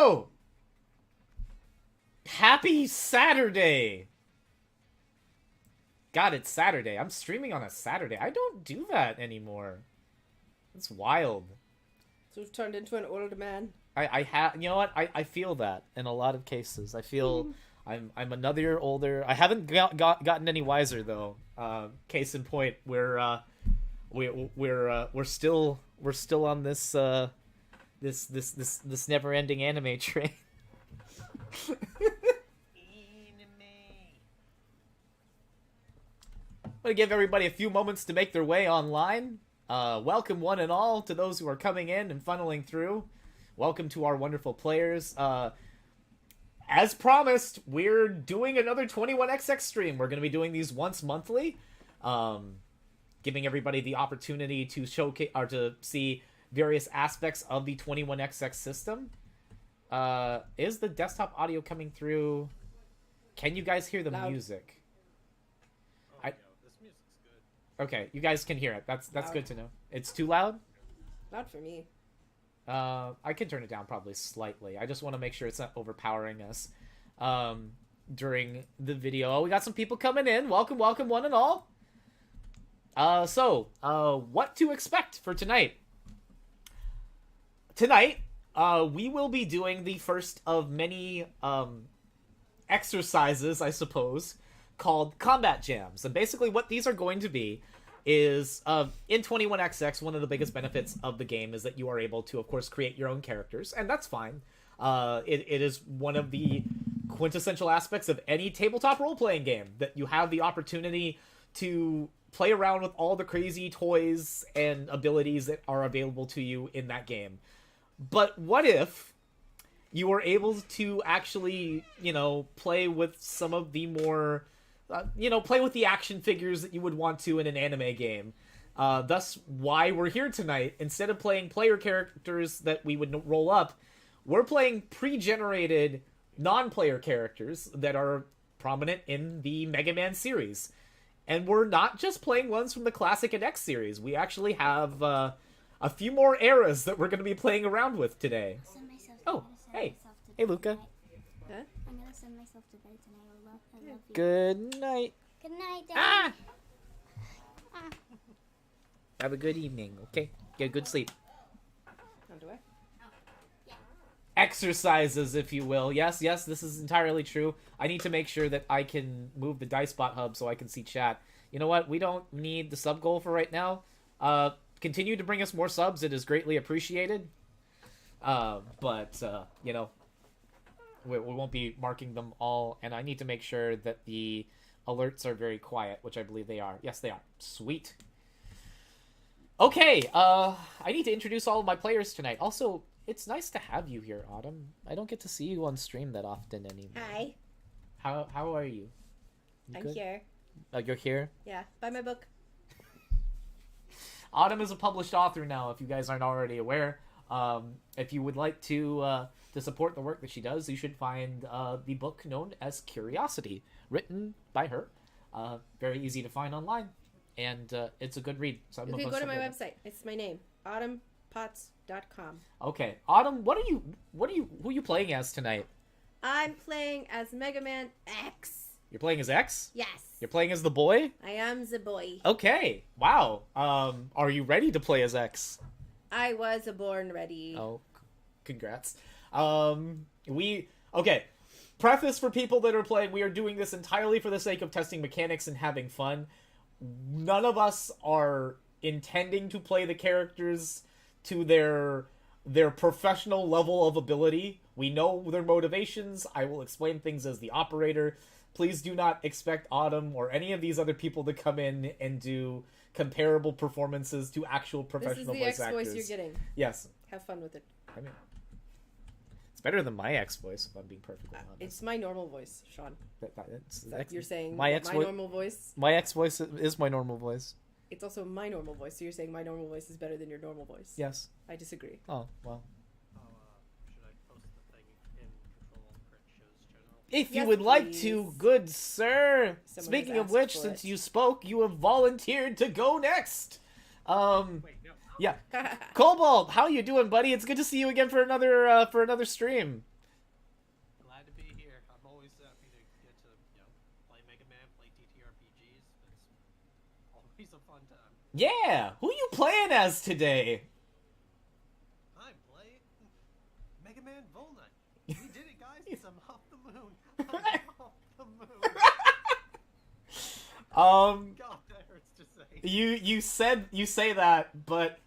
go! Happy Saturday! God, it's Saturday. I'm streaming on a Saturday. I don't do that anymore. It's wild. So we've turned into an old man. I have, you know what? I feel that in a lot of cases. I feel I'm another year older. I haven't gotten any wiser though. Case in point, we're still on this this never-ending anime train. I'm gonna give everybody a few moments to make their way online. Welcome one and all to those who are coming in and funneling through. Welcome to our wonderful players. As promised, we're doing another 21XX stream. We're going to be doing these once monthly, giving everybody the opportunity to showcase or to see various aspects of the 21XX system. Is the desktop audio coming through? Can you guys hear the music? This music's good. Okay, you guys can hear it. That's Loud. good to know. It's too loud? Not for me. I can turn it down probably slightly. I just want to make sure it's not overpowering us during the video. Oh, we got some people coming in. Welcome, welcome one and all. So, what to expect for tonight? Tonight, we will be doing the first of many exercises, I suppose, called combat jams. And basically what these are going to be is in 21XX, one of the biggest benefits of the game is that you are able to, of course, create your own characters, and that's fine. It is one of the quintessential aspects of any tabletop role-playing game, that you have the opportunity to play around with all the crazy toys and abilities that are available to you in that game. But what if you were able to actually, play with some of the more... play with the action figures that you would want to in an anime game. Thus, why we're here tonight. Instead of playing player characters that we would roll up, we're playing pre-generated non-player characters that are prominent in the Mega Man series. And we're not just playing ones from the Classic and X series. We actually have a few more eras that we're going to be playing around with today. Oh, hey. Hey, Luca. Huh? I'm gonna send myself to bed tonight. I love you. Good night. Good night, Daddy. Have a good evening, okay? Get a good sleep. How do I? Exercises, if you will. Yes, this is entirely true. I need to make sure that I can move the Dicebot hub so I can see chat. You know what? We don't need the sub goal for right now. Continue to bring us more subs. It is greatly appreciated. We won't be marking them all, and I need to make sure that the alerts are very quiet, which I believe they are. Yes, they are. Sweet. Okay, I need to introduce all of my players tonight. Also, it's nice to have you here, Autumn. I don't get to see you on stream that often anymore. Hi. How are you? I'm good? here. You're here? Yeah. Buy my book. Autumn is a published author now, if you guys aren't already aware. If you would like to support the work that she does, you should find the book known as Curiosity, written by her. Very easy to find online, and it's a good read. So You can go to my website. It's my name, autumnpots.com. Okay, Autumn, who are you playing as tonight? I'm playing as Mega Man X. You're playing as X? Yes. You're playing as the boy? I am the boy. Okay, wow. Are you ready to play as X? I was born ready. Oh, congrats. Okay. Preface for people that are playing, we are doing this entirely for the sake of testing mechanics and having fun. None of us are intending to play the characters to their professional level of ability. We know their motivations. I will explain things as the operator. Please do not expect Autumn or any of these other people to come in and do comparable performances to actual professional voice actors. This is the X voice you're getting. Yes. Have fun with it. I mean, it's better than my X voice, if I'm being perfectly honest. It's my normal voice, Sean. You're saying my normal voice? My X voice is my normal voice. It's also my normal voice, so you're saying my normal voice is better than your normal voice? Yes. I disagree. Oh, well. Should I post the thing in Control Crit Shows General? If you Yes, would like please. to, good sir. Someone Speaking has of which, asked for since it. you spoke, you have volunteered to go next. Wait, no. Yeah. Cobalt, how you doing, buddy? It's good to see you again for another stream. Yeah, who you playing as today? I'm playing Mega Man Volnutt. We did it, guys. I'm off the moon. I'm off the moon. God, that hurts to say. You say that, but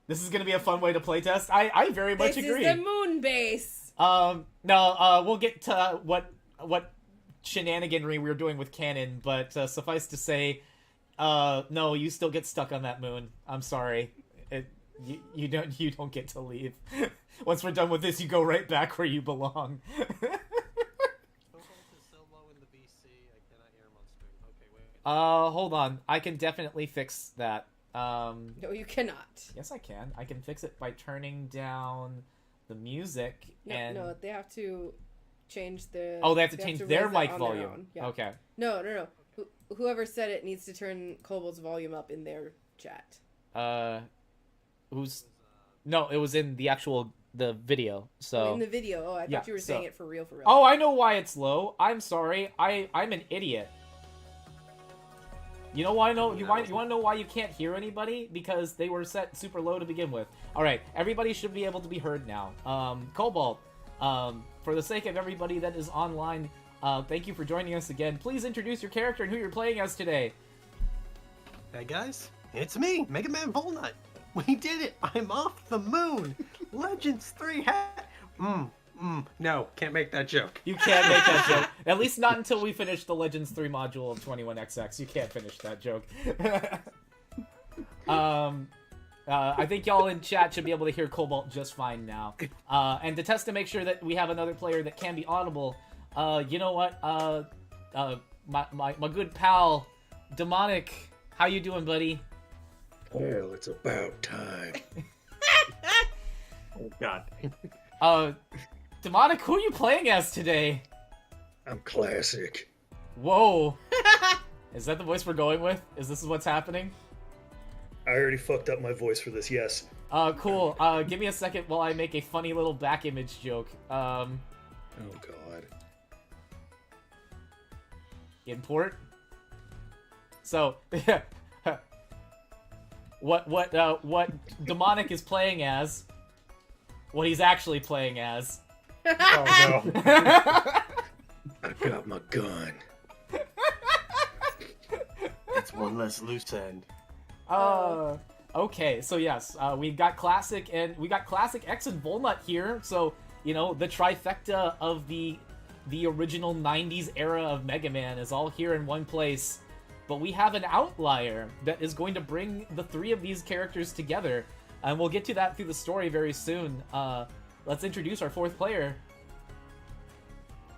this is gonna be a fun way to playtest. I very much agree. This is the moon base. No, we'll get to what shenaniganry we were doing with Canon, but suffice to say, no, you still get stuck on that moon. I'm sorry. You don't get to leave. Once we're done with this, you go right back where you belong. Cobalt is so low in the BC, I cannot hear him on stream. Okay, wait. Hold on. I can definitely fix that. No, you cannot. Yes, I can. I can fix it by turning down the music and... No, they have to change the... Oh, they have to change their raise it mic on volume. their own. Yeah. Okay. No. Whoever said it needs to turn Cobalt's volume up in their chat. Who's... No, it was in the video, so... In the video. Oh, I Yeah, thought you were saying it for real. Oh, I know why it's low. I'm sorry. I'm an idiot. You know why? You want to know why you can't hear anybody? Because they were set super low to begin with. All right, everybody should be able to be heard now. Cobalt, for the sake of everybody that is online, thank you for joining us again. Please introduce your character and who you're playing as today. Hey guys, it's me, Mega Man Volnutt. We did it! I'm off the moon! Legends 3 no, can't make that joke. You can't make that joke. At least not until we finish the Legends 3 module of 21XX. You can't finish that joke. I think y'all in chat should be able to hear Cobalt just fine now. And to test to make sure that we have another player that can be audible, you know what? My good pal, Demonic, how you doing, buddy? Well, it's about time. Oh god. Demonic, who are you playing as today? I'm classic. Whoa. Is that the voice we're going with? Is this what's happening? I already fucked up my voice for this, yes. Cool. Give me a second while I make a funny little back image joke. Oh god. Import. So, what Demonic is playing as, what he's actually playing as. Oh no. I got my gun. It's one less loose end. Okay, so yes, we got Classic X and Volnutt here, so, you know, the trifecta of the original 90s era of Mega Man is all here in one place, but we have an outlier that is going to bring the three of these characters together, and we'll get to that through the story very soon. Let's introduce our fourth player.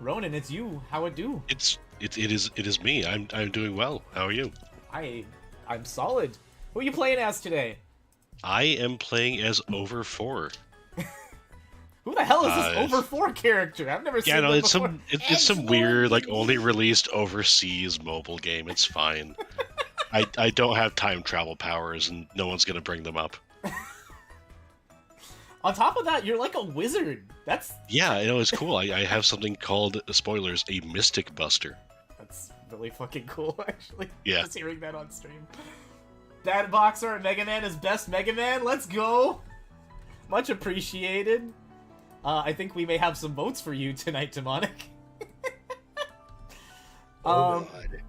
Ronan, it's you. How it do? It is me. I'm doing well. How are you? I'm solid. Who are you playing as today? I am playing as Over 4. Who the hell is this Over 4 character? I've never seen Yeah, no, that it's before. it's some weird, like, only released overseas mobile game. It's fine. I don't have time travel powers, and no one's gonna bring them up. On top of that, you're like a wizard. Yeah, I know, it's cool. I have something called, spoilers, a Mystic Buster. That's really fucking cool, actually. Yeah. Just hearing that on stream. That boxer at Mega Man is best Mega Man. Let's go. Much appreciated. I think we may have some votes for you tonight, Demonic. Oh god.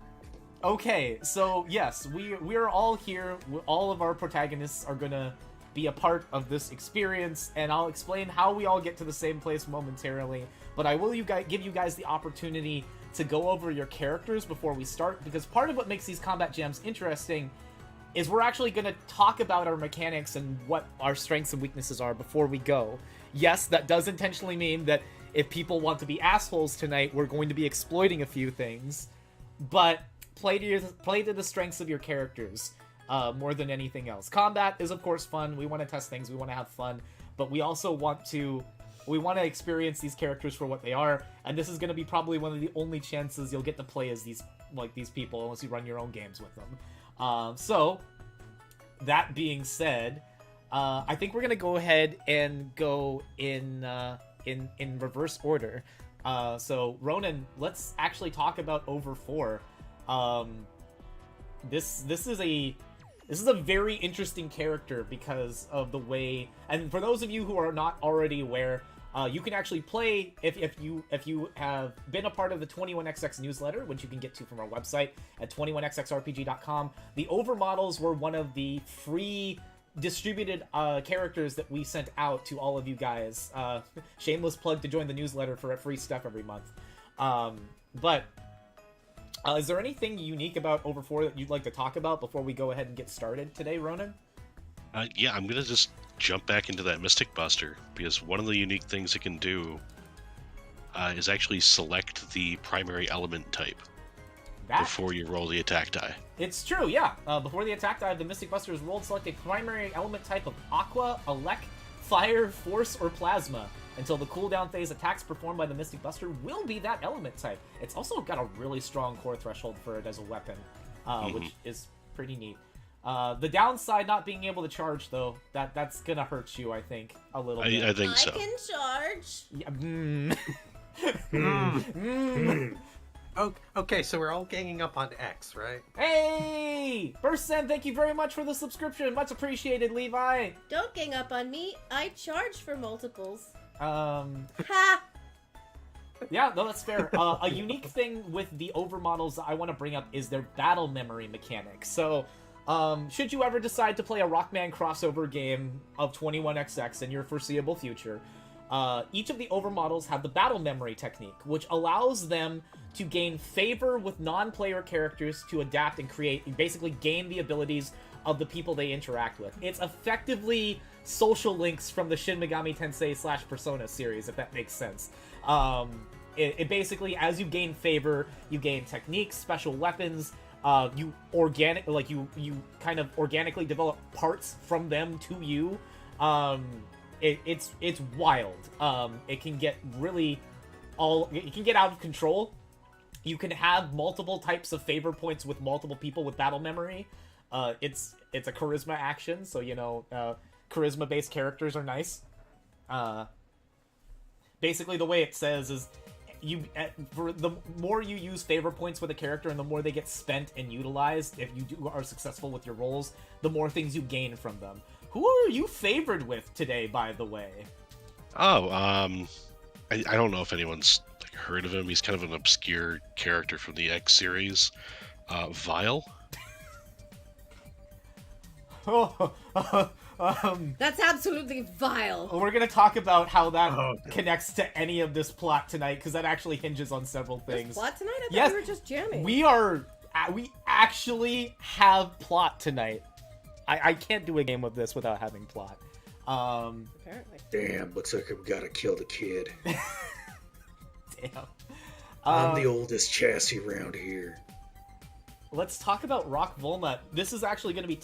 Okay, so yes, we are all here. All of our protagonists are gonna be a part of this experience, and I'll explain how we all get to the same place momentarily. But I will give you guys the opportunity to go over your characters before we start, because part of what makes these combat jams interesting is we're actually going to talk about our mechanics and what our strengths and weaknesses are before we go. Yes, that does intentionally mean that if people want to be assholes tonight, we're going to be exploiting a few things, but play to the strengths of your characters. More than anything else. Combat is, of course, fun. We want to test things. We want to have fun. But we also want to experience these characters for what they are. And this is going to be probably one of the only chances you'll get to play as these people, unless you run your own games with them. So, that being said, I think we're going to go ahead and go in reverse order. So, Ronan, let's actually talk about Over 4. This is a This is a very interesting character because of the way, and for those of you who are not already aware, you can actually play, if you have been a part of the 21XX newsletter, which you can get to from our website at 21xxrpg.com. The overmodels were one of the free distributed characters that we sent out to all of you guys. Shameless plug to join the newsletter for free stuff every month. But is there anything unique about Over 4 that you'd like to talk about before we go ahead and get started today, Ronan? Yeah, I'm gonna just jump back into that Mystic Buster, because one of the unique things it can do is actually select the primary element type before you roll the attack die. It's true, yeah. Before the attack die, the Mystic Buster is rolled, select a primary element type of Aqua, Elect, Fire, Force, or Plasma. Until the cooldown phase, attacks performed by the Mystic Buster will be that element type. It's also got a really strong core threshold for it as a weapon, which is pretty neat. The downside not being able to charge, though, that's gonna hurt you, I think, a little bit. I think so. I can charge. Yeah, Okay, so we're all ganging up on X, right? Hey! Bursen, thank you very much for the subscription. Much appreciated, Levi. Don't gang up on me. I charge for multiples. Ha! Yeah, no, that's fair. A unique thing with the overmodels that I want to bring up is their battle memory mechanic. So, should you ever decide to play a Rockman crossover game of 21XX in your foreseeable future, each of the overmodels have the battle memory technique, which allows them to gain favor with non-player characters to adapt and create, and basically gain the abilities of the people they interact with. It's effectively social links from the Shin Megami Tensei / Persona series, if that makes sense. It basically, as you gain favor, you gain techniques, special weapons, you kind of organically develop parts from them to you. It's wild. It can get it can get out of control. You can have multiple types of favor points with multiple people with battle memory. It's a charisma action, so charisma-based characters are nice. Basically, the way it says is, for the more you use favor points with a character and the more they get spent and utilized, if you are successful with your rolls, the more things you gain from them. Who are you favored with today, by the way? Oh, I don't know if anyone's heard of him. He's kind of an obscure character from the X series. Vile. That's absolutely vile. We're gonna talk about how that connects to any of this plot tonight, because that actually hinges on several things. There's plot tonight? I thought Yes, we were just jamming. We actually have plot tonight. I can't do a game of this without having plot. Apparently. Damn, looks like we gotta kill the kid. Damn. I'm the oldest chassis around here. Let's talk about Rock Volnutt. This is actually going to be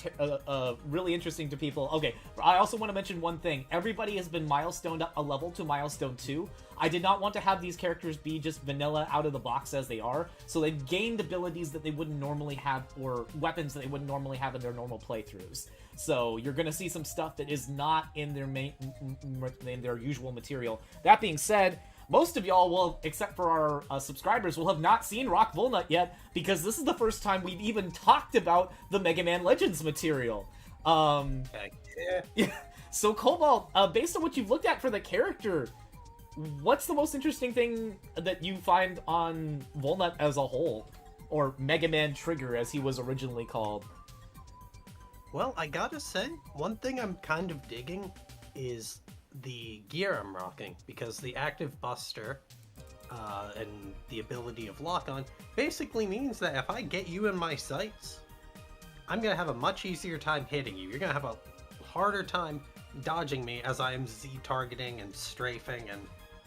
really interesting to people. Okay, I also want to mention one thing. Everybody has been milestoned up a level to milestone 2. I did not want to have these characters be just vanilla out of the box as they are, so they've gained abilities that they wouldn't normally have, or weapons that they wouldn't normally have in their normal playthroughs. So you're going to see some stuff that is not in their usual material. That being said, most of y'all will, except for our subscribers, will have not seen Rock Volnutt yet, because this is the first time we've even talked about the Mega Man Legends material. Yeah. So, Cobalt, based on what you've looked at for the character, what's the most interesting thing that you find on Volnutt as a whole? Or Mega Man Trigger, as he was originally called? Well, I gotta say, one thing I'm kind of digging is the gear I'm rocking, because the active buster and the ability of lock-on basically means that if I get you in my sights, I'm gonna have a much easier time hitting you. You're gonna have a harder time dodging me, as I am Z-targeting and strafing and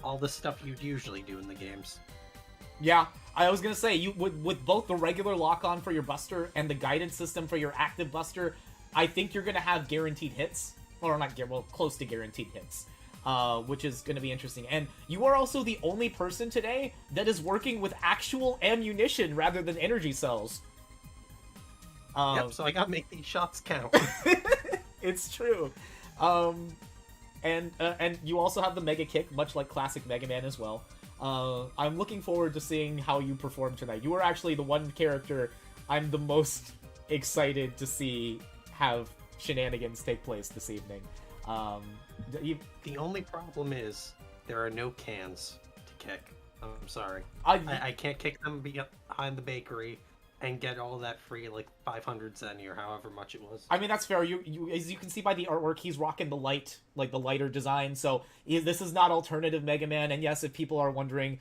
all the stuff you'd usually do in the games. Yeah, I was gonna say, you with both the regular lock-on for your buster and the guidance system for your active buster, I think you're gonna have guaranteed hits. Or not, close to guaranteed hits, which is going to be interesting. And you are also the only person today that is working with actual ammunition rather than energy cells. Yep, so I gotta make these shots count. It's true. And you also have the Mega Kick, much like classic Mega Man as well. I'm looking forward to seeing how you perform tonight. You are actually the one character I'm the most excited to see have shenanigans take place this evening. The only problem is there are no cans to kick. I'm sorry. I can't kick them behind the bakery and get all that free, like 500 zenny or however much it was. I mean, that's fair. You as you can see by the artwork, he's rocking the lighter design. So this is not alternative Mega Man. And yes, if people are wondering,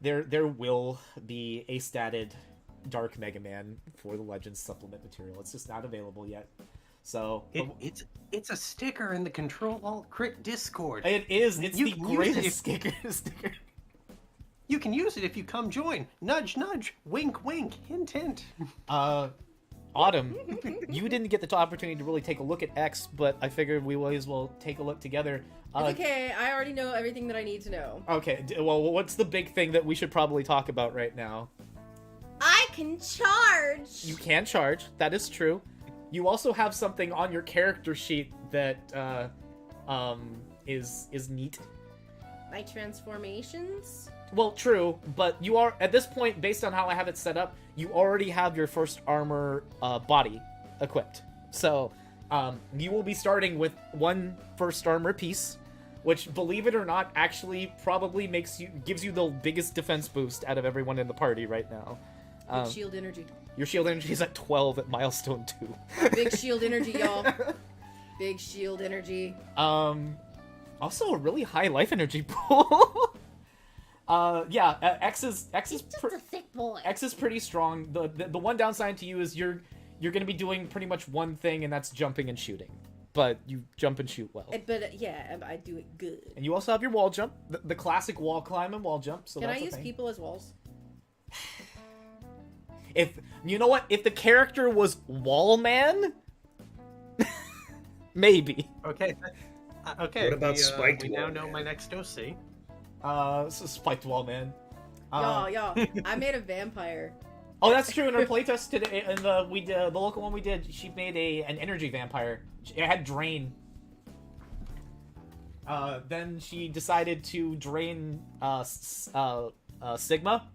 there will be a statted Dark Mega Man for the Legends supplement material. It's just not available yet. So it's a sticker in the Control Alt Crit Discord. It is. It's the greatest sticker. You can use it if you come join. Nudge, nudge. Wink, wink. Hint, hint. Autumn, you didn't get the opportunity to really take a look at X, but I figured we might as well take a look together. It's okay. I already know everything that I need to know. Okay. Well, what's the big thing that we should probably talk about right now? I can charge. You can charge. That is true. You also have something on your character sheet that is neat. My transformations? Well, true, but you are, at this point, based on how I have it set up, you already have your first armor body equipped. So, you will be starting with one first armor piece, which, believe it or not, actually probably gives you the biggest defense boost out of everyone in the party right now. Shield energy. Your shield energy is at 12 at milestone 2. Big shield energy, y'all. Big shield energy. Also a really high life energy pool. X is Just a thick boy. X is pretty strong. The one downside to you is you're going to be doing pretty much one thing, and that's jumping and shooting. But you jump and shoot well. But yeah, I do it good. And you also have your wall jump, the classic wall climb and wall jump. So Can that's I use thing. people as walls? If you know what, if the character was Wall Man, maybe. Okay. Okay. What about Spiked We Wall now know Man? my next OC. So Spiked Wall Man. Y'all, I made a vampire. Oh, that's true. In our playtest today, in the local one we did, she made an energy vampire. It had drain. Then she decided to drain Sigma,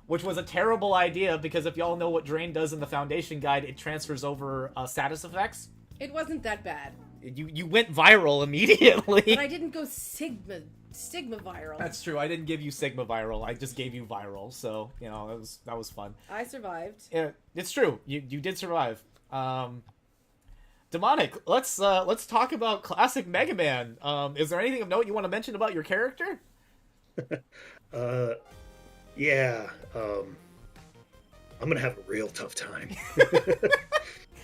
which was a terrible idea because if y'all know what drain does in the Foundation guide, it transfers over status effects. It wasn't that bad. You went viral immediately. But I didn't go Sigma viral. That's true. I didn't give you Sigma viral. I just gave you viral. So that was fun. I survived. Yeah, it's true. You did survive. Demonic. Let's talk about classic Mega Man. Is there anything of note you want to mention about your character? Yeah, I'm gonna have a real tough time.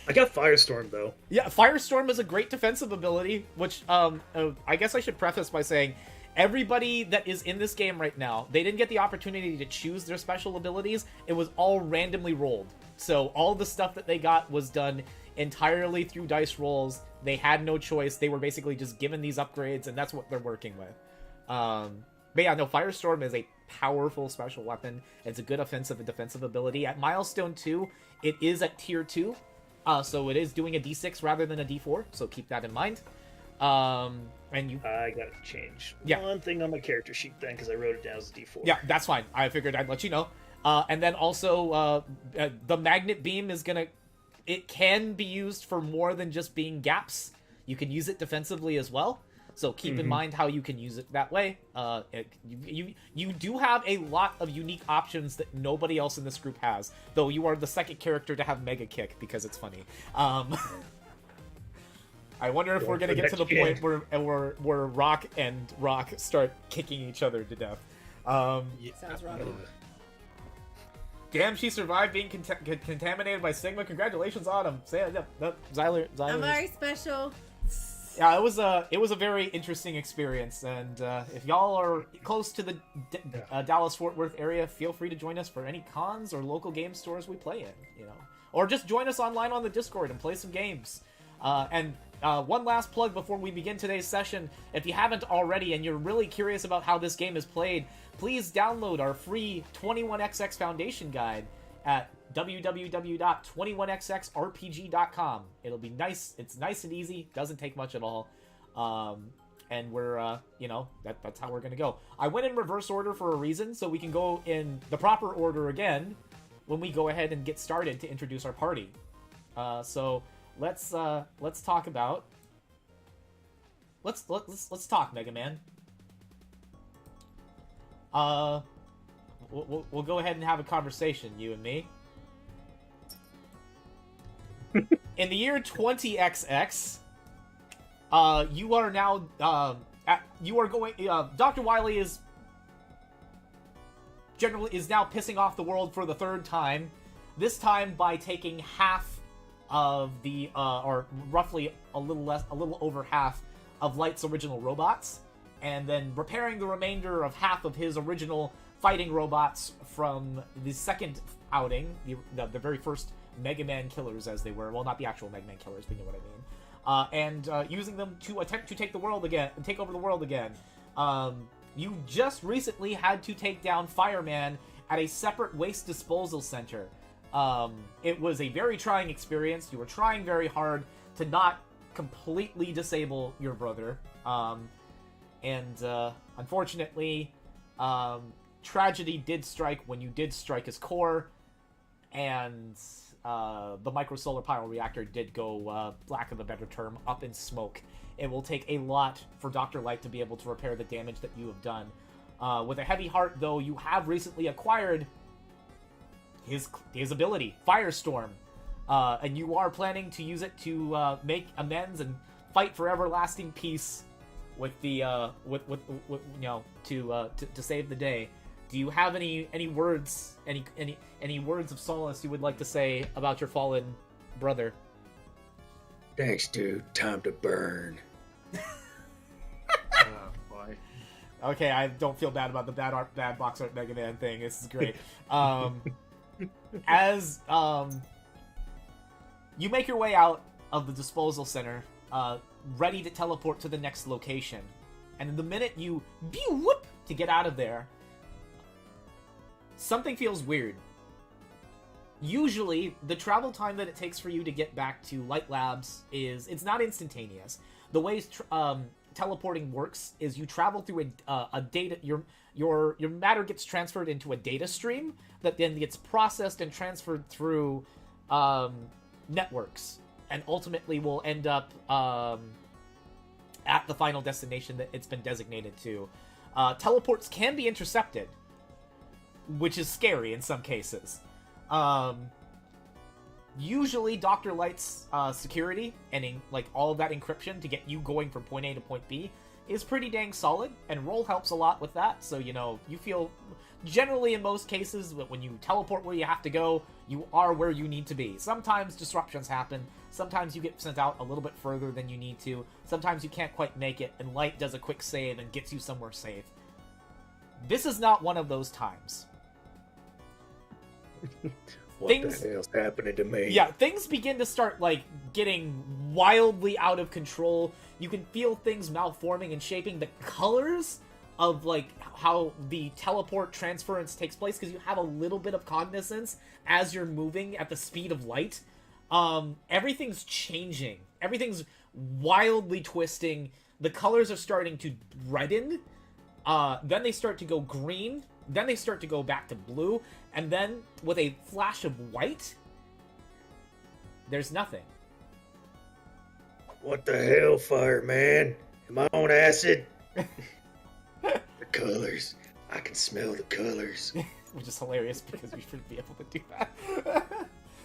I got Firestorm, though. Yeah, Firestorm is a great defensive ability, which, I guess I should preface by saying, everybody that is in this game right now, they didn't get the opportunity to choose their special abilities. It was all randomly rolled. So all the stuff that they got was done entirely through dice rolls. They had no choice. They were basically just given these upgrades, and that's what they're working with. But yeah, no, Firestorm is a powerful special weapon. It's a good offensive and defensive ability. At Milestone 2, it is at Tier 2. So it is doing a D6 rather than a D4, so keep that in mind. And I gotta change Yeah. one thing on my character sheet then, because I wrote it down as a D4. Yeah, that's fine. I figured I'd let you know. And then also, the Magnet Beam is gonna... It can be used for more than just being gaps. You can use it defensively as well. So keep in mind how you can use it that way. You do have a lot of unique options that nobody else in this group has. Though you are the second character to have Mega Kick, because it's funny. I wonder if we're going to get to the point where Rock and Rock start kicking each other to death. Sounds wrong. Damn, she survived being contaminated by Sigma. Congratulations, Autumn. Zyler. I'm very special. Yeah, it was a very interesting experience, and if y'all are close to the Dallas-Fort Worth area, feel free to join us for any cons or local game stores we play in, or just join us online on the Discord and play some games. And one last plug before we begin today's session: if you haven't already and you're really curious about how this game is played, please download our free 21XX Foundation guide at www.21xxrpg.com. It'll be nice. It's nice and easy. Doesn't take much at all. And we're, that's how we're going to go. I went in reverse order for a reason, so we can go in the proper order again when we go ahead and get started to introduce our party. So let's talk about. Let's talk, Mega Man. We'll go ahead and have a conversation, you and me. In the year 20XX, you are now Dr. Wily is now pissing off the world for the third time. This time by taking half of the or roughly a little over half of Light's original robots, and then repairing the remainder of half of his original fighting robots from the second outing, the very first Mega Man killers, as they were. Well, not the actual Mega Man killers, but you know what I mean. And using them to attempt to take over the world again. You just recently had to take down Fireman at a separate waste disposal center. It was a very trying experience. You were trying very hard to not completely disable your brother. Unfortunately, tragedy did strike when you did strike his core, and the microsolar pile reactor did go, lack of a better term, up in smoke. It will take a lot for Dr. Light to be able to repair the damage that you have done. With a heavy heart, though, you have recently acquired his ability, Firestorm, and you are planning to use it to make amends and fight for everlasting peace with the to save the day. Do you have any words any words of solace you would like to say about your fallen brother? Thanks, dude. Time to burn. Oh boy. Okay, I don't feel bad about the bad box art Mega Man thing. This is great. As you make your way out of the disposal center, ready to teleport to the next location, and the minute you whoop to get out of there, something feels weird. Usually, the travel time that it takes for you to get back to Light Labs it's not instantaneous. The way teleporting works is you travel through a data. Your matter gets transferred into a data stream that then gets processed and transferred through networks, and ultimately will end up at the final destination that it's been designated to. Teleports can be intercepted, which is scary in some cases. Usually Dr. Light's security and all of that encryption to get you going from point A to point B is pretty dang solid, and roll helps a lot with that. So, you feel generally in most cases that when you teleport where you have to go, you are where you need to be. Sometimes disruptions happen. Sometimes you get sent out a little bit further than you need to. Sometimes you can't quite make it, and Light does a quick save and gets you somewhere safe. This is not one of those times. What the hell's happening to me? Yeah, things begin to start, getting wildly out of control. You can feel things malforming and shaping. The colors of, how the teleport transference takes place, because you have a little bit of cognizance as you're moving at the speed of light. Everything's changing. Everything's wildly twisting. The colors are starting to redden. Then they start to go green. Then they start to go back to blue, and then, with a flash of white, there's nothing. What the hell, Fireman? Am I on acid? The colors. I can smell the colors. Which is hilarious, because we shouldn't be able to do that.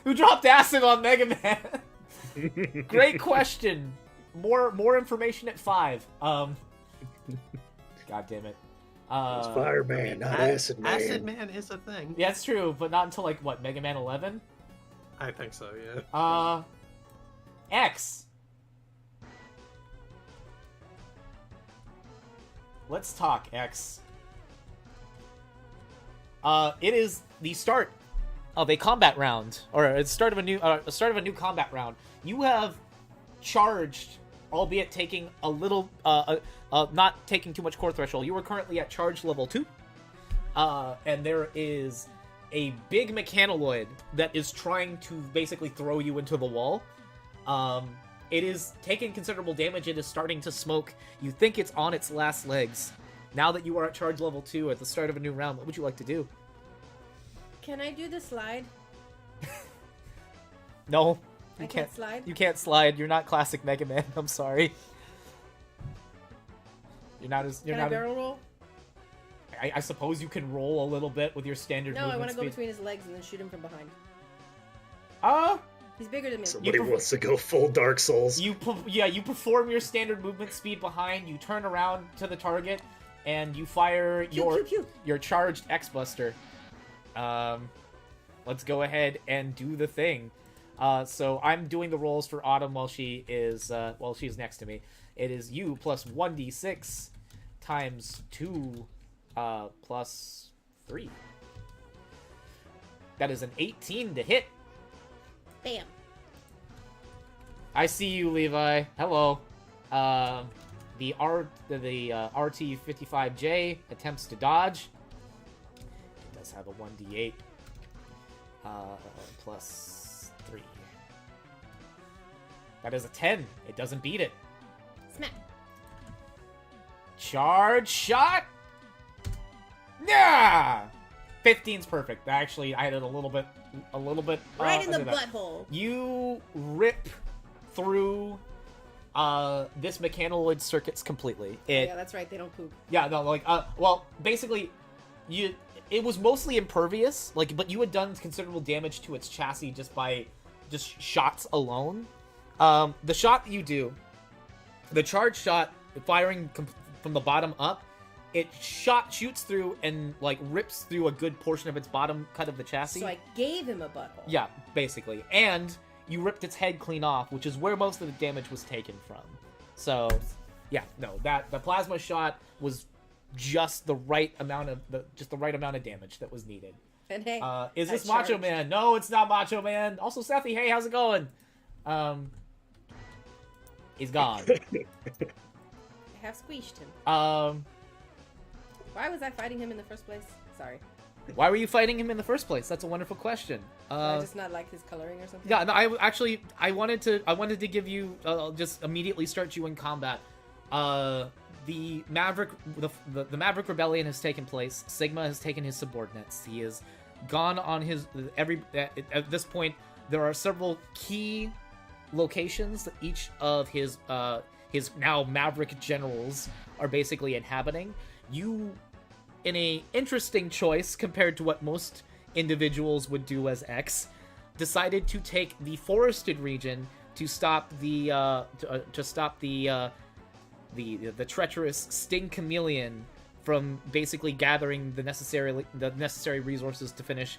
Who dropped acid on Mega Man? Great question. More information at 5. God damn it. It's Fireman, not Acid Man. Acid Man is a thing. Yeah, it's true, but not until Mega Man 11? I think so, yeah. X. Let's talk, X. It is the start of a combat round, or the start of a new combat round. You have charged, albeit taking a little, not taking too much core threshold. You are currently at charge level 2, and there is a big mechanoid that is trying to basically throw you into the wall. It is taking considerable damage. It is starting to smoke. You think it's on its last legs. Now that you are at charge level 2 at the start of a new round, what would you like to do? Can I do the slide? No. I can't slide. You can't slide. You're not classic Mega Man. I'm sorry. You're not as. You're Can I not. barrel roll? I suppose you can roll a little bit with your standard No, I movement want to go speed. between his legs and then shoot him from behind. He's bigger than me. Somebody wants to go full Dark Souls. You perform your standard movement speed behind. You turn around to the target, and you fire your charged X-Buster. Let's go ahead and do the thing. So I'm doing the rolls for Autumn while she's next to me. It is you plus 1d6 times 2 plus 3. That is an 18 to hit. Bam. I see you, Levi. Hello. The RT-55J attempts to dodge. It does have a 1d8 plus 3. That is a 10. It doesn't beat it. Smack. Charge shot. Yeah. 15's perfect. Actually, I had it a little bit. Right in the under that. butthole. You rip through this mechanoid circuits completely. Yeah, that's right. They don't poop. Yeah, no, like, well, basically, it was mostly impervious, like, but you had done considerable damage to its chassis just by shots alone. The shot that you do, the charge shot, firing from the bottom up, it shoots through and, like, rips through a good portion of its bottom cut of the chassis. So I gave him a butthole. Yeah, basically. And you ripped its head clean off, which is where most of the damage was taken from. So, yeah, no, the plasma shot was just the right amount of damage that was needed. And hey, is this I Macho charged. Man? No, it's not Macho Man. Also, Sethy, hey, how's it going? He's gone. I have squeezed him. Why was I fighting him in the first place? Sorry. Why were you fighting him in the first place? That's a wonderful question. Did I just not like his coloring or something? Yeah, no, I wanted to give you just immediately start you in combat. The Maverick Rebellion has taken place. Sigma has taken his subordinates. He has gone on his at this point. There are several key locations that each of his now Maverick generals are basically inhabiting. You, in a interesting choice compared to what most individuals would do as X, decided to take the forested region to stop the treacherous Sting Chameleon from basically gathering the necessary resources to finish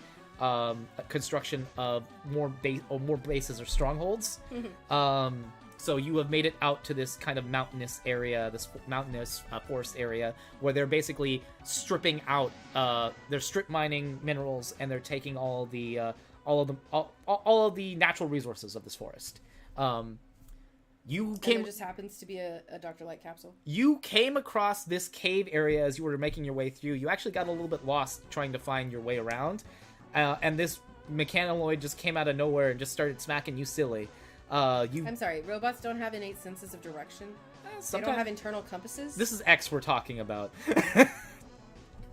construction of more bases or strongholds. Mm-hmm. So you have made it out to this kind of mountainous area, this mountainous forest area, where they're basically stripping out. They're strip mining minerals, and they're taking all of the natural resources of this forest. And there just happens to be a Dr. Light capsule. You came across this cave area as you were making your way through. You actually got a little bit lost trying to find your way around, and this mechanoid just came out of nowhere and just started smacking you silly. I'm sorry, robots don't have innate senses of direction. They don't have internal compasses. This is X we're talking about.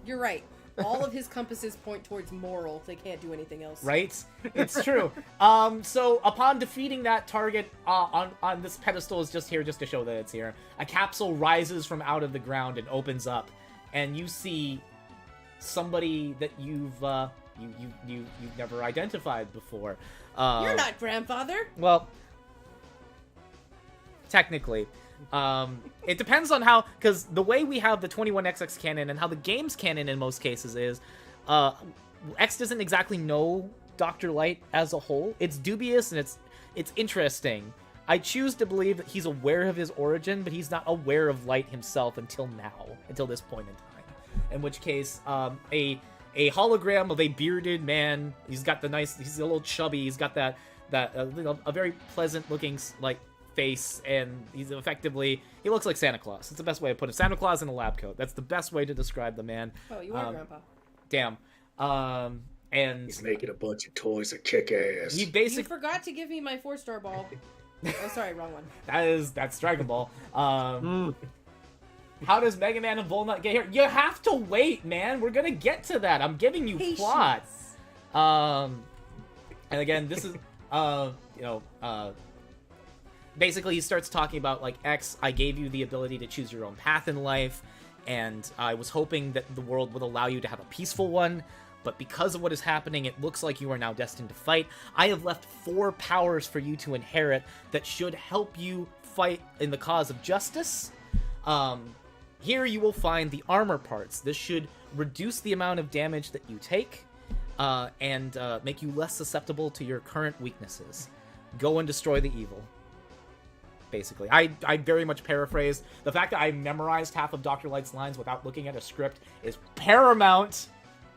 You're right. All of his compasses point towards moral. They can't do anything else. Right? It's true. So upon defeating that target on this pedestal is just here just to show that it's here. A capsule rises from out of the ground and opens up, and you see somebody that you've never identified before. You're not grandfather. Well, technically. It depends on how, because the way we have the 21XX canon and how the game's canon in most cases is, X doesn't exactly know Dr. Light as a whole. It's dubious and it's interesting. I choose to believe that he's aware of his origin, but he's not aware of Light himself until this point in time. In which case, a hologram of a bearded man. He's got he's a little chubby. He's got a very pleasant looking face, and he looks like Santa Claus. That's the best way to put it. Santa Claus in a lab coat. That's the best way to describe the man. Oh, you are Grandpa. Damn. And he's making a bunch of toys that kick ass. He basically You forgot to give me my 4-star ball. Oh, sorry, wrong one. That's Dragon Ball. How does Mega Man and Volnutt get here? You have to wait, man. We're gonna get to that. I'm giving you plot. And again, this is Basically he starts talking about, like, X, I gave you the ability to choose your own path in life, and I was hoping that the world would allow you to have a peaceful one, but because of what is happening, it looks like you are now destined to fight. I have left 4 powers for you to inherit that should help you fight in the cause of justice. Here you will find the armor parts. This should reduce the amount of damage that you take, and make you less susceptible to your current weaknesses. Go and destroy the evil. Basically. I very much paraphrased. The fact that I memorized half of Dr. Light's lines without looking at a script is paramount.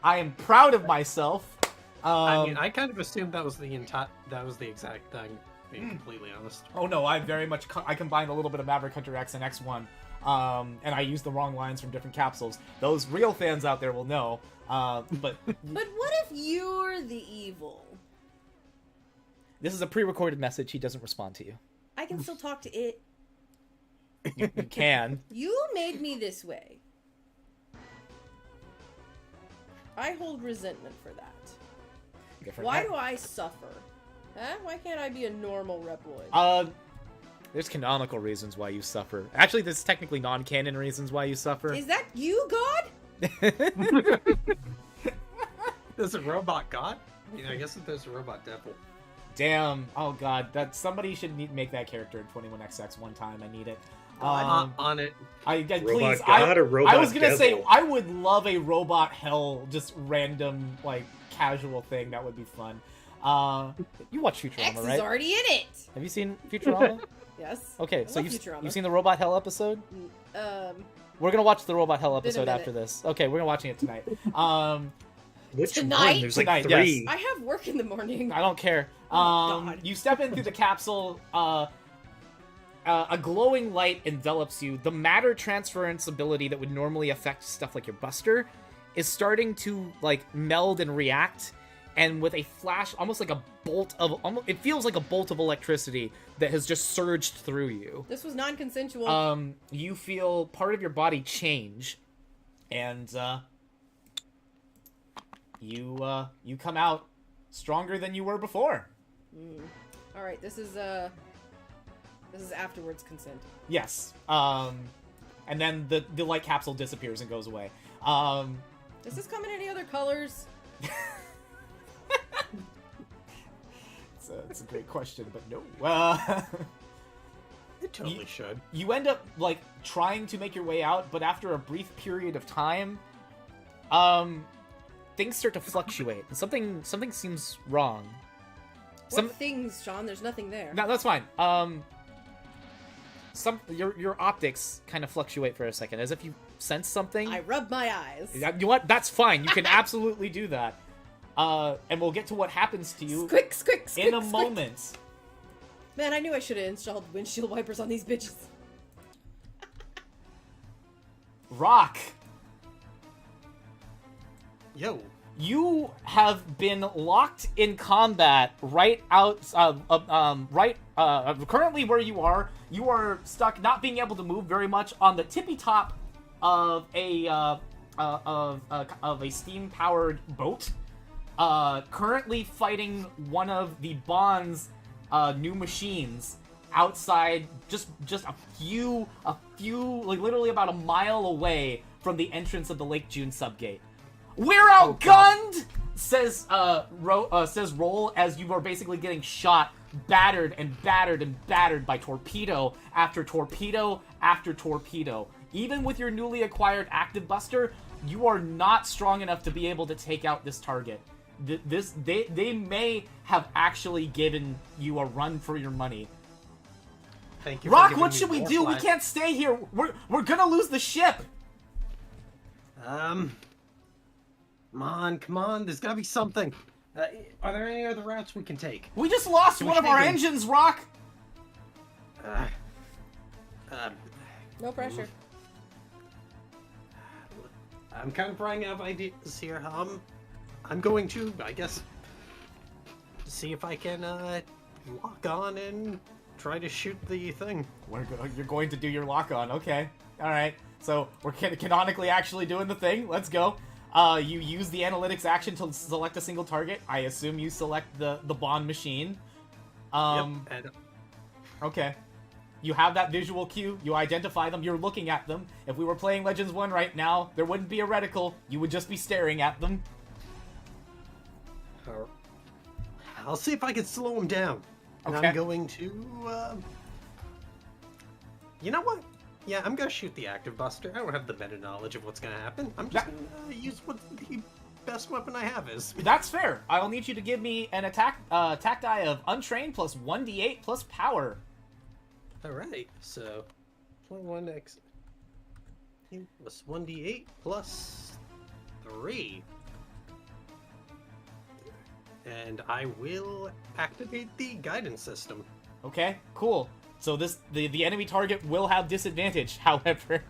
I am proud of myself. I mean, I kind of assumed that was the exact thing, being completely honest. Oh no, I very much I combined a little bit of Maverick Hunter X and X1, and I used the wrong lines from different capsules. Those real fans out there will know. But But what if you're the evil? this is a pre-recorded message. He doesn't respond to you. I can still talk to it. You can. You made me this way. I hold resentment for that. Why do I suffer? Huh? Why can't I be a normal Reploid? There's canonical reasons why you suffer. Actually, there's technically non-canon reasons why you suffer. Is that you, God? There's a robot god? I mean, I guess that there's a robot devil. Damn. Oh god, that somebody should make that character in 21XX one time. I need it. On it. Please. God or robot I was gonna say devil? I would love a robot hell, just random like casual thing. That would be fun. You watch Futurama, X right? is already in it. Have you seen Futurama? Yes. Okay, I so love you've Futurama. seen the robot hell episode? We're gonna watch the robot hell episode minute. after this. Okay, we're watching it tonight. Which Tonight? one? There's like Tonight, 3. I have work in the morning. I don't care. Oh my God. You step in through the capsule. A glowing light envelops you. The matter transference ability that would normally affect stuff like your Buster is starting to like meld and react, and with a flash, almost like a bolt of, it feels like a bolt of electricity that has just surged through you. This was non-consensual. You feel part of your body change, and you come out stronger than you were before. All right, this is afterwards consent. Yes. And then the light capsule disappears and goes away. Does this come in any other colors? It's a great question, but no. It totally should. You end up like trying to make your way out, but after a brief period of time, things start to fluctuate. Something seems wrong. What things, Sean? There's nothing there. No, that's fine. Your optics kind of fluctuate for a second, as if you sense something. I rub my eyes. You know what? That's fine. You can absolutely do that. And we'll get to what happens to you in a moment. Man, I knew I should have installed windshield wipers on these bitches. Rock, Yo. you have been locked in combat right out, currently where you are stuck, not being able to move very much, on the tippy top of a steam-powered boat. Currently fighting one of the Bond's new machines outside, just a few, like literally about a mile away from the entrance of the Lake June subgate. We're outgunned, says Roll, as you are basically getting shot, battered and battered and battered by torpedo after torpedo after torpedo. Even with your newly acquired active buster, you are not strong enough to be able to take out this target. They may have actually given you a run for your money. Thank you. Rock, what should we do? We can't stay here. We're gonna lose the ship. Come on. There's gotta be something. Are there any other routes we can take? We just lost one of our engines, Rock. No pressure. I'm kind of running out of ideas here. I'm going to, I guess, see if I can lock on and try to shoot the thing. You're going to do your lock on, okay? All right. So we're canonically actually doing the thing. Let's go. You use the analytics action to select a single target. I assume you select the Bond machine. And Okay. You have that visual cue. You identify them. You're looking at them. If we were playing Legends 1 right now, there wouldn't be a reticle. You would just be staring at them. I'll see if I can slow them down. And Okay. I'm going to, you know what? Yeah, I'm going to shoot the active buster. I don't have the meta knowledge of what's going to happen. I'm just going to use what the best weapon I have is. That's fair. I'll need you to give me an attack die of Untrained plus 1d8 plus power. Alright, so 1x plus 1d8 plus 3. And I will activate the guidance system. Okay, cool. So the enemy target will have disadvantage. However,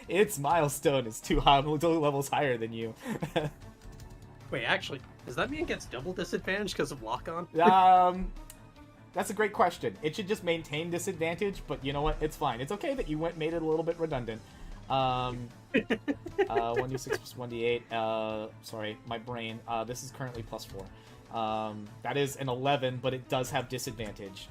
its milestone is 2 levels higher than you. Wait, actually, does that mean it gets double disadvantage because of lock-on? That's a great question. It should just maintain disadvantage, but you know what? It's fine. It's okay that you made it a little bit redundant. 1d6 plus 1d8. Sorry, my brain. This is currently plus 4. That is an 11, but it does have disadvantage.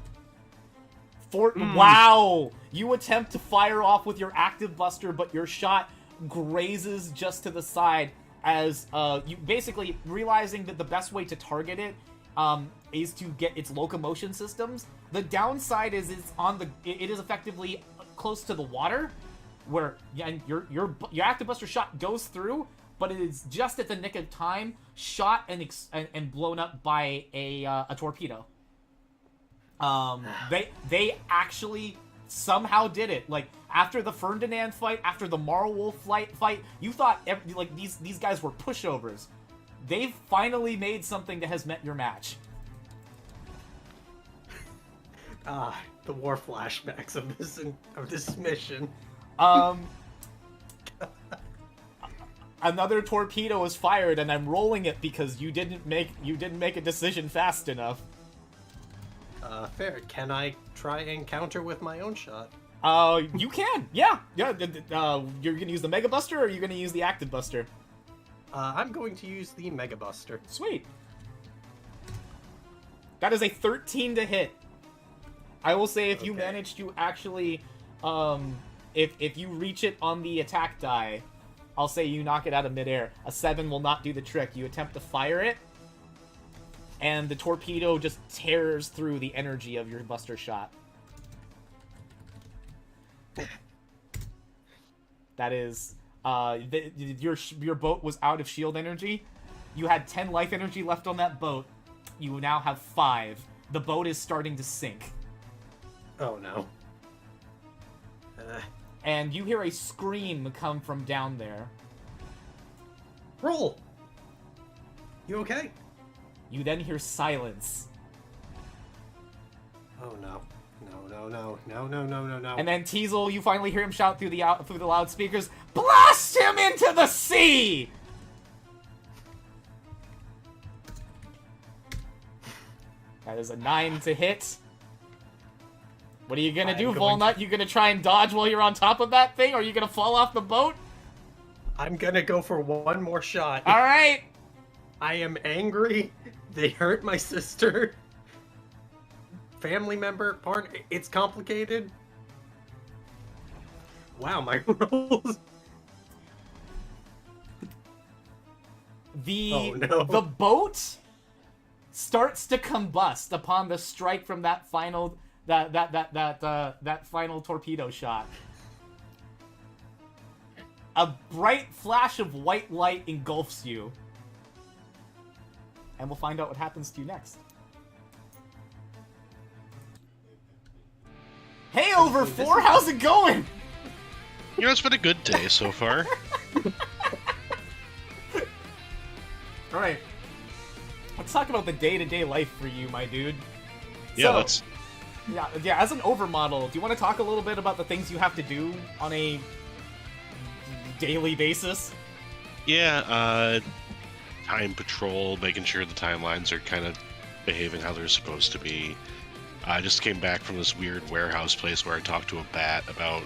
Wow! You attempt to fire off with your active buster, but your shot grazes just to the side as you basically realizing that the best way to target it is to get its locomotion systems. The downside is it is effectively close to the water, where your active buster shot goes through, but it is just at the nick of time shot and blown up by a torpedo. They actually somehow did it. Like after the Ferdinand fight, after the Marlwolf fight, you thought these guys were pushovers. They've finally made something that has met your match. The war flashbacks of this mission. Another torpedo is fired, and I'm rolling it because you didn't make a decision fast enough. Fair. Can I try and counter with my own shot? You can. Yeah. You're gonna use the Mega Buster, or are you gonna use the Active Buster? I'm going to use the Mega Buster. Sweet. That is a 13 to hit. I will say if you manage to actually, if you reach it on the attack die, I'll say you knock it out of midair. A 7 will not do the trick. You attempt to fire it, and the torpedo just tears through the energy of your buster shot. That is, your boat was out of shield energy. You had 10 life energy left on that boat. You now have 5. The boat is starting to sink. Oh no. And you hear a scream come from down there. Roll! You okay? You then hear silence. Oh no. No. And then Teasel, you finally hear him shout through the loudspeakers, "Blast him into the sea!" That is a 9 to hit. What are you gonna do, Volnutt? You gonna try and dodge while you're on top of that thing, or are you gonna fall off the boat? I'm gonna go for one more shot. Alright! I am angry. They hurt my sister. Family member, partner. It's complicated. Wow, my rolls. The boat starts to combust upon the strike from that final that final torpedo shot. A bright flash of white light engulfs you. And we'll find out what happens to you next. Hey, over 4, how's it going? You know, it's been a good day so far. Alright. Let's talk about the day-to-day life for you, my dude. Yeah, let's... Yeah, as an overmodel, do you want to talk a little bit about the things you have to do on a daily basis? Yeah, time patrol, making sure the timelines are kind of behaving how they're supposed to be. I just came back from this weird warehouse place where I talked to a bat about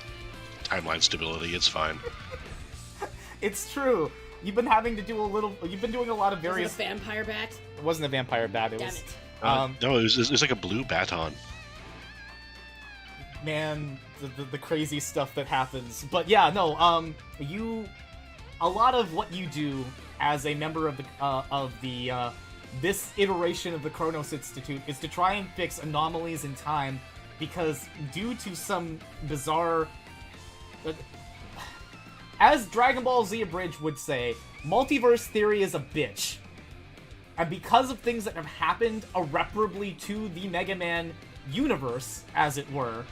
timeline stability. It's fine. It's true. you've been having to do you've been doing a lot of various... Was it a vampire bat? It wasn't a vampire bat, Damn it. No, it was like a blue baton. Man, the crazy stuff that happens. But yeah, no, a lot of what you do as a member of the this iteration of the Kronos Institute is to try and fix anomalies in time, because due to some bizarre, as Dragon Ball Z Abridged would say, multiverse theory is a bitch. And because of things that have happened irreparably to the Mega Man universe, as it were,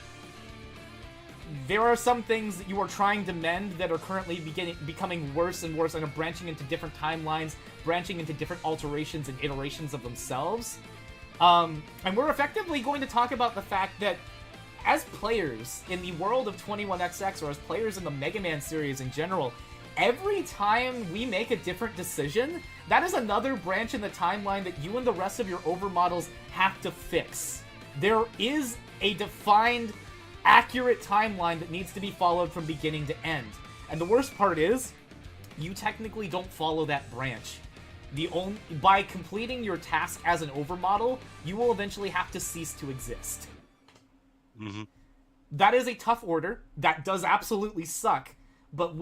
there are some things that you are trying to mend that are currently becoming worse and worse and are branching into different timelines, branching into different alterations and iterations of themselves. And we're effectively going to talk about the fact that as players in the world of 21XX, or as players in the Mega Man series in general, every time we make a different decision, that is another branch in the timeline that you and the rest of your overmodels have to fix. There is a defined, accurate timeline that needs to be followed from beginning to end. And the worst part is, you technically don't follow that branch. By completing your task as an overmodel, you will eventually have to cease to exist. Mm-hmm. That is a tough order. That does absolutely suck. But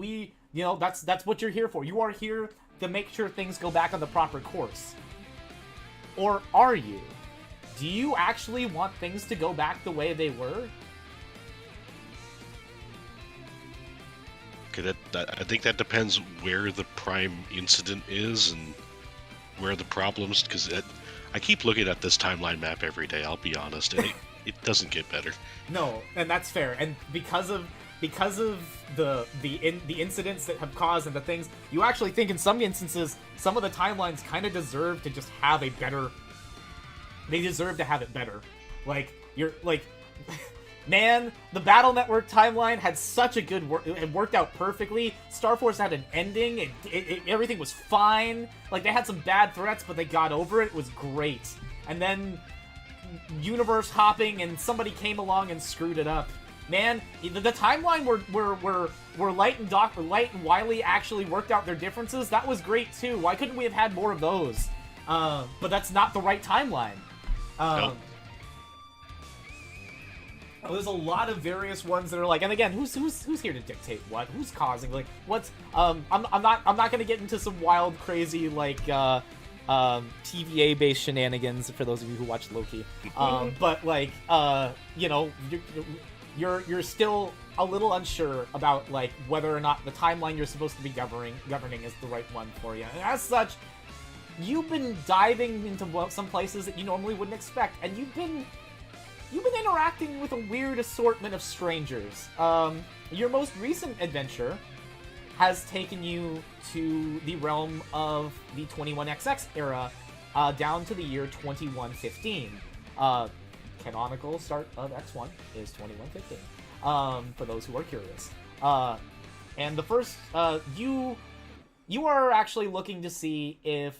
that's what you're here for. You are here to make sure things go back on the proper course. Or are you? Do you actually want things to go back the way they were? Okay, I think that depends where the prime incident is and where the problems, because I keep looking at this timeline map every day, I'll be honest, and it doesn't get better. No, and that's fair. And because of the incidents that have caused and the things, you actually think in some instances some of the timelines kind of deserve to just have a better. They deserve to have it better. Like man, the Battle Network timeline had such a good work. It worked out perfectly. Star Force had an ending. Everything was fine. Like, they had some bad threats, but they got over it. It was great. And then universe hopping, and somebody came along and screwed it up. Man, the timeline where Light and Wily actually worked out their differences, that was great too. Why couldn't we have had more of those? But that's not the right timeline. Nope. There's a lot of various ones that are like, and again, who's here to dictate what? Who's causing, like, what's I'm not gonna get into some wild, crazy, like TVA based shenanigans for those of you who watch Loki. But like you're still a little unsure about like whether or not the timeline you're supposed to be governing is the right one for you. And as such, you've been diving into some places that you normally wouldn't expect, and you've been interacting with a weird assortment of strangers. Your most recent adventure has taken you to the realm of the 21XX era, down to the year 2115. Canonical start of X1 is 2115, for those who are curious. And the first, you are actually looking to see if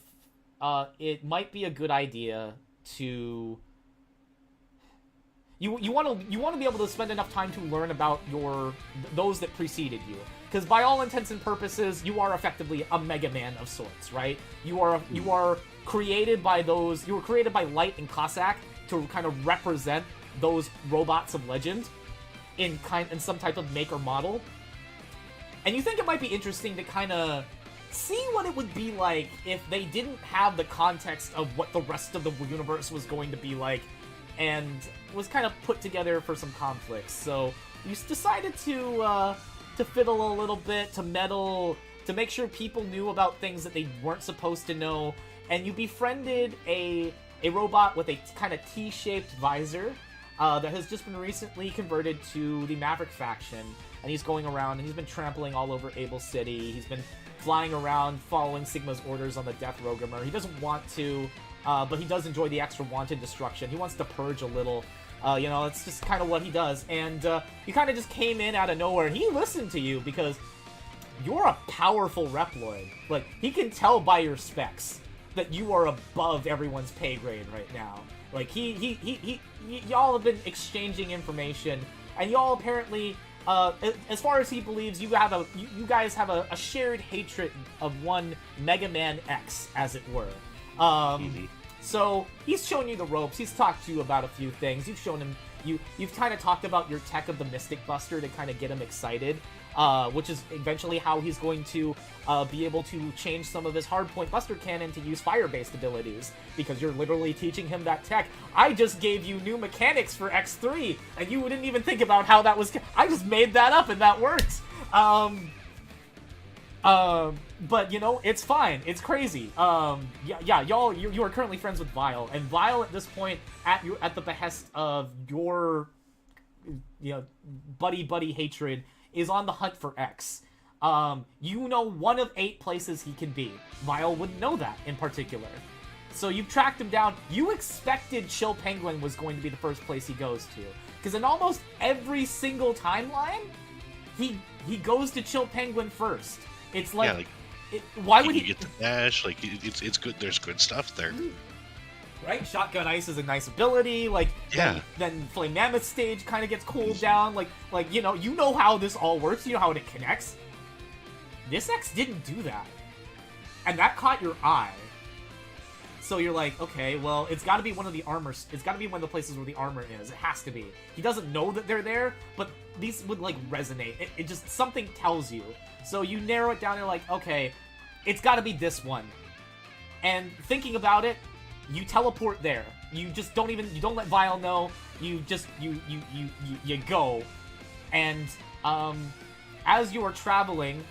it might be a good idea to... You want to be able to spend enough time to learn about those that preceded you, because by all intents and purposes, you are effectively a Mega Man of sorts, right? You are created by those. You were created by Light and Cossack to kind of represent those robots of legend in some type of maker model, and you think it might be interesting to kind of see what it would be like if they didn't have the context of what the rest of the universe was going to be like, and was kind of put together for some conflicts. So you decided to fiddle a little bit, to meddle, to make sure people knew about things that they weren't supposed to know, and you befriended a robot with a kind of T-shaped visor that has just been recently converted to the Maverick faction, and he's going around and he's been trampling all over Able City. He's been flying around following Sigma's orders on the Death Rogamer. He doesn't want to, but he does enjoy the extra wanted destruction. He wants to purge a little. It's just kind of what he does. And you kind of just came in out of nowhere, and he listened to you because you're a powerful Reploid. Like, he can tell by your specs that you are above everyone's pay grade right now. Like, y'all have been exchanging information, and y'all apparently as far as he believes, you guys have a shared hatred of one Mega Man X, as it were. So he's shown you the ropes. He's talked to you about a few things. You've shown him. You've kind of talked about your tech of the Mystic Buster to kind of get him excited, which is eventually how he's going to be able to change some of his hardpoint Buster Cannon to use fire-based abilities, because you're literally teaching him that tech. I just gave you new mechanics for X3, and you didn't even think about how that was... I just made that up, and that works. But, you know, it's fine. It's crazy. Yeah, y'all, you are currently friends with Vile, and Vile at this point, at the behest of your, you know, buddy hatred, is on the hunt for X. You know one of 8 places he can be. Vile wouldn't know that, in particular. So you've tracked him down. You expected Chill Penguin was going to be the first place he goes to. Because in almost every single timeline, he goes to Chill Penguin first. It's like... why would you get the dash? Like, it's good. There's good stuff there. Right? Shotgun Ice is a nice ability. Like, yeah. Then Flame Mammoth stage kind of gets cooled down. Like you know how this all works. You know how it connects. This X didn't do that, and that caught your eye. So you're like, okay, well, it's got to be one of the armors. It's got to be one of the places where the armor is. It has to be. He doesn't know that they're there, but these would like resonate. It just something tells you. So you narrow it down. You're like, okay, it's got to be this one. And thinking about it, you teleport there. You just don't let Vile know. You just you go, and as you are traveling,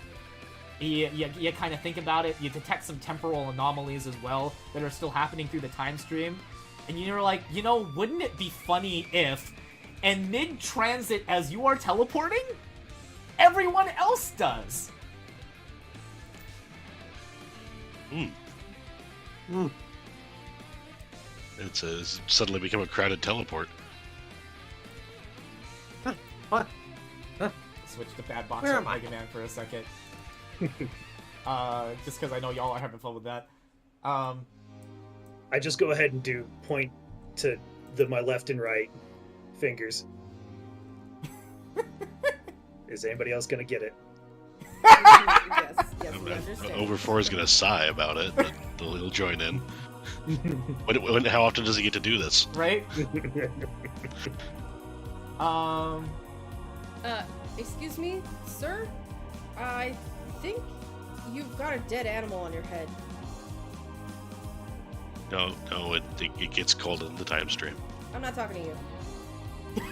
you kind of think about it. You detect some temporal anomalies as well that are still happening through the time stream, and you're like, you know, wouldn't it be funny if, in mid-transit as you are teleporting, everyone else does? It's suddenly become a crowded teleport. What? Switch to Bad Box Where or am I? Mega Man for a second. Just because I know y'all are having fun with that. I just go ahead and point to my left and right fingers. Is anybody else gonna get it? Yes, we understand. Over 4 is gonna sigh about it, but he'll join in. How often does he get to do this? Right? Excuse me, sir? I think you've got a dead animal on your head. No, it gets cold in the time stream. I'm not talking to you.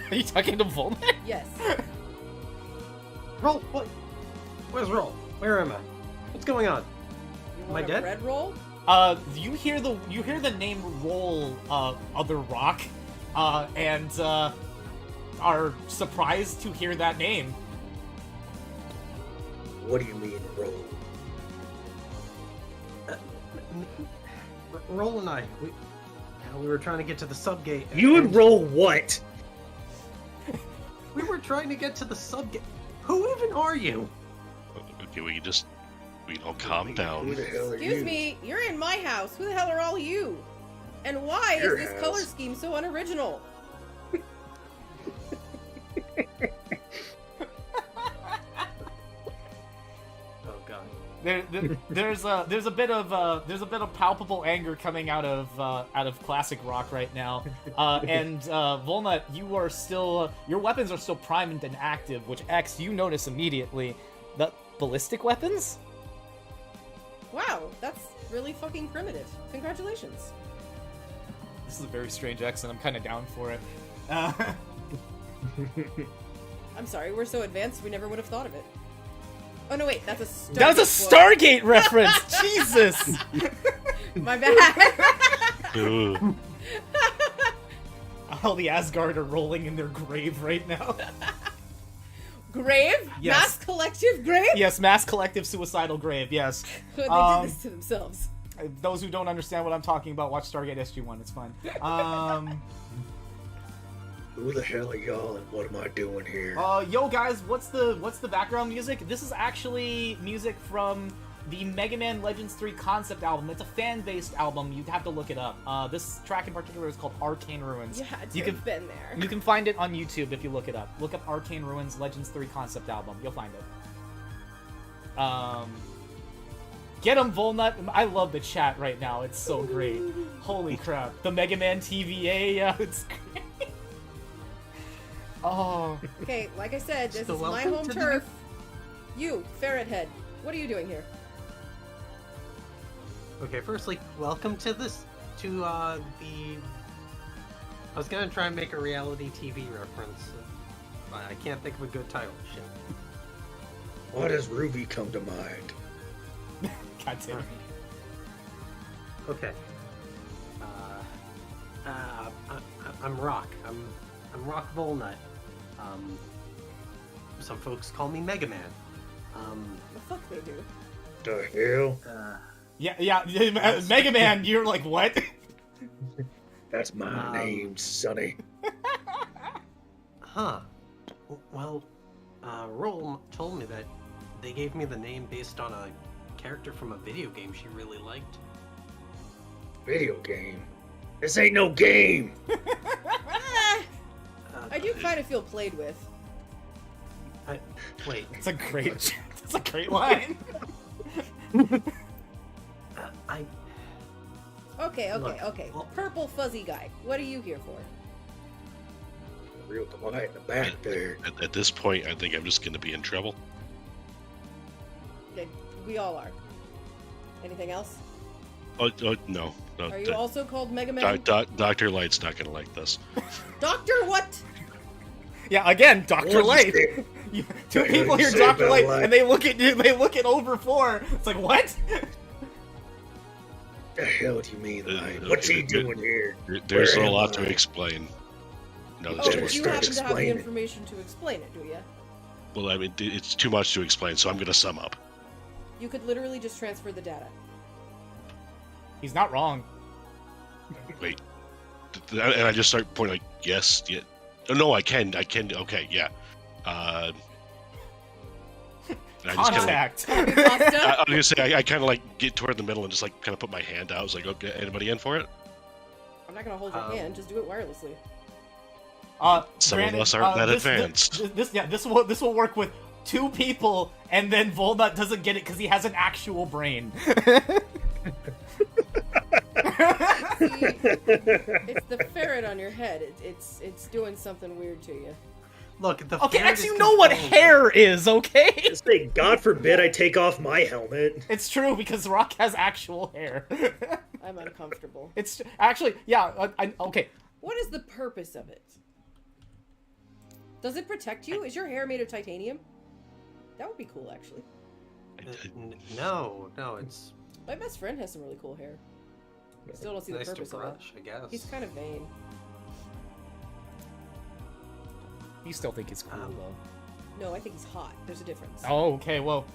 Are you talking to Volnutt? Yes. Roll? What? Where's Roll? Where am I? What's going on? You Am I want a dead? red roll? You hear the name Roll, Other Rock, and are surprised to hear that name. What do you mean, Roll? Roll and I, we were trying to get to the subgate. You and Roll what? We were trying to get to the subgate. Who even are you? Okay, we all calm down. Who the hell are Excuse you? me, you're in my house. Who the hell are all you? And why Your is this house. color scheme so unoriginal? Oh god. There's a bit of palpable anger coming out of classic rock right now, and Volnutt, you are still your weapons are still primed and active, which X you notice immediately. The ballistic weapons? Wow, that's really fucking primitive. Congratulations. This is a very strange X, and I'm kind of down for it. I'm sorry, we're so advanced we never would have thought of it. Oh no, wait, that's a Stargate That was a Stargate reference. Jesus. My bad. Ugh. All the Asgard are rolling in their grave right now. Grave? Yes. Mass collective grave? Yes, mass collective suicidal grave. Yes. They did this to themselves. Those who don't understand what I'm talking about, watch Stargate SG-1. It's fine. Who the hell are y'all and what am I doing here? Yo guys, what's the background music? This is actually music from the Mega Man Legends 3 concept album. It's a fan-based album. You'd have to look it up. This track in particular is called Arcane Ruins. You had to have been there. You can find it on YouTube if you look it up. Look up Arcane Ruins Legends 3 concept album. You'll find it. Get him, Volnutt. I love the chat right now. It's so great. Holy crap. The Mega Man TVA, yeah, it's great. Oh. Okay, like I said, this So is my welcome home to the- turf. You, Ferret Head, what are you doing here? Okay, firstly, welcome to this, the... I was gonna try and make a reality TV reference, but I can't think of a good title. Shit. Why does Ruby come to mind? God damn it. Okay. I'm Rock. I'm Rock Volnutt. Some folks call me Mega Man. The fuck they do? The hell? Yeah, Mega Man, you're like, what? That's my name, Sonny. Huh. Well, Roll told me that they gave me the name based on a character from a video game she really liked. Video game? This ain't no game! I do kind of feel played with. Wait. It's a great line. Okay. Look, well- Purple fuzzy guy, what are you here for? Real quiet in the back there. At this point, I think I'm just going to be in trouble. Okay, we all are. Anything else? Oh no. Are you also called Mega Man? Dr. Light's not going to like this. Doctor what? Yeah, again, Dr. Light. Two people hear Say Dr. about Light, light. and they look at over 4. It's like, what? The hell do you mean, Light? What's he doing here? There's Where a am lot to I? explain. No, Oh, there's but too you much. happen to have the explain it. information to explain it, do you? Well, I mean, it's too much to explain, so I'm going to sum up. You could literally just transfer the data. He's not wrong. Wait. And I just start pointing like, yes, yeah. Oh, no, I can, okay, yeah. And I just Contact. Copy pasta? I was gonna say, I kind of like get toward the middle and just like kind of put my hand out. I was like, okay, anybody in for it? I'm not gonna hold your hand, just do it wirelessly. Some granted, of us aren't that this- advanced. This will work with 2 people, and then Volnutt doesn't get it because he has an actual brain. It's the ferret on your head. It's doing something weird to you. Look, the Okay, ferret X, is you know what controlled. hair is, okay? Just say, God forbid I take off my helmet. It's true because Rock has actual hair. I'm uncomfortable. It's actually, yeah. Okay, What is the purpose of it? Does it protect you? Is your hair made of titanium? That would be cool, actually. No, it's My best friend has some really cool hair. Still don't see the nice to purpose of it. brush, I guess. He's kind of vain. you still think it's cool though. No, I think he's hot. There's a difference. Oh, okay. Well,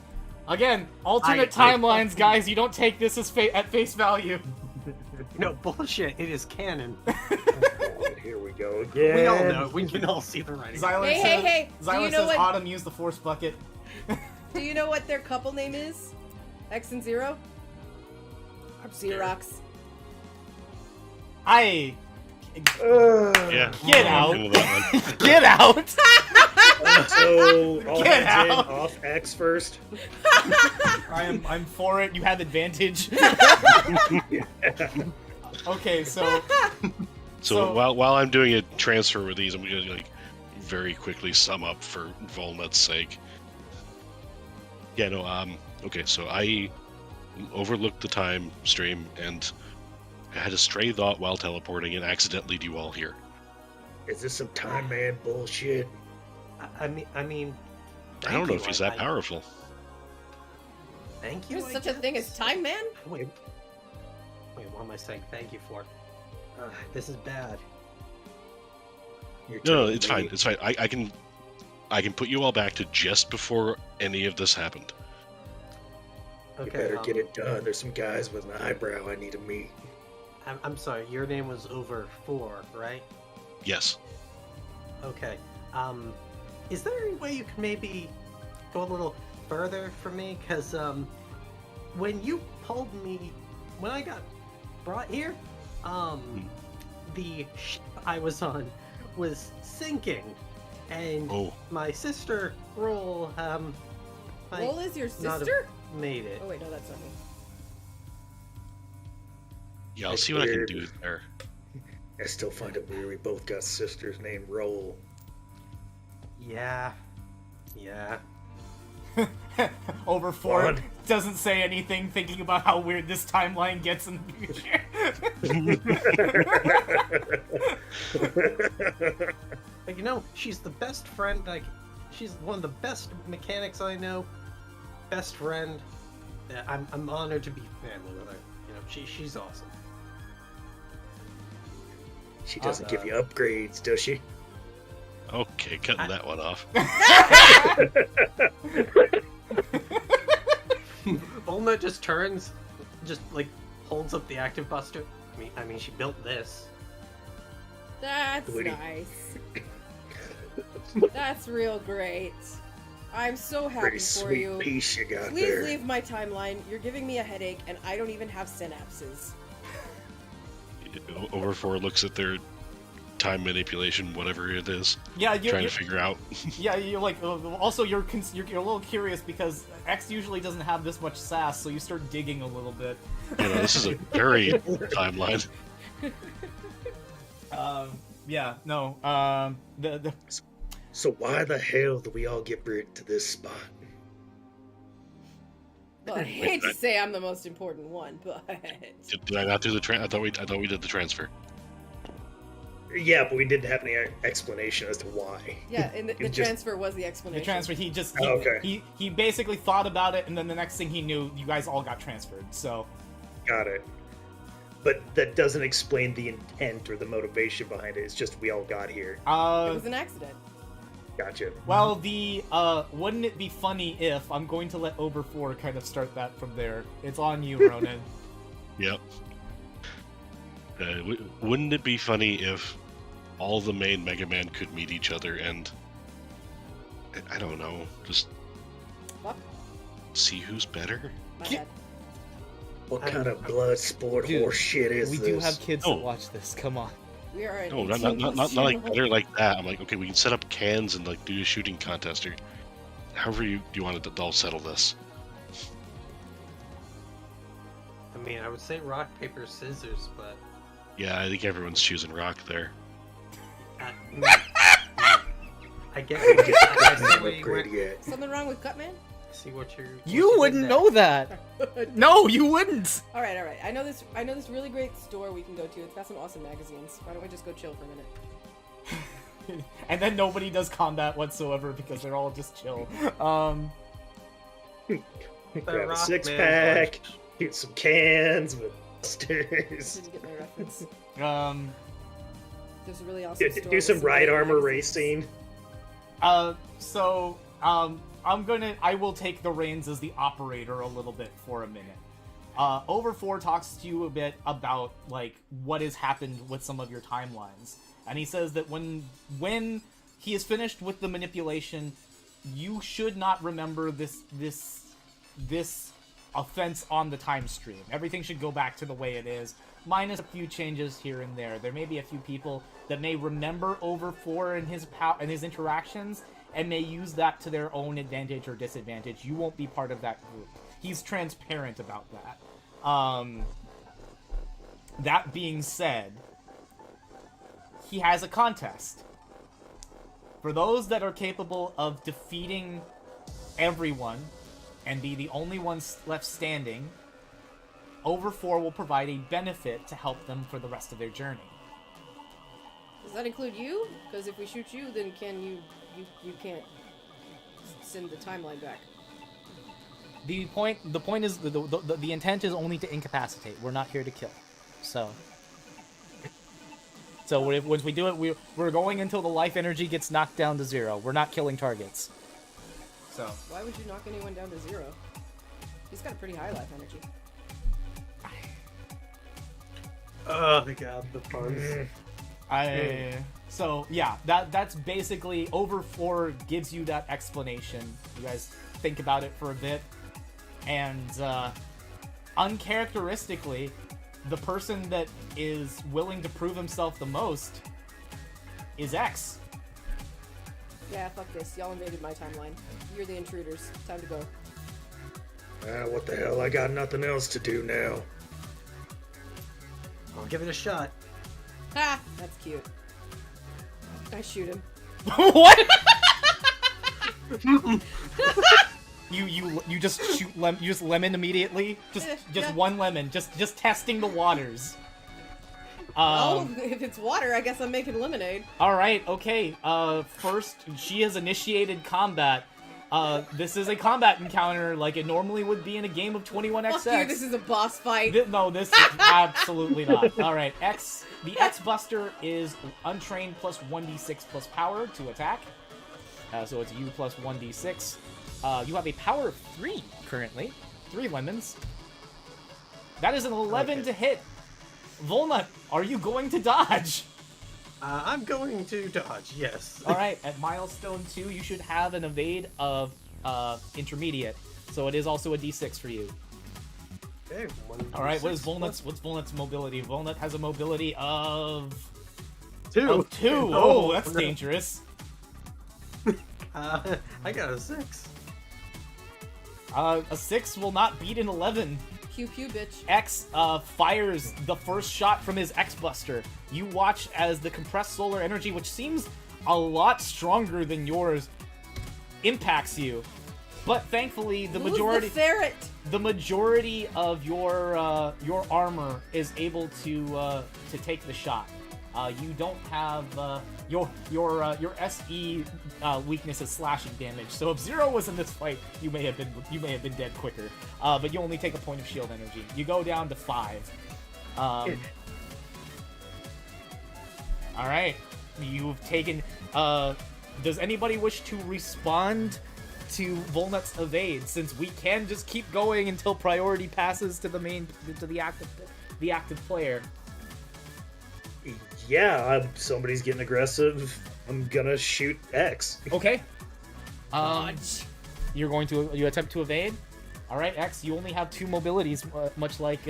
again, alternate timelines, guys. You don't take this as at face value. No, bullshit. It is canon. Oh, here we go again. We all know. We can all see the writing. Xylan Hey, says, hey, hey, do Xylan you know says what- Autumn used the force bucket. Do you know what their couple name is? X and Zero? Xerox. I Yeah. Get I'm out. cool with that one. get out. So, all Get hands in, out. off X first. I'm for it. You have advantage. Okay, so So while I'm doing a transfer with these, I'm gonna like very quickly sum up for Volnutt's sake. Yeah, no, okay, so I overlooked the time stream and I had a stray thought while teleporting and accidentally lead you all here. Is this some Time Man bullshit? I mean. I don't know if he's that powerful. powerful. Thank you. There's I such a thing as guess. Time Man? Wait, what am I saying thank you for? This is bad. You're No, telling it's me- fine. It's fine. I can put you all back to just before any of this happened. You Okay. better get it done. There's some guys with an eyebrow I need to meet. I'm sorry. Your name was over 4, right? Yes. Okay. Is there any way you can maybe go a little further for me? Because when you pulled me, when I got brought here, the ship I was on was sinking, and my sister Roll, Roll is your not have sister? made it. Oh wait, no, that's not me. Yeah, I'll see what I can do there. I still find it weird we both got sisters named Roll. Yeah. Over 4 What? doesn't say anything, thinking about how weird this timeline gets in the future. Like, she's the best friend. Like, she's one of the best mechanics I know. Best friend. I'm honored to be family with her. She's awesome. She doesn't give you upgrades, does she? Okay, cutting that one off. Volnutt just turns, holds up the active buster. I mean, she built this. That's Woody. nice. That's real great. I'm so happy Pretty for sweet you. piece you got Please there. leave my timeline. You're giving me a headache, and I don't even have synapses. Over 4 looks at their time manipulation, whatever it is. Yeah, trying to figure out. Yeah, you're like. Also, you're a little curious because X usually doesn't have this much sass, so you start digging a little bit. This is a very timeline. Yeah, no. So why the hell do we all get brought to this spot? Well, I hate to say I'm the most important one, but Did I not do the I thought we did the transfer. Yeah, but we didn't have any explanation as to why. yeah, and the Just- transfer was the explanation. The transfer, he Okay. he basically thought about it, and then the next thing he knew, you guys all got transferred. So Got it. But that doesn't explain the intent or the motivation behind it. It's just we all got here. It was an accident. Gotcha. well, wouldn't it be funny if I'm going to let Over 4 kind of start that from there? It's on you, Ronan. Yep. Wouldn't it be funny if all the main Mega Man could meet each other and I don't know, just What? see who's better? My bad. What kind of blood sport horse shit is we this? do have kids Oh. that watch this. Come on. We are. No, not like better like that. I'm like, okay, we can set up cans and like do a shooting contest or however you want to all settle this. I mean, I would say rock, paper, scissors, but Yeah, I think everyone's choosing rock there. I get I didn't get the I cut see name what you upgrade went- yet. Something wrong with Cutman? see what you're. You wouldn't know that. No, you wouldn't. All right. I know this really great store we can go to. It's got some awesome magazines. Why don't we just go chill for a minute? And then nobody does combat whatsoever because they're all just chill. Grab a rock six man pack, punch. get some cans with stairs. Didn't get my reference. Do There's a really awesome store. with some ride great armor magazines. racing. I will take the reins as the operator a little bit for a minute. Over 4 talks to you a bit about like what has happened with some of your timelines, and he says that when he is finished with the manipulation, you should not remember this offense on the time stream. Everything should go back to the way it is, minus a few changes here and there. There may be a few people that may remember Over 4 and his interactions, and may use that to their own advantage or disadvantage. You won't be part of that group. He's transparent about that. That being said, he has a contest. For those that are capable of defeating everyone and be the only ones left standing, Over 4 will provide a benefit to help them for the rest of their journey. Does that include you? Because if we shoot you, then you can't send the timeline back. The point is the intent is only to incapacitate. We're not here to kill. So once we do it, we're going until the life energy gets knocked down to 0. We're not killing targets. So Why would you knock anyone down to 0? He's got a pretty high life energy. Oh my god, the puns. So yeah, that's basically Over 4 gives you that explanation. You guys think about it for a bit, and uncharacteristically, the person that is willing to prove himself the most is X. Yeah, fuck this. Y'all invaded my timeline. You're the intruders. Time to go. What the hell? I got nothing else to do now. I'll give it a shot. Ha! That's cute. I shoot him. What? You just shoot you just lemon immediately? Just Yeah. one lemon. Just testing the waters. Oh, if it's water, I guess I'm making lemonade. Alright, okay. First, she has initiated combat. This is a combat encounter like it normally would be in a game of 21XX. Fuck you, this is a boss fight. No, this is absolutely not. Alright, the X Buster is untrained plus 1d6 plus power to attack. So it's you plus 1d6. You have a power of 3 currently. 3 lemons. That is an 11 to hit. Volnutt, are you going to dodge? I'm going to dodge, yes. Alright, at milestone 2, you should have an evade of intermediate. So it is also a d6 for you. Okay, Alright, what's Volnutt's mobility? Volnutt has a mobility of 2. Of 2. Oh, that's dangerous. I got a 6. A 6 will not beat an 11. Pew pew, bitch. X fires the first shot from his X-Buster. You watch as the compressed solar energy, which seems a lot stronger than yours, impacts you. But thankfully, the majority of your armor is able to take the shot. You don't have your SE weakness is slashing damage. So if Zero was in this fight, you may have been dead quicker. But you only take a point of shield energy. You go down to 5. All right, you've taken. Does anybody wish to respond to Volnutt's evade? Since we can just keep going until priority passes to the active player. Yeah, somebody's getting aggressive. I'm gonna shoot X. Okay. You're going to attempt to evade. All right, X. You only have 2 mobilities, much like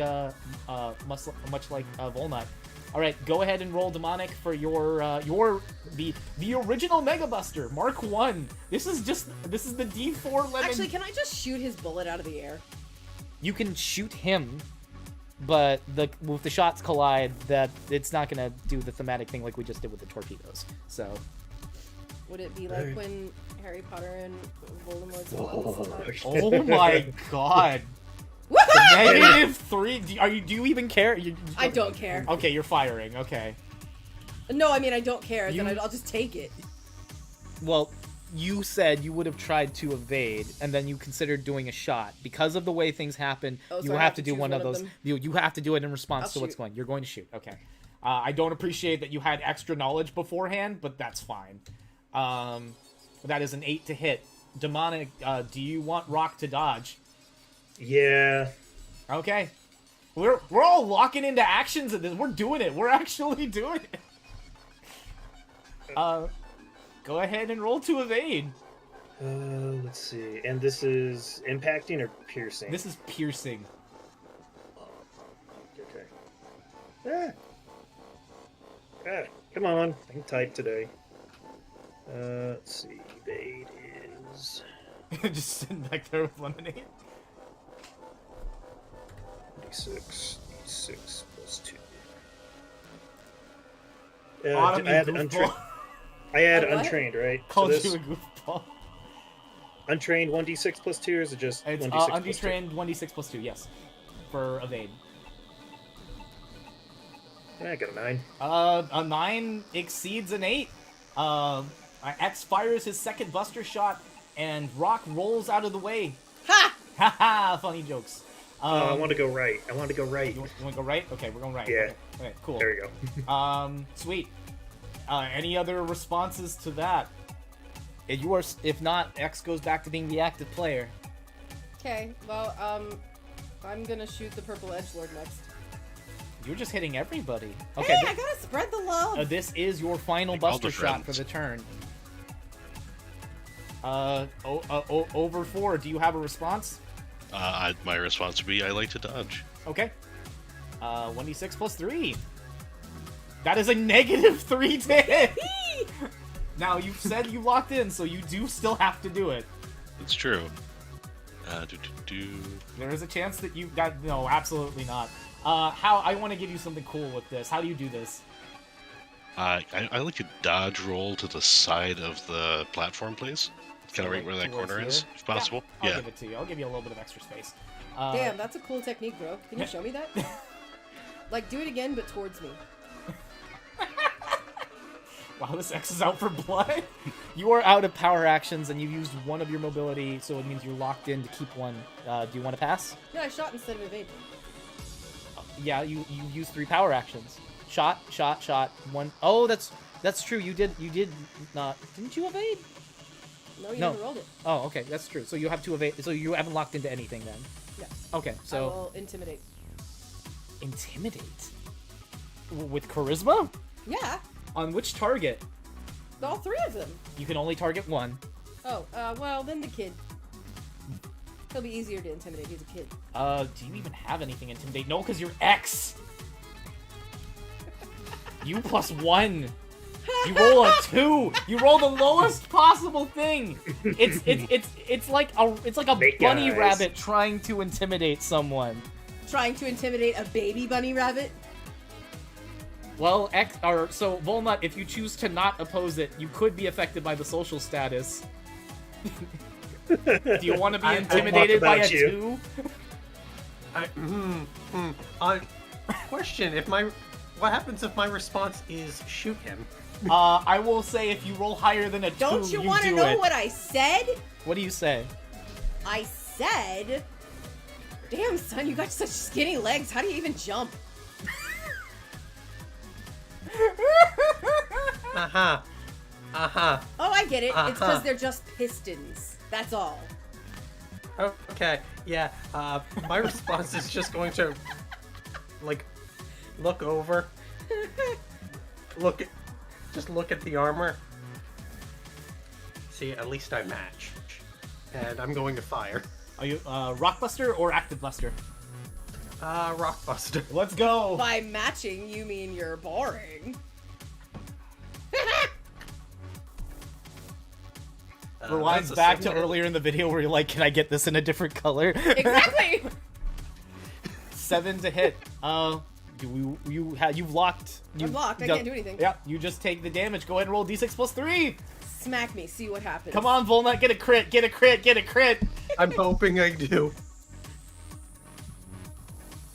Volnutt. All right, go ahead and roll demonic for the original Mega Buster, Mark 1. This is the D4 lemon. Actually, can I just shoot his bullet out of the air? You can shoot him, but if the shots collide, that it's not gonna do the thematic thing like we just did with the torpedoes. So. Would it be like when Harry Potter and Voldemort's Oh my god. -3. Do you even care? I don't care. Okay, you're firing. Okay. No, I mean I don't care. Then I'll just take it. Well, you said you would have tried to evade, and then you considered doing a shot. Because of the way things happen, you have to do one of those. You have to do it in response to what's going. You're going to shoot. Okay. I don't appreciate that you had extra knowledge beforehand, but that's fine. That is an 8 to hit. Demonic, do you want Rock to dodge? Yeah. Okay. We're all locking into actions at this. We're doing it. We're actually doing it. Go ahead and roll to evade. Let's see. And this is impacting or piercing? This is piercing. Okay. Come on. I can type today. Let's see. Evade is... Just sitting back there with lemonade. D6 plus 2. I had untrained, right? Called you a goofball. Untrained 1d6 plus 2, or is it just 1d6 plus 2? Untrained 1d6 plus 2, yes. For evade. I got a 9. A 9 exceeds an 8. X fires his second buster shot, and Rock rolls out of the way. Ha! Ha ha! Funny jokes. I want to go right. You want to go right? Okay, we're going right. Yeah. Okay, cool. There you go. Sweet. Any other responses to that? If not, X goes back to being the active player. Okay, well, I'm gonna shoot the purple edgelord next. You're just hitting everybody. Okay. Hey, I gotta spread the love! This is your final buster shot for the turn. Over 4. Do you have a response? My response would be I like to dodge. Okay. 1d6 plus 3. That is a -3 to hit. Now, you've said you locked in, so you do still have to do it. It's true. There is a chance that you got... No, absolutely not. I want to give you something cool with this. How do you do this? I like to dodge roll to the side of the platform, please. Kind of right where that corner is, if possible. Yeah, I'll give it to you. I'll give you a little bit of extra space. Damn, that's a cool technique, bro. Can you show me that? Like, do it again, but towards me. Wow, this X is out for blood. You are out of power actions, and you've used one of your mobility, so it means you're locked in to keep one. Do you want to pass? Yeah, I shot instead of evade. Yeah, you used 3 power actions. Shot, one. Oh, that's true. You did not. Didn't you evade? No, you never rolled it. Oh, okay, that's true. So you have to evade. So you haven't locked into anything then. Yes. Okay, so. I will intimidate. Intimidate? With charisma? Yeah. On which target? All 3 of them. You can only target one. Oh, well, then the kid. He'll be easier to intimidate. He's a kid. Do you even have anything intimidate? No, because you're X. You +1. You roll a 2. You roll the lowest possible thing. It's like a bunny rabbit trying to intimidate someone. Trying to intimidate a baby bunny rabbit? Well, so Volnutt, if you choose to not oppose it, you could be affected by the social status. Do you want to be intimidated by a 2? Question: what happens if my response is shoot him? I will say if you roll higher than a 2, Don't you want to do know it. what I said? What do you say? I said... Damn, son, you got such skinny legs. How do you even jump? Oh, I get it. It's because they're just pistons. That's all. Okay, yeah. My response is just going to, like, look over. Just look at the armor. See, at least I match. And I'm going to fire. Are you Rockbuster or Active Buster? Rockbuster. Let's go. By matching, you mean you're boring. Rewinds back to earlier in the video where you're like, can I get this in a different color? Exactly. 7 to hit. You've locked. I'm locked. I can't do anything. Yeah, you just take the damage. Go ahead and roll d6 plus 3. Smack me. See what happens. Come on, Volnutt, get a crit. Get a crit. Get a crit. I'm hoping I do.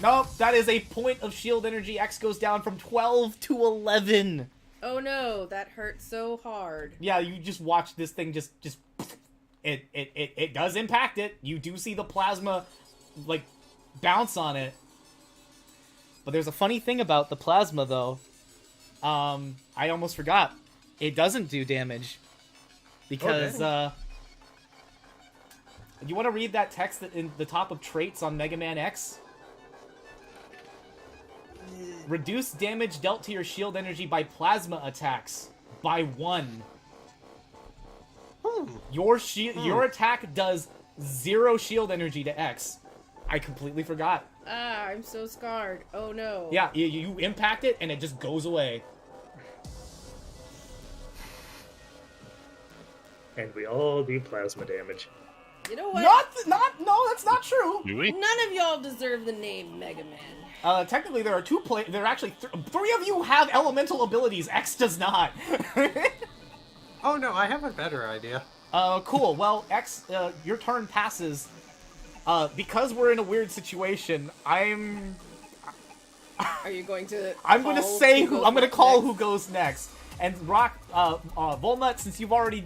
Nope, that is a point of shield energy. X goes down from 12 to 11. Oh no, that hurt so hard. Yeah, you just watch this thing just it does impact it. You do see the plasma like bounce on it. But there's a funny thing about the plasma though. I almost forgot. It doesn't do damage. Because you want to read that text that in the top of traits on Mega Man X? Reduce damage dealt to your shield energy by plasma attacks by 1. Your attack does 0 shield energy to X. I completely forgot. Ah, I'm so scarred. Oh no. Yeah, you impact it and it just goes away. And we all do plasma damage. You know what? No, that's not true. Do we? None of y'all deserve the name Mega Man. Technically, there are 2 there are actually 3 of you have elemental abilities. X does not. Oh no, I have a better idea. Cool. Well, X, your turn passes. Because we're in a weird situation, Are you going to? I'm going to say who. I'm going to call who goes next. And Volnutt, since you've already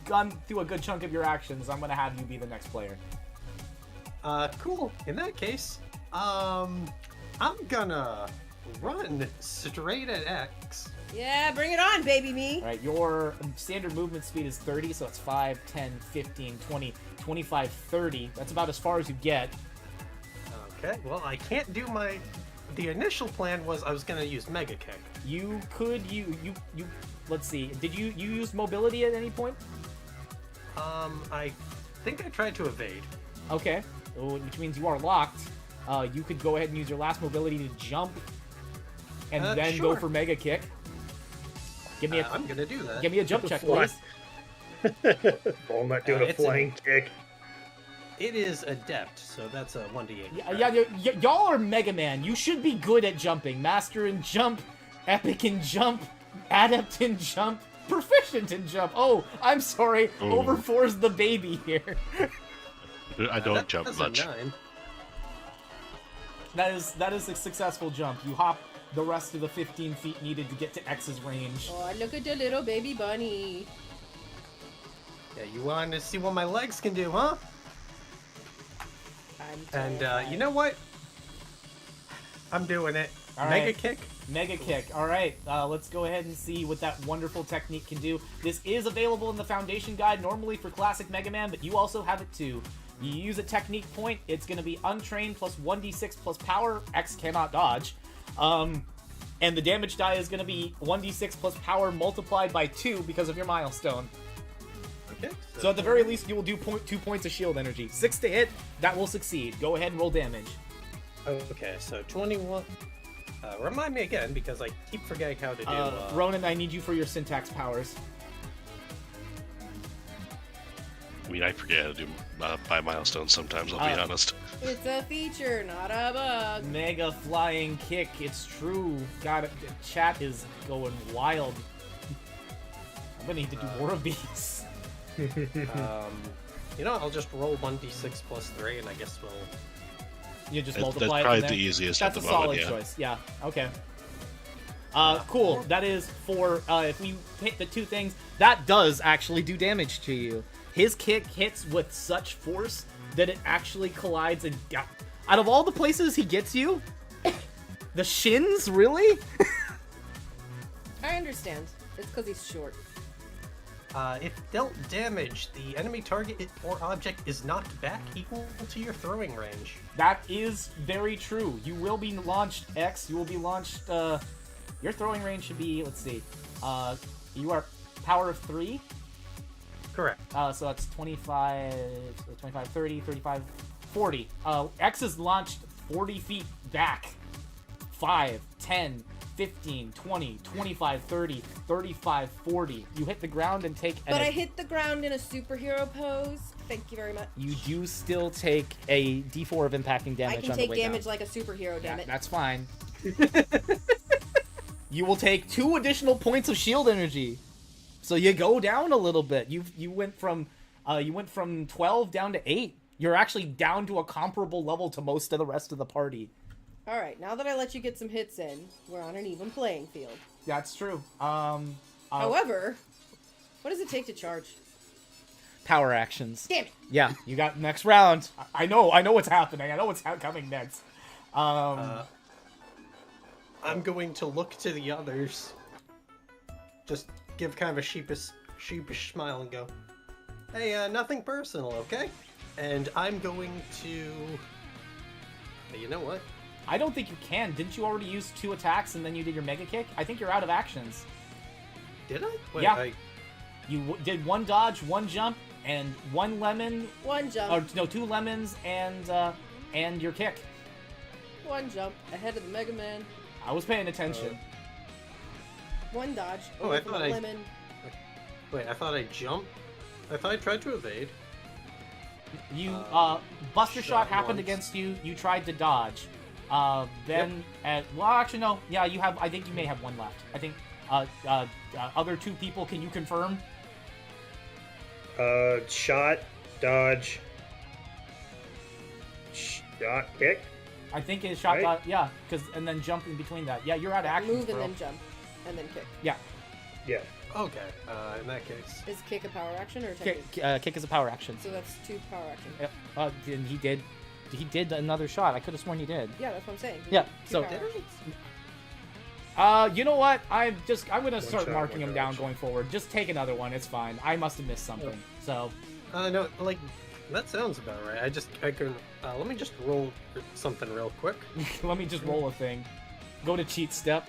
gone through a good chunk of your actions, I'm going to have you be the next player. Cool. In that case, I'm gonna run straight at X. Yeah, bring it on, baby me. All right, your standard movement speed is 30, so it's 5, 10, 15, 20, 25, 30. That's about as far as you get. Okay, well, I can't do the initial plan was I was gonna use Mega Kick. You could, let's see, did you use mobility at any point? I think I tried to evade. Okay. which means you are locked, you could go ahead and use your last mobility to jump, and then sure. go for Mega Kick. Give me I'm gonna do that. Give me a jump check, Fly. please. Volnutt doing a it's flying kick. It is adept, so that's a 1d8. Yeah, y'all are Mega Man. You should be good at jumping. Master in jump, epic in jump, adept in jump, proficient in jump. Oh, I'm sorry. Ooh. Over 4's the baby here. I don't jump That's much. A 9. That is a successful jump. You hop the rest of the 15 feet needed to get to X's range. Oh, look at the little baby bunny. Yeah, you wanted to see what my legs can do, huh? And you know what? I'm doing it. All Mega right. kick. Mega Kick. All right, let's go ahead and see what that wonderful technique can do. This is available in the Foundation Guide normally for Classic Mega Man, but you also have it too. You use a technique point, it's going to be untrained plus 1d6 plus power. X cannot dodge. And the damage die is going to be 1d6 plus power multiplied by 2 because of your milestone. Okay. So at the very least, you will do 2 points of shield energy. 6 to hit, that will succeed. Go ahead and roll damage. Okay, so 21. Remind me again, because I keep forgetting how to do... Ronan, I need you for your syntax powers. I mean, I forget how to do buy milestones sometimes, I'll be honest. It's a feature, not a bug. Mega flying kick, it's true. God, the chat is going wild. I'm gonna need to do more of these. You know, I'll just roll 1d6 plus 3, and I guess we'll... You just That's multiply it probably from the there. easiest That's at a the moment, solid yeah. choice. Yeah, okay. Cool. That is for, if we hit the 2 things, that does actually do damage to you. His kick hits with such force that it actually collides and... Out of all the places he gets you, the shins, really? I understand. It's because he's short. If dealt damage, the enemy target or object is knocked back equal to your throwing range. That is very true. You will be launched X. You will be launched. Your throwing range should be. Let's see. You are power of 3. Correct. So that's 25, 30, 35, 40. X is launched 40 feet back. 5, 10, 15, 20, 25, 30, 35, 40. You hit the ground and take... But I hit the ground in a superhero pose. Thank you very much. You do still take a d4 of impacting damage I on can the take way damage down. like a superhero, damn it. That's fine. You will take 2 additional points of shield energy. So you go down a little bit. You went from 12 down to 8. You're actually down to a comparable level to most of the rest of the party. All right, now that I let you get some hits in, we're on an even playing field. That's true. However, what does it take to charge? Power actions. Damn it! Yeah, you got next round. I know what's happening. I know what's coming next. I'm going to look to the others. Just give kind of a sheepish smile and go, "Hey, nothing personal, okay?" And I'm going to... You know what? I don't think you can. Didn't you already use 2 attacks and then you did your Mega Kick? I think you're out of actions. Did I? Wait, Yeah. You did 1 dodge, 1 jump, and 1 lemon. 1 jump. Or no, 2 lemons and your kick. 1 jump ahead of the Mega Man. I was paying attention. 1 dodge. Oh, away I from thought the I- lemon. Wait, I thought I jumped? I thought I tried to evade. You Buster Shot shot happened once. against you. You tried to dodge. Then well, actually no. Yeah, you have. I think you may have 1 left. I think. Other 2 people. Can you confirm? Shot, dodge, shot, kick. I think his shot. Right. Yeah, and then jump in between that. Yeah, you're out of actions, Move and bro. then jump. And then kick. Yeah, Yeah. Okay, in that case. Is kick a power action or a technique? kick is a power action. So that's 2 power actions. Yep. And he did another shot. I could have sworn he did. Yeah, that's what I'm saying. Yeah, 2 so- power actions. You know what? I'm gonna start shot, marking one him down direction. going forward. Just take another one. It's fine. I must have missed something. So, No, like, that sounds about right. I can, let me just roll something real quick. let me just roll a thing. Go to cheat step.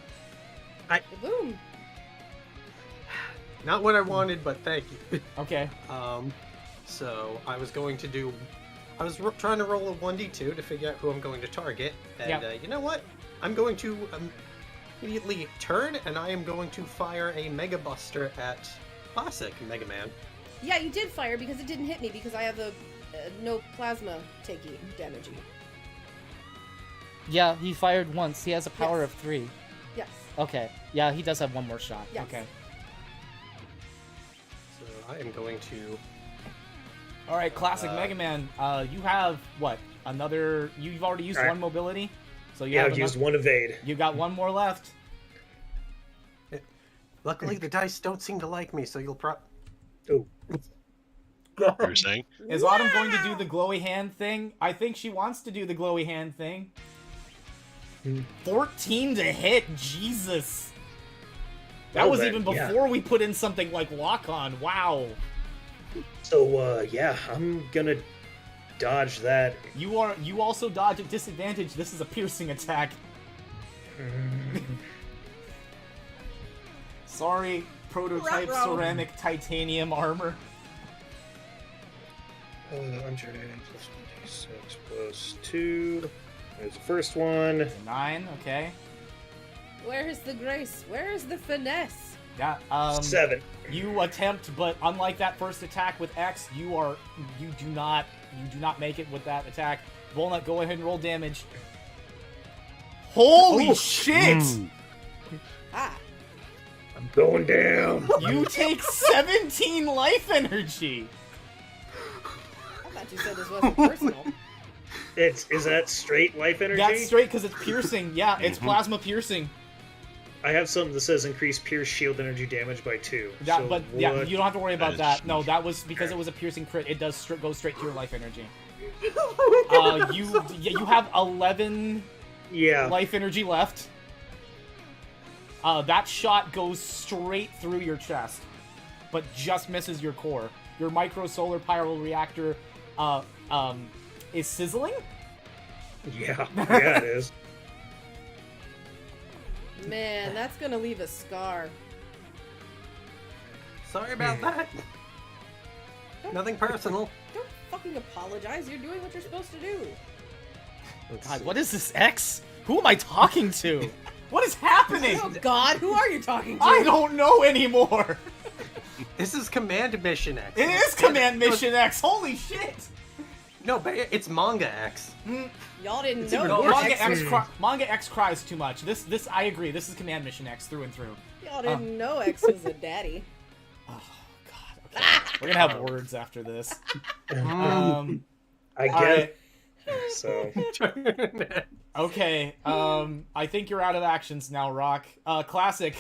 Boom. Not what I wanted, but thank you. Okay. So I was going to do I was trying to roll a 1d2 to figure out who I'm going to target, and you know what? I'm going to immediately turn, and I am going to fire a Mega Buster at Classic Mega Man. Yeah, you did fire because it didn't hit me because I have the no plasma takey damaging. Yeah, he fired once. He has a power Yes. of 3. Yes. Okay. Yeah, he does have one more shot. Yes. Okay. So I am going to... All right, Classic Mega Man. You have what? Another? You've already used one mobility, so you have I've used one evade. You got one more left. Luckily, the dice don't seem to like me, so you'll Oh. You're saying? Is Autumn going to do the glowy hand thing? I think she wants to do the glowy hand thing. 14 to hit, Jesus. That was even before we put in something like lock on. Wow. So yeah, I'm gonna dodge that. You also dodge at disadvantage. This is a piercing attack. Sorry, prototype Ruh-roh. ceramic titanium armor. Uncharted plus 1d6 plus 2. There's the first one. 9, okay. Where is the grace? Where is the finesse? Yeah, 7. You attempt, but unlike that first attack with X, you do not make it with that attack. Volnutt, go ahead and roll damage. Holy shit! Ah. I'm going down. You take 17 life energy. I thought you said this wasn't personal. Is that straight life energy? That's straight because it's piercing. Yeah, it's plasma piercing. I have something that says increase pierce shield energy damage by 2. That, so but yeah, you don't have to worry about That is that. No, that was because it was a piercing crit. It does go straight to your life energy. You have 11 life energy left. That shot goes straight through your chest, but just misses your core. Your micro solar pyro reactor is sizzling. Yeah, it is. Man, that's gonna leave a scar. Sorry about that. Nothing personal. Don't fucking apologize. You're doing what you're supposed to do. God, what is this X? Who am I talking to? What is happening? Oh God, who are you talking to? I don't know anymore. This is Command Mission X. It is Command Mission X. Holy shit! No, but it's Manga X. Y'all didn't It's know. even No, worse. Manga X cries too much. This I agree. This is Command Mission X through and through. Y'all didn't know X was a daddy. Oh God. Okay. We're gonna have words after this. I get Alright. So Okay. I think you're out of actions now, Rock. Classic.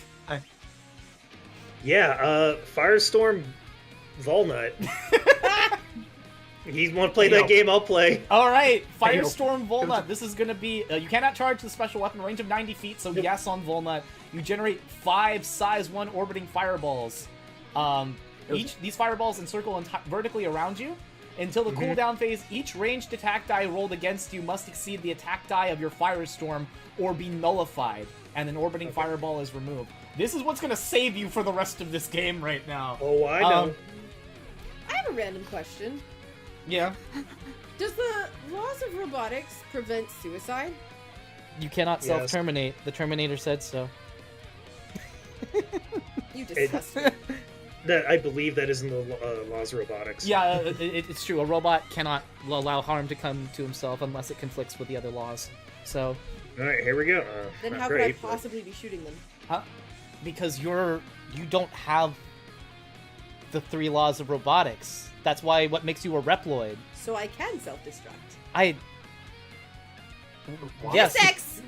yeah, Firestorm Volnutt. You want to play that game? I'll play. All right, Firestorm Volnutt. This is going to be... you cannot charge the special weapon range of 90 feet, so yes on Volnutt. You generate 5 size 1 orbiting fireballs. These fireballs encircle vertically around you. Until the cooldown phase, each ranged attack die rolled against you must exceed the attack die of your Firestorm or be nullified, and an orbiting fireball is removed. This is what's going to save you for the rest of this game right now. Oh, I know. I have a random question. Yeah. Does the laws of robotics prevent suicide? You cannot Yes. self-terminate. The Terminator said so. You disgust me. That I believe that is in the laws of robotics. Yeah, It's true. A robot cannot allow harm to come to himself unless it conflicts with the other laws. So, All right, here we go. Then not how great, could I possibly be shooting them? because you don't have the 3 laws of robotics. That's why what makes you a Reploid. So I can self-destruct. Yes. Sex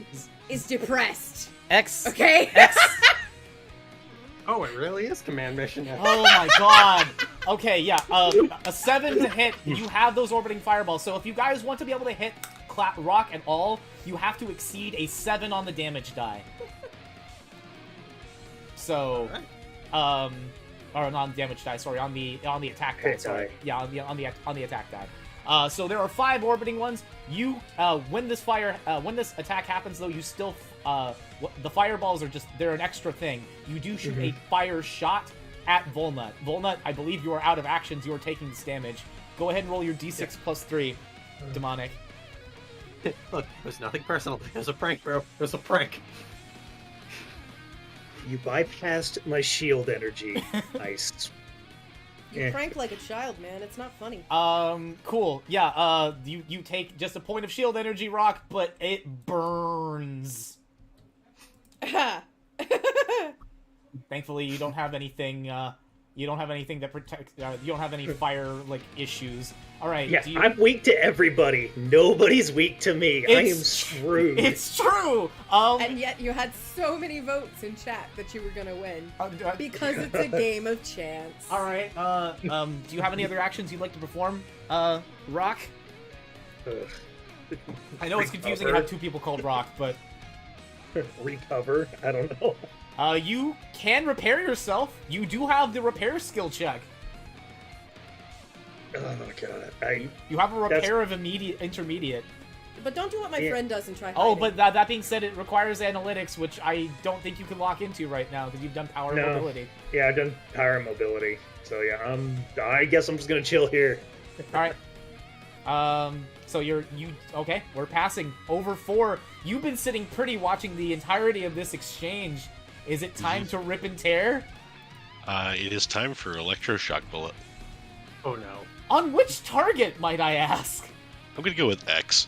is depressed. X. Okay? X. Oh, it really is Command Mission X. Oh my god. Okay, yeah. A 7 to hit. You have those orbiting fireballs. So if you guys want to be able to hit Rock at all, you have to exceed a 7 on the damage die. So, or not on the damage die. Sorry, on the attack die. Hit Sorry, die. yeah, on the attack die. So there are 5 orbiting ones. You when this attack happens though, you still the fireballs are they're an extra thing. You do shoot a fire shot at Volnutt. Volnutt, I believe you are out of actions. You are taking this damage. Go ahead and roll your d6 plus 3. demonic. Look, there's nothing personal. It was a prank, bro. It was a prank. You bypassed my shield energy. You prank like a child, man. It's not funny. Cool. Yeah, you take just a point of shield energy, Rock, but it burns. Thankfully, you don't have anything, that protects, you don't have any fire, issues. Alright, yeah, I'm weak to everybody. Nobody's weak to me. I am screwed. It's true! And yet you had so many votes in chat that you were gonna win. Because it's a game of chance. Alright, do you have any other actions you'd like to perform, Rock? I know it's confusing to have two people called Rock, but... Recover? I don't know. You can repair yourself. You do have the repair skill check. Oh god, you have a repair of intermediate. But don't do what my friend does and try hiding. Oh, but that being said, it requires analytics, which I don't think you can lock into right now because you've done power and mobility. Yeah, I've done power and mobility. So yeah, I guess I'm just gonna chill here. All right. So okay? We're passing over 4. You've been sitting pretty watching the entirety of this exchange. Is it time to rip and tear? It is time for electroshock bullet. Oh no. On which target, might I ask? I'm gonna go with X.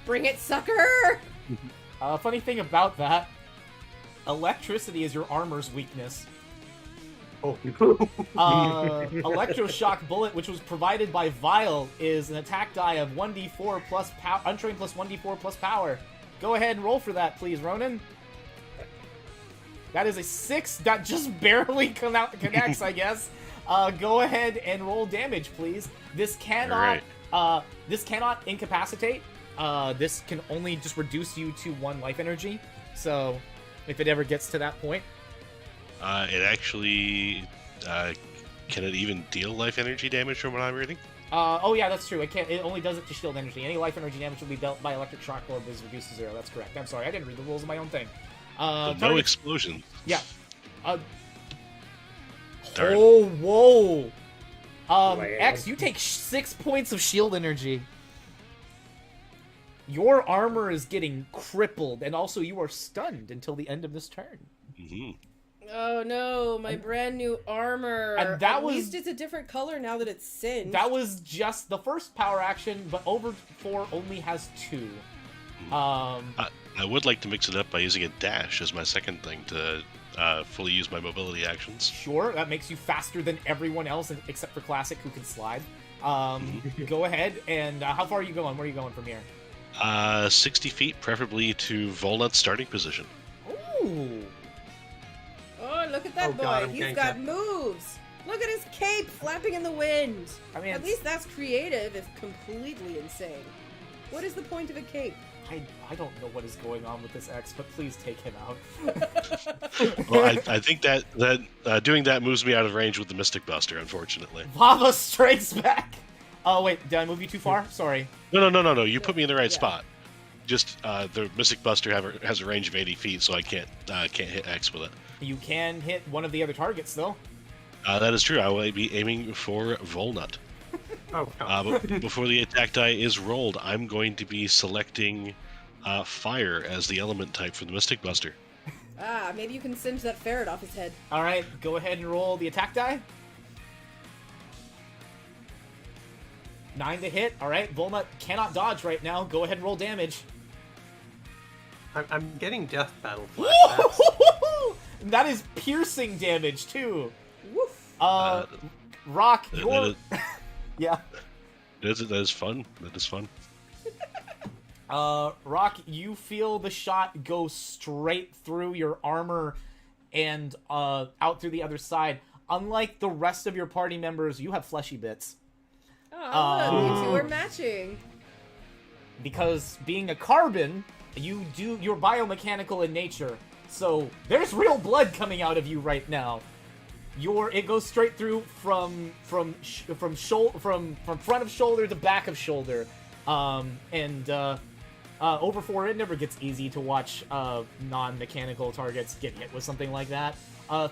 Bring it, sucker! Funny thing about that, electricity is your armor's weakness. Oh. Electroshock bullet, which was provided by Vile, is an attack die of 1d4 plus power, untrained plus 1d4 plus power. Go ahead and roll for that, please, Ronan. That is a 6 that just barely connects, I guess. Go ahead and roll damage, please. This cannot incapacitate. This can only just reduce you to 1 life energy. So, if it ever gets to that point. It actually can it even deal life energy damage from what I'm reading? Oh yeah, that's true. It only does it to shield energy. Any life energy damage will be dealt by electric shock orb is reduced to 0. That's correct. I'm sorry, I didn't read the rules of my own thing. No explosion. Yeah. Darn. Oh, whoa. X, you take 6 points of shield energy. Your armor is getting crippled, and also you are stunned until the end of this turn. Mm-hmm. Oh no, my brand new armor. And that At least it's a different color now that it's singed. That was just the first power action, but over 4 only has 2. I would like to mix it up by using a dash as my second thing to fully use my mobility actions. Sure, that makes you faster than everyone else except for Classic, who can slide. Go ahead, and how far are you going? Where are you going from here? 60 feet, preferably to Volnutt's starting position. Ooh. Oh, look at that boy. God, He's got moves. Look at his cape flapping in the wind. I mean, at least that's creative, if completely insane. What is the point of a cape? I don't know what is going on with this X, but please take him out. Well, I think that doing that moves me out of range with the Mystic Buster, unfortunately. Lava strikes back! Oh, wait, did I move you too far? Sorry. No. You put me in the right spot. Just, the Mystic Buster has a range of 80 feet, so I can't hit X with it. You can hit one of the other targets, though. That is true. I will be aiming for Volnutt. But before the attack die is rolled, I'm going to be selecting fire as the element type for the Mystic Buster. Maybe you can singe that ferret off his head. Alright, go ahead and roll the attack die. 9 to hit. Alright, Volnutt cannot dodge right now. Go ahead and roll damage. I'm getting death battle flashbacks. That is piercing damage, too. Woof. Rock, your... Yeah. That is fun. That is fun. Rock, you feel the shot go straight through your armor and out through the other side. Unlike the rest of your party members, you have fleshy bits. Oh, look, you two are matching. Because being a carbon, you're biomechanical in nature. So there's real blood coming out of you right now. It goes straight through from front of shoulder to back of shoulder, over 4 it never gets easy to watch non-mechanical targets get hit with something like that.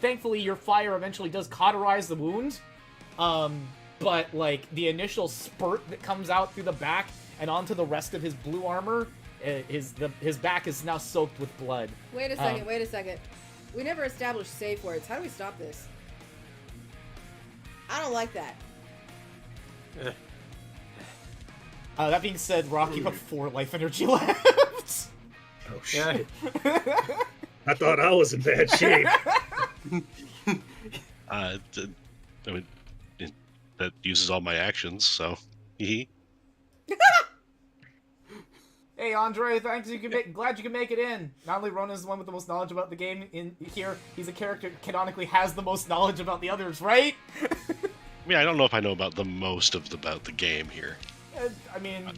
Thankfully, your fire eventually does cauterize the wound, but like the initial spurt that comes out through the back and onto the rest of his blue armor, his back is now soaked with blood. Wait a second. We never established safe words. How do we stop this? I don't like that. That being said, Rock, you have 4 life energy left. Oh shit! I thought I was in bad shape. I mean, that uses all my actions, so. Hey, Andre, thanks. Glad you can make it in. Not only Ronan is the one with the most knowledge about the game in here, he's a character that canonically has the most knowledge about the others, right? I mean, I don't know if I know about the most about the game here. I mean,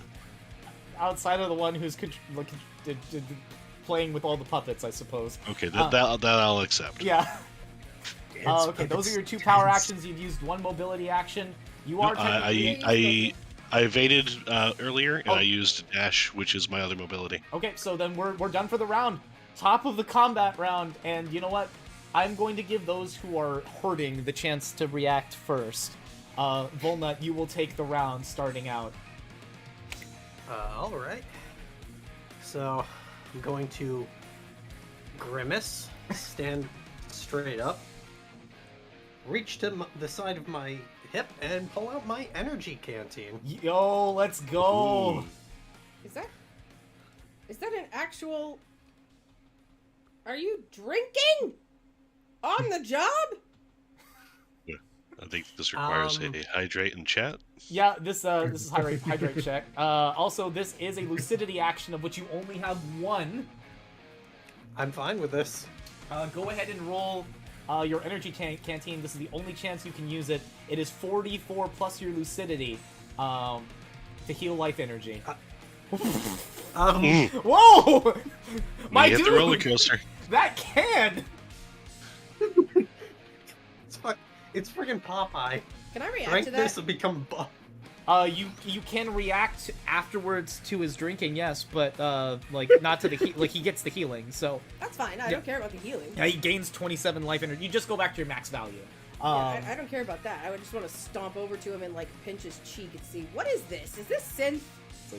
outside of the one who's playing with all the puppets, I suppose. Okay, that I'll accept. Yeah. Okay, those are your 2 power actions. You've used 1 mobility action. You are. I evaded earlier, and I used dash, which is my other mobility. Okay, so then we're done for the round. Top of the combat round, and you know what? I'm going to give those who are hurting the chance to react first. Volnutt, you will take the round starting out. Alright. So, I'm going to grimace, stand straight up, reach to the side of my hip, and pull out my energy canteen. Yo, let's go! Ooh. Is that an actual... Are you drinking? On the job? I think this requires a hydrate and chat. Yeah, this is hydrate check. Also, this is a lucidity action of which you only have 1. I'm fine with this. Go ahead and roll your energy canteen. This is the only chance you can use it. It is 44 plus your lucidity to heal life energy. Whoa! My hit dude! the roller coaster. That can! It's friggin' Popeye. Can I react Drink to that? this and become buff. You can react afterwards to his drinking, yes, but like not to the like he gets the healing, so That's fine. I don't care about the healing. yeah, he gains 27 life energy. You just go back to your max value. I don't care about that. I would just want to stomp over to him and like pinch his cheek and see, what is this? Is this synth? So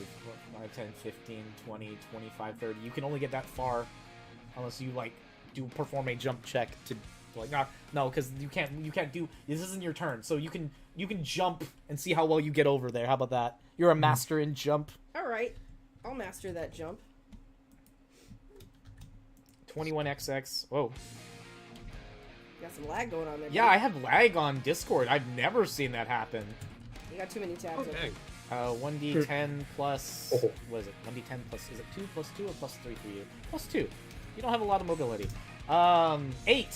5, 10, 15, 20, 25, 30. You can only get that far unless you like perform a jump check to like no, because you can't do this. Isn't your turn, so you can jump and see how well you get over there. How about that? You're a master in jump. All right, I'll master that jump. 21xx. Whoa. Got some lag going on there. Yeah, I have lag on Discord. I've never seen that happen. You got too many tabs Okay. open. 1d10 plus... What is it? 1d10 plus... Is it 2 plus 2 or plus 3 for you? Plus 2. You don't have a lot of mobility. 8.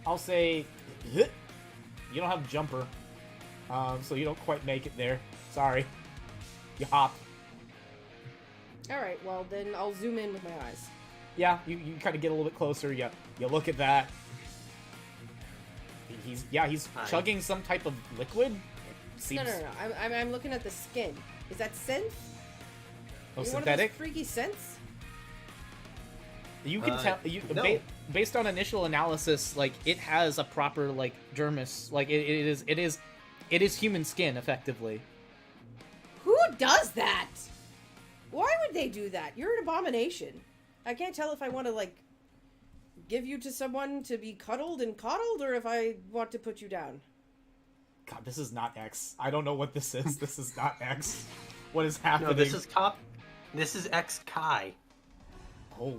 I'll say... You don't have jumper. So you don't quite make it there. Sorry. You hop. Alright, well then I'll zoom in with my eyes. Yeah, you kind of get a little bit closer. You look at that. He's chugging some type of liquid. No. I'm looking at the skin. Is that synth? Oh, you synthetic? One of those freaky scents? You can tell. No. Based on initial analysis, like it has a proper like dermis. Like it is human skin, effectively. Who does that? Why would they do that? You're an abomination. I can't tell if I want to like give you to someone to be cuddled and coddled, or if I want to put you down. God, this is not X. I don't know what this is. This is not X. What is happening? No, this is Cop. This is X Kai. Oh.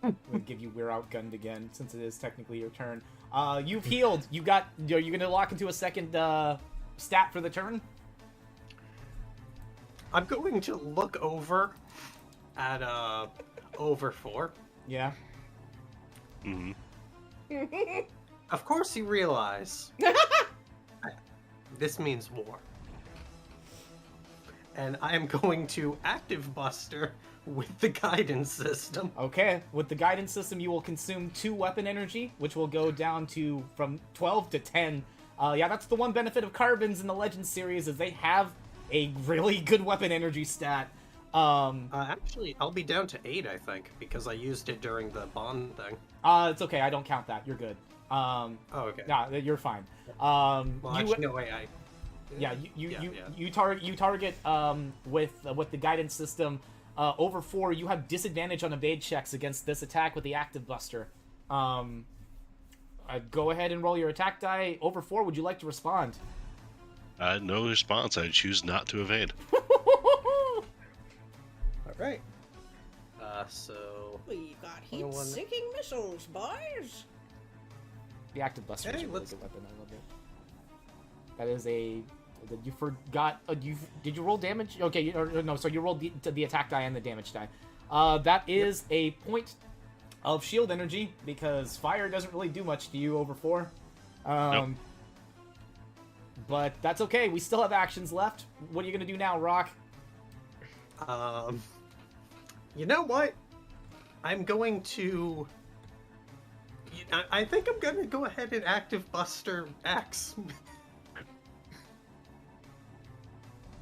I'm gonna give you We're Outgunned again, since it is technically your turn. You've healed. Are you gonna lock into a second stat for the turn? I'm going to look over at over 4. Yeah. Mm-hmm. Of course you realize this means war. And I am going to active buster with the guidance system. Okay, with the guidance system you will consume 2 weapon energy, which will go down to from 12 to 10. Yeah, that's the one benefit of Carbons in the Legends series, is they have a really good weapon energy stat. Actually, I'll be down to 8, I think, because I used it during the bond thing. It's okay, I don't count that. You're good. Oh, okay. Nah, you're fine. Well, actually, no way. You target with the guidance system over 4. You have disadvantage on evade checks against this attack with the active buster. Go ahead and roll your attack die over 4. Would you like to respond? No response. I choose not to evade. All right. So We got Hold on one- heat-sinking missiles, boys. The active buster is Hey, a really let's- good weapon. I love it. That is a. You forgot. Did you roll damage? Okay, no. So you rolled the attack die and the damage die. That is a point of shield energy because fire doesn't really do much to you over 4. Nope. But that's okay. We still have actions left. What are you gonna do now, Rock? You know what? I'm going to. I think I'm gonna go ahead and active buster X.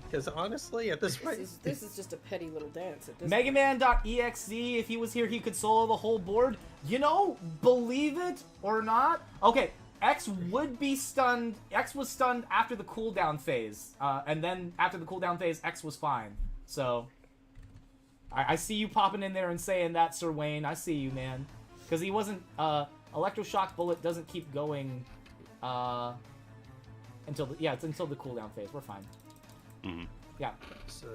Because honestly, at this point, This is just a petty little dance. At this Mega Man.exe, if he was here, he could solo the whole board. You know, believe it or not. Okay, X would be stunned. X was stunned after the cooldown phase. And then after the cooldown phase, X was fine. So, I see you popping in there and saying that, Sir Wayne. I see you, man. Because he wasn't... Electroshock Bullet doesn't keep going until... it's until the cooldown phase. We're fine. Mm-hmm. Yeah. so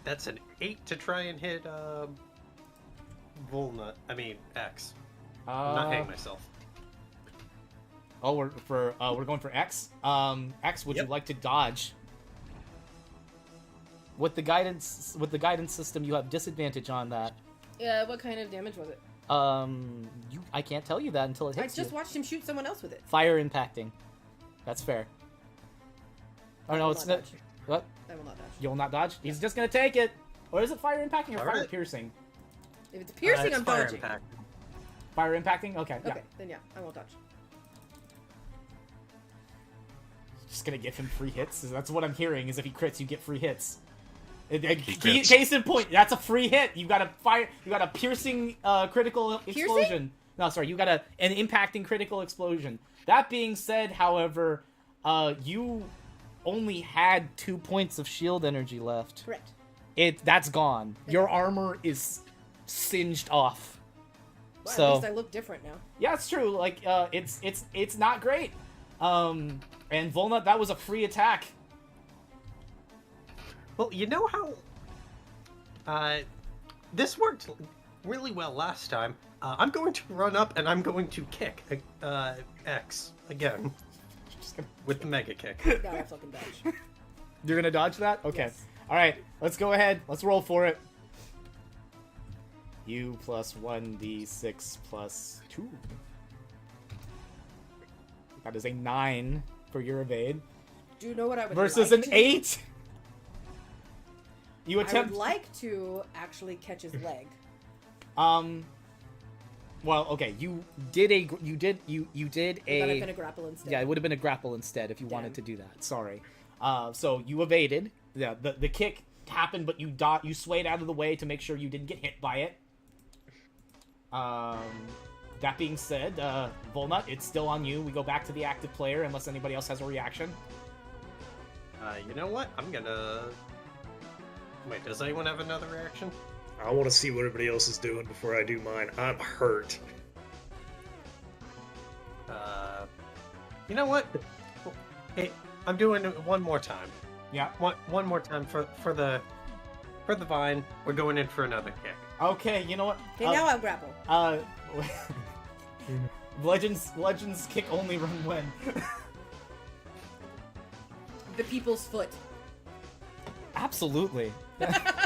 that's an 8 to try and hit Volnutt. I mean X. I'm not hitting myself. Oh, we're going for X. X, would you Yep. like to dodge? With the guidance system, you have disadvantage on that. what kind of damage was it? I can't tell you that until it I hits just you. watched him shoot someone else with it. Fire impacting. That's fair. Oh I no, will it's not not. dodge. What? I will not dodge. You'll not dodge? He's just gonna take it. Or is it fire impacting or fire Alright. piercing? If it's piercing, It's I'm fire dodging. impact. Fire impacting? Okay. Yeah. Okay, then yeah, I won't dodge. Just gonna give him free hits. That's what I'm hearing. Is if he crits, you get free hits. crits. Case in point, that's a free hit. You got a fire. You got a piercing critical explosion. No, sorry, you got an impacting critical explosion. That being said, however, you only had 2 points of shield energy left. Correct. That's gone. Your armor is singed off. Well, So at least I look different now. yeah, it's true. Like it's not great. And Volnutt, that was a free attack. Well, you know how this worked really well last time. I'm going to run up and I'm going to kick X again with the mega kick. Gotta fucking dodge. You're gonna dodge that? Okay. Yes. All right. Let's go ahead. Let's roll for it. U plus 1d6 plus 2. That is a 9 for your evade Do you know what I would versus like an to 8. You I would attempt. like to actually catch his leg. Well, okay. You did a. Then I'm gonna grapple instead. Yeah, it would have been a grapple instead if you Damn. wanted to do that. Sorry. So you evaded. Yeah, the kick happened, but you swayed out of the way to make sure you didn't get hit by it. That being said, Volnutt, it's still on you. We go back to the active player unless anybody else has a reaction. You know what? I'm gonna. Wait, does anyone have another reaction? I want to see what everybody else is doing before I do mine. I'm hurt. You know what? Hey, I'm doing it one more time. Yeah. One more time for the vine. We're going in for another kick. Okay. You know what? Okay, now I'll grapple. Legends kick only run when. The people's foot. Absolutely.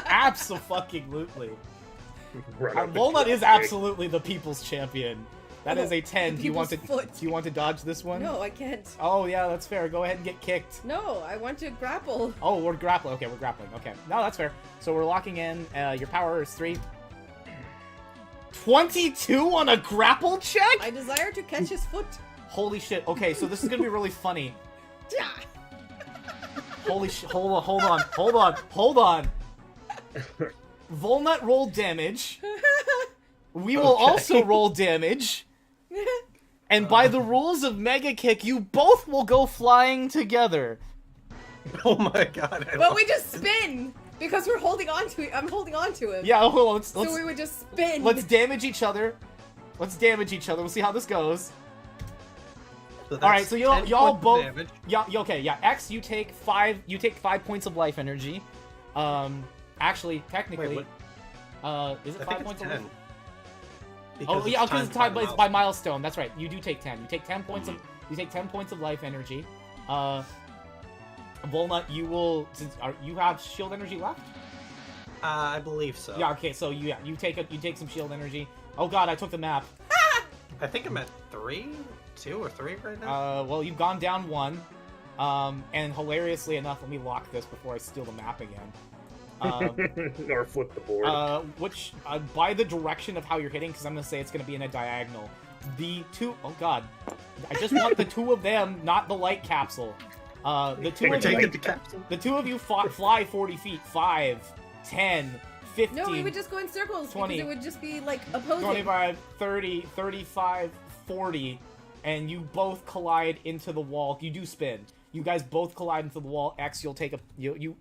Absolutely. Right up and Volnutt is drop kick. absolutely the people's champion. That is a 10. the Do you want to people's foot. do you want to dodge this one? No, I can't. Oh yeah, that's fair. Go ahead and get kicked. No, I want to grapple. Oh, we're grappling. Okay, we're grappling. Okay. No, that's fair. So we're locking in. Your power is 3. 22 on a grapple check? I desire to catch his foot. Holy shit. Okay, so this is gonna be really funny. Yeah. Holy shit. Hold on. Volnutt rolled damage. we will also roll damage. And by the rules of Mega Kick, you both will go flying together. Oh my god. But we just spin because we're holding on to it. I'm holding on to him. Yeah, hold on, So we would just spin. let's damage each other. Let's damage each other. We'll see how this goes. So that's All right, so 10 y'all points of both. damage. Yeah, okay, yeah. X, you take 5. You take 5 points of life energy. Actually, technically, Wait, is it I 5 think points it's of 10. life? Because Oh yeah, because it's tied, it's by milestone. milestone. That's right. You do take 10. You take 10 points of. You take 10 points of life energy. Volnutt, you will. You have shield energy left? I believe so. Yeah. Okay. So you take some shield energy. Oh god, I took the map. I think I'm at 2 or 3 right now. Well, you've gone down 1. And hilariously enough, let me lock this before I steal the map again. Or flip the board. Which, by the direction of how you're hitting, because I'm going to say it's going to be in a diagonal, the two... Oh, God. I just want the two of them, not the light capsule. The two We're of you... taking the capsule. The two of you fly 40 feet. 5, 10, 15... No, we would just go in circles 20, because it would just be like opposing. 25, 30, 35, 40, and you both collide into the wall. You do spin. You guys both collide into the wall. X, you'll take a...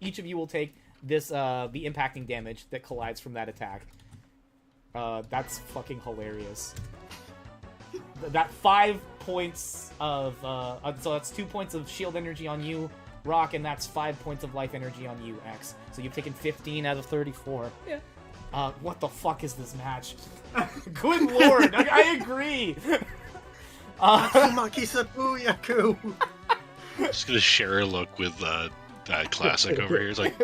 each of you will take this, the impacting damage that collides from that attack. That's fucking hilarious. That 5 points of, so that's 2 points of shield energy on you, Rock, and that's 5 points of life energy on you, X. So you've taken 15 out of 34. Yeah. What the fuck is this match? Good lord, I agree! Tatsumaki Sabuyaku! Just gonna share a look with Classic over here. It's like,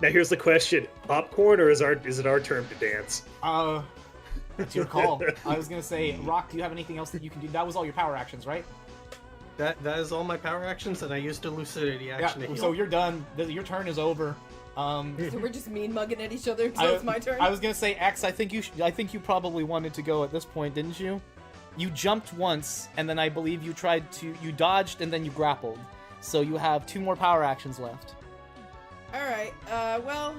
Now here's the question: popcorn, or is it our turn to dance? It's your call. I was gonna say, Rock, do you have anything else that you can do? That was all your power actions, right? That is all my power actions, and I used a lucidity action to Yeah, heal. so you're done. Your turn is over. So we're just mean mugging at each other, so it's my turn. I was gonna say, X, I think you probably wanted to go at this point, didn't you? You jumped once, and then I believe you dodged, and then you grappled. So you have 2 more power actions left. Alright, well...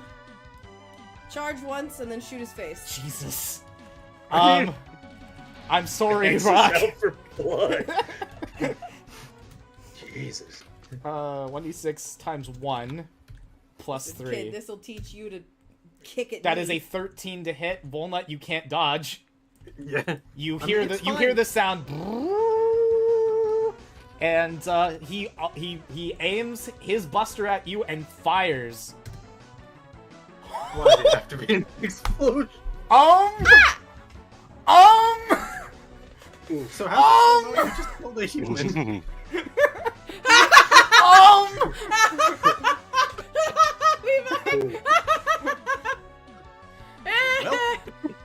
Charge once and then shoot his face. Jesus. I'm sorry, Rock. Out for blood. Jesus. 1d6 times 1 plus 3. Kid, this'll teach you to kick it. That is a 13 to hit. Volnutt, you can't dodge. Yeah. You I hear mean, it's you fine. hear the sound, and he aims his buster at you and fires. Why did it have to be an explosion? So how did you know you just killed a human?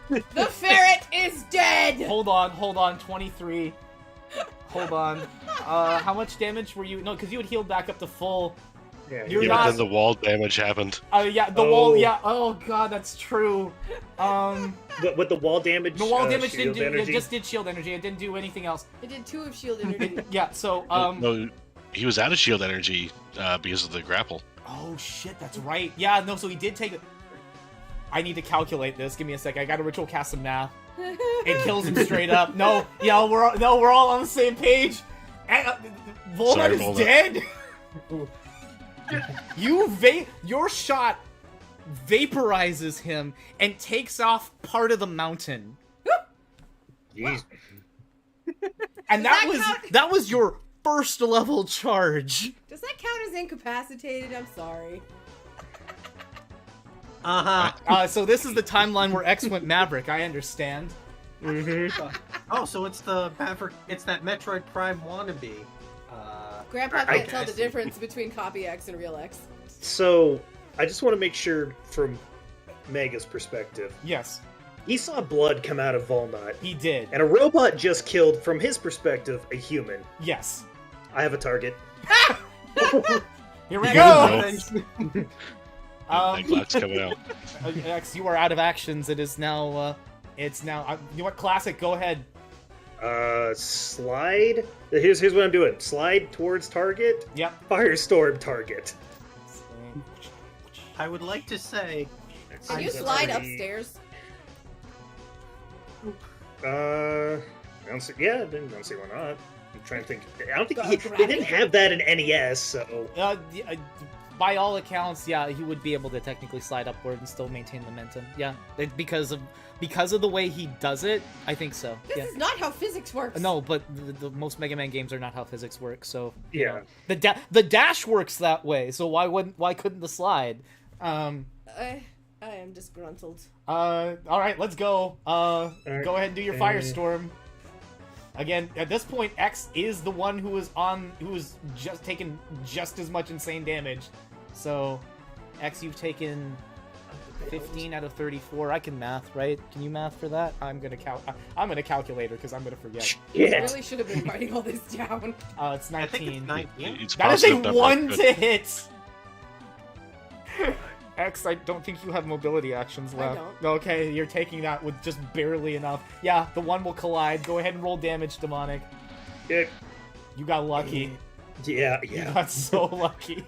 The ferret is dead! Hold on, 23. Hold on. How much damage were you? No, because you had healed back up to full. Yeah, You're you- not- then the wall damage happened. Yeah, the wall. Yeah. Oh god, that's true. With the wall damage. The wall damage didn't shield do. energy? It just did shield energy. It didn't do anything else. It did 2 of shield energy. Yeah. So No, he was out of shield energy because of the grapple. Oh shit, that's right. Yeah, no, so he did take it. I need to calculate this. Give me a sec. I gotta ritual cast some math. It kills him straight up. No, yeah, we're all on the same page. Volnutt Sorry, is Volnutt. dead. Your shot vaporizes him and takes off part of the mountain. Jeez. And Does that that count? that was your first level charge. Does that count as incapacitated? I'm sorry. So this is the timeline where X went Maverick. I understand. Oh, so it's the Maverick. It's that Metroid Prime wannabe. Grandpa I can't tell the see. difference between copy X and real X. So, I just want to make sure from Mega's perspective. Yes, He saw blood come out of Volnutt, he did. and a robot just killed, from his perspective, a human. Yes. I have a target. Here we go. go. That clock's coming out. X, you are out of actions. It is now. It's now. You know what? Classic. Go ahead. Slide. Here's what I'm doing. Slide towards target. Yep. Firestorm target. I would like to say, Can you That's slide pretty- upstairs? I don't see. Yeah, I don't see why not. I'm trying to think. I don't think they Gravity? didn't have that in NES, so By all accounts, yeah, he would be able to technically slide upward and still maintain momentum. Yeah, because of the way he does it, I think so. This Yeah. is not how physics works. No, but the most Mega Man games are not how physics works. So you Yeah. know. The dash works that way. So why couldn't the slide? I am disgruntled. All right, let's go. right. Go ahead and do your firestorm. Again, at this point, X is the one who is just taking just as much insane damage. So, X, you've taken 15 out of 34. I can math, right? Can you math for that? I'm gonna calculator because I'm gonna forget. I yeah. really should have been writing all this down. It's 19. I think it's 19. It's That is a positive number, 1 but- to hit. X, I don't think you have mobility actions I left. don't. Okay, you're taking that with just barely enough. Yeah, the 1 will collide. Go ahead and roll damage, Demonic. Yeah. You got lucky. Yeah. You got so lucky.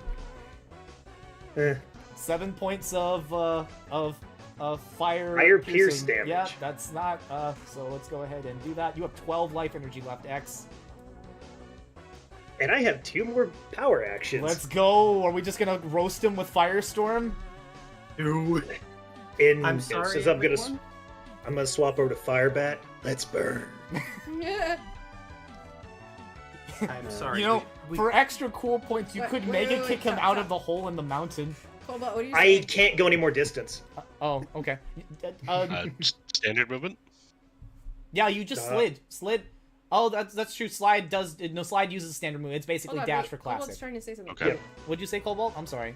Eh. 7 points of fire. Fire pierce damage. Yeah, that's not. So let's go ahead and do that. You have 12 life energy left, X. And I have 2 more power actions. Let's go. Are we just gonna roast him with Firestorm? I'm sorry, Since I'm gonna swap over to Firebat. Let's burn. I'm sorry. You know, we- for extra cool points, you Wait, could wait, Mega wait, kick him stop, out stop. of the hole in the mountain. Cobalt, what do you I say? can't go any more distance. Oh, okay. Standard movement? Yeah, you just slid. Oh, that's true. Slide uses standard move. It's basically Hold on, dash wait, for Cobalt's classic. trying to say something. Okay. What'd you say, Cobalt? I'm sorry.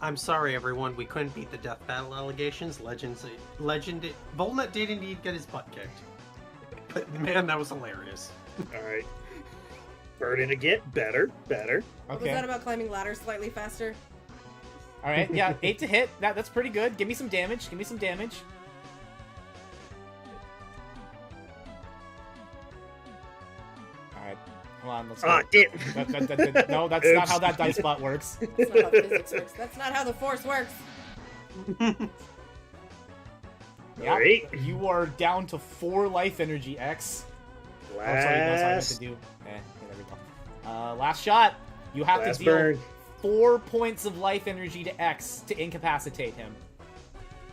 I'm sorry, everyone. We couldn't beat the death battle allegations. Volnutt did indeed get his butt kicked. But man, that was hilarious. Alright. Burning again. Better. What was that about climbing ladders slightly faster? All right. Yeah, 8 to hit. That's pretty good. Give me some damage. All right. Hold on. Let's go. Ah, damn. No, that's not Oops. how that dice spot works. That's not how physics works. That's not how the force works. Yeah, Alright. you are down to 4 life energy, X. Oh, sorry, that's what I meant to Last. do. There we go. Last shot. You have Last to deal burn. 4 points of life energy to X to incapacitate him.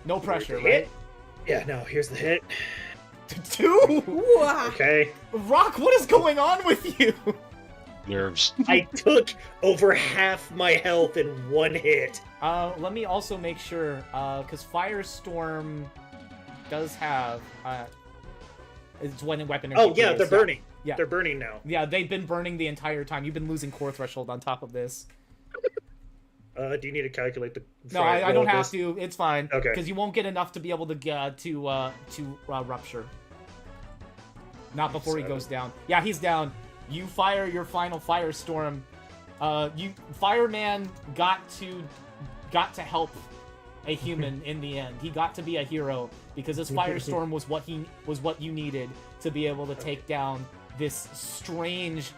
No pressure, Here's right? the hit. Yeah, no, here's the hit. 2? Wah. Okay. Rock, what is going on with you? Nerves. I took over half my health in 1 hit. Let me also make sure, because Firestorm does have, it's when a weapon. Oh, yeah, they're burning. Yeah. They're burning now. Yeah, they've been burning the entire time. You've been losing core threshold on top of this. Do you need to calculate the... No, I don't have to. It's fine. Okay. Because you won't get enough to be able to rupture. Not before he 7. goes down. Yeah, he's down. You fire your final firestorm. Fireman got to help a human in the end. He got to be a hero because this firestorm was what you needed to be able to take down this strange,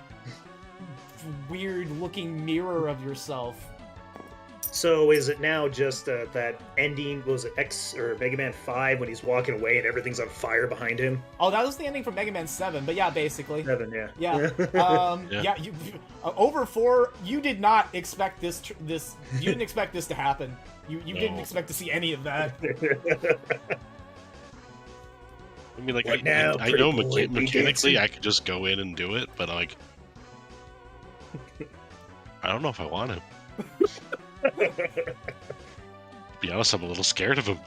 weird-looking mirror of yourself. So is it now just that ending, was it X or Mega Man 5 when he's walking away and everything's on fire behind him? Oh, that was the ending from Mega Man 7, but yeah, basically. 7, yeah. Yeah. Yeah. You over 4. You did not expect this. You didn't expect this to happen. You didn't No. expect to see any of that. I mean, like, What now, I know pretty boy, be mechanically dancing? I could just go in and do it, but like, I don't know if I want to. To be honest, I'm a little scared of him.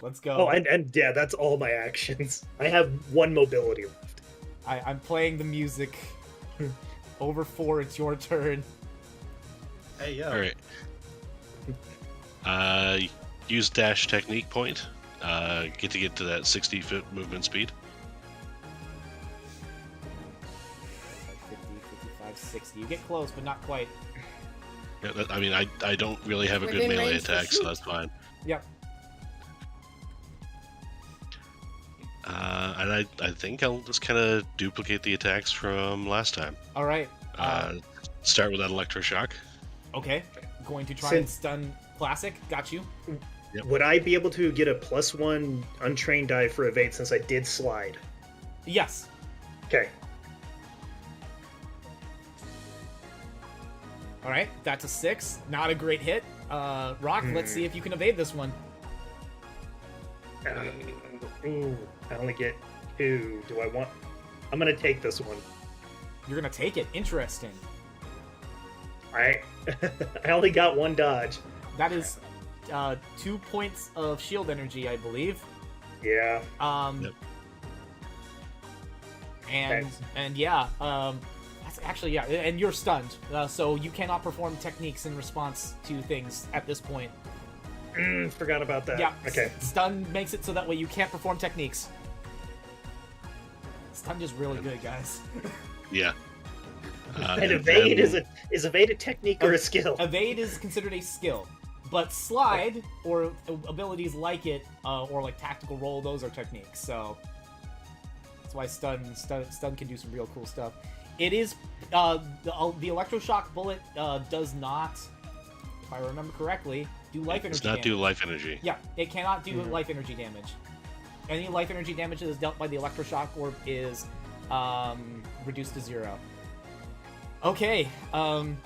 Let's go. Oh, and yeah, that's all my actions. I have 1 mobility left. I'm playing the music. Over 4, it's your turn. Hey, yo. All right. Use dash technique point. Get to that 60-foot movement speed. 50, 55, 60. You get close, but not quite. Yeah, I mean, I don't really have a good Within melee range to attack, so shoot. that's fine. Yep. And I think I'll just kind of duplicate the attacks from last time. All right. Start with that electroshock. Okay. Going to try and stun Classic. Got you. Yep. Would I be able to get a +1 untrained die for evade since I did slide? Yes. Okay. All right. That's a 6. Not a great hit. Rock, let's see if you can evade this one. Ooh, I only get 2. Do I want... I'm going to take this one. You're going to take it. Interesting. I only got 1 dodge. That is 2 points of shield energy, I believe. Yeah. Yep. And yeah, that's actually, yeah, and you're stunned, so you cannot perform techniques in response to things at this point. Forgot about that. Yeah. Okay. Stun makes it so that way you can't perform techniques. Stun is really good, guys. Yeah. And evade is evade a technique or a skill? Evade is considered a skill, but slide or abilities like it, or like tactical roll, those are techniques. So that's why stun can do some real cool stuff. It is the electroshock bullet does not, if I remember correctly, do life energy. Does not do life energy. Yeah, it cannot do life energy damage. Any life energy damage that is dealt by the electroshock orb is reduced to 0. Okay. Alright,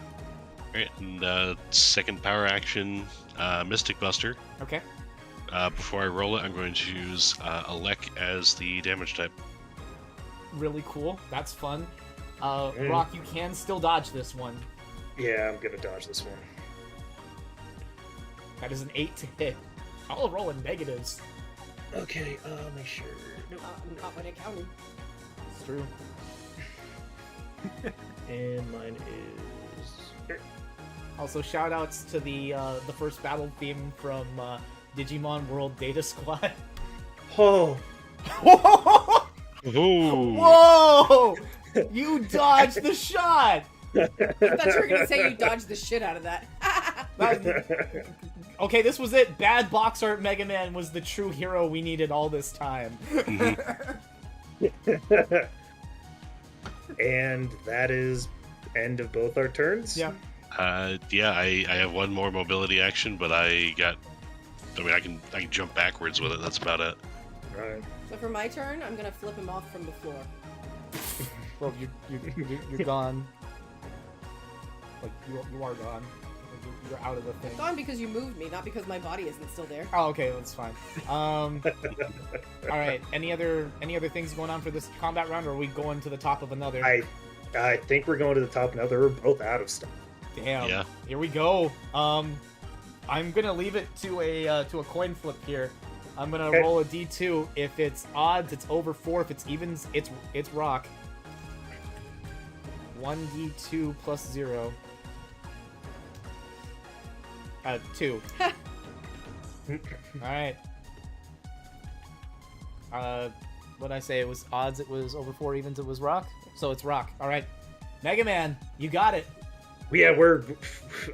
and second power action, Mystic Buster. Okay. Before I roll it, I'm going to use Elec as the damage type. Really cool. That's fun. Rock, you can still dodge this one. Yeah, I'm gonna dodge this one. That is an 8 to hit. I'll roll in negatives. Okay, make sure. Not when it counted. It's true. And mine is... Also, shout outs to the first battle theme from Digimon World Data Squad. Oh! Ooh. Whoa! You dodged the shot! I thought you were gonna say you dodged the shit out of that. Okay, this was it. Bad box art Mega Man was the true hero we needed all this time. And that is end of both our turns? Yeah. Yeah, I have one more mobility action, but I can jump backwards with it. That's about it. Alright. So for my turn, I'm gonna flip him off from the floor. Well, you're gone. Like, you are gone. You're out of the thing. Gone because you moved me, not because my body isn't still there. Oh, okay, that's fine. All right. Any other things going on for this combat round, or are we going to the top of another? I think we're going to the top now. They're both out of stuff. Damn. Yeah. Here we go. I'm gonna leave it to a coin flip here. I'm gonna roll a d2. If it's odds, it's over 4. If it's evens, it's rock. 1d2 plus 0. 2. Alright. What'd I say? It was odds, it was over 4, evens, it was rock? So it's rock. Alright. Mega Man, you got it. Yeah,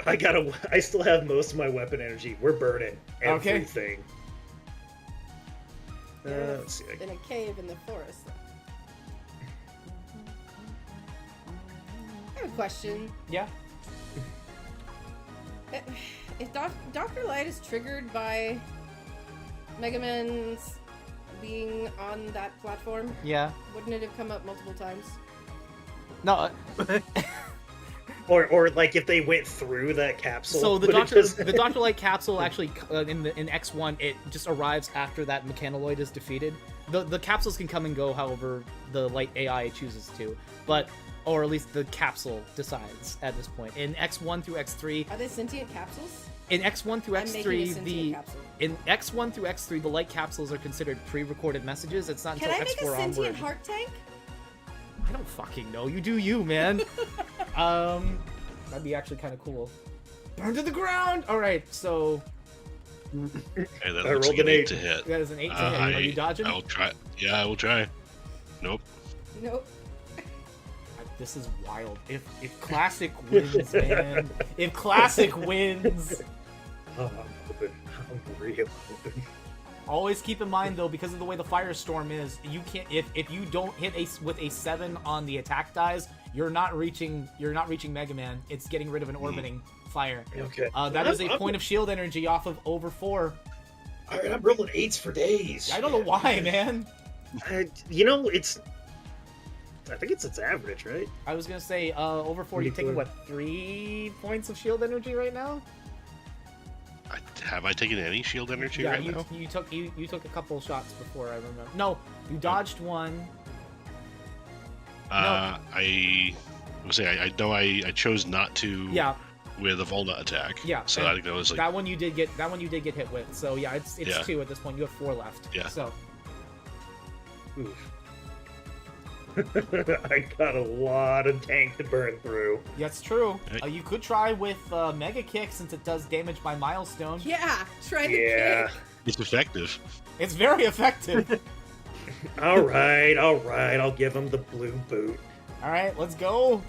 I still have most of my weapon energy. We're burning everything. Let's see. In a cave in the forest. I have a question. Yeah. If Dr. Light is triggered by Mega Man's being on that platform, Yeah. wouldn't it have come up multiple times? No. Or like if they went through that capsule. So the would it the Dr. Light capsule actually in X1 it just arrives after that mechanoid is defeated. The capsules can come and go however the Light AI chooses to, or at least the capsule decides at this point. In X1 through X3, Are they sentient capsules? in X1 through I'm making a X3 sentient capsule. in X1 through X3 the Light capsules are considered pre-recorded messages. It's not Can until I make X4 a sentient onward. heart tank? I don't fucking know. You do you, man. That'd be actually kind of cool. Burn to the ground. All right, so Hey, that I looks like rolled an an 8 8. to hit. that is an 8 to hit. Are you dodging? I'll try. Yeah, I will try. Nope. Nope. This is wild. If Classic wins, man. If Classic wins. Oh, I'm hoping. I'm real hoping. Always keep in mind though, because of the way the firestorm is, you can't. If you don't hit with a 7 on the attack dice, You're not reaching Mega Man. It's getting rid of an orbiting fire. Okay. That is a point of shield energy off of over 4. All right, I'm rolling 8s for days. I don't know why, man. It's. I think it's its average, right? I was gonna say over 4. You're taking what, 3 points of shield energy right now? Have I taken any shield energy Yeah, right now? you took a couple shots before. I remember. No, you dodged one. I know I chose not to. Yeah. With a Volnutt attack. Yeah. So I think that was like that one you did get hit with. So yeah, it's 2 at this point. You have 4 left. Yeah. So. Oof. I got a lot of tank to burn through. That's true. Hey. You could try with Mega Kick since it does damage by milestone. Yeah, try the Yeah. kick. it's effective. It's very effective. All right. I'll give him the blue boot. All right, let's go.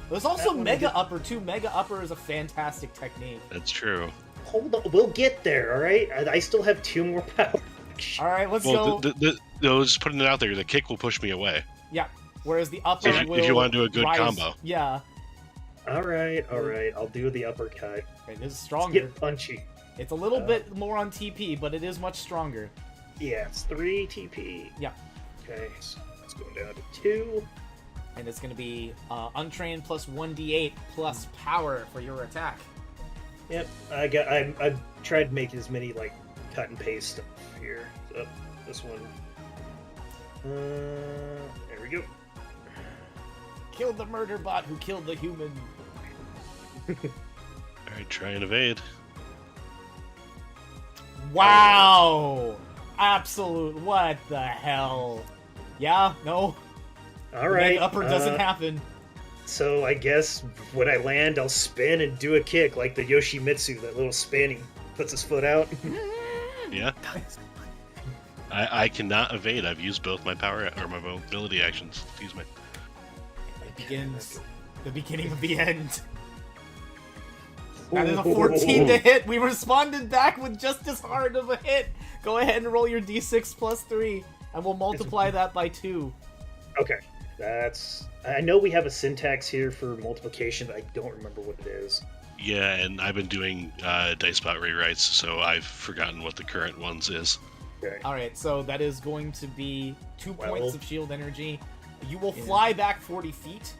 There's also That one Mega did- Upper too. Mega Upper is a fantastic technique. That's true. Hold on, we'll get there. All right. I still have 2 more power. All right, let's Well, go. just putting it out there, the kick will push me away. Yeah. Whereas the upper If you- will if you wanna do a good rise- combo. Yeah. All right. I'll do the uppercut. It is Let's stronger. get punchy. It's a little bit more on TP, but it is much stronger. Yeah, it's 3 TP. Yeah. Okay, so it's going down to 2. And it's going to be untrained plus 1d8 plus power for your attack. Yep, I've tried to make as many like cut and paste stuff here. So this one. There we go. Killed the murder bot who killed the human. Alright, try and evade. Wow! Absolute. What the hell? Yeah? No? All right. Mega upper doesn't happen. So I guess when I land, I'll spin and do a kick like the Yoshimitsu, that little spin. He puts his foot out. Yeah. I cannot evade. I've used both my power or my mobility actions. Excuse me. It begins the beginning of the end. That is a 14 to hit. We responded back with just as hard of a hit. Go ahead and roll your d6 plus 3, and we'll multiply that by 2. Okay, that's. I know we have a syntax here for multiplication, but I don't remember what it is. Yeah, and I've been doing DiceBot rewrites, so I've forgotten what the current ones is. Okay. Alright, so that is going to be 2 Well- points of shield energy. You will fly back 40 feet.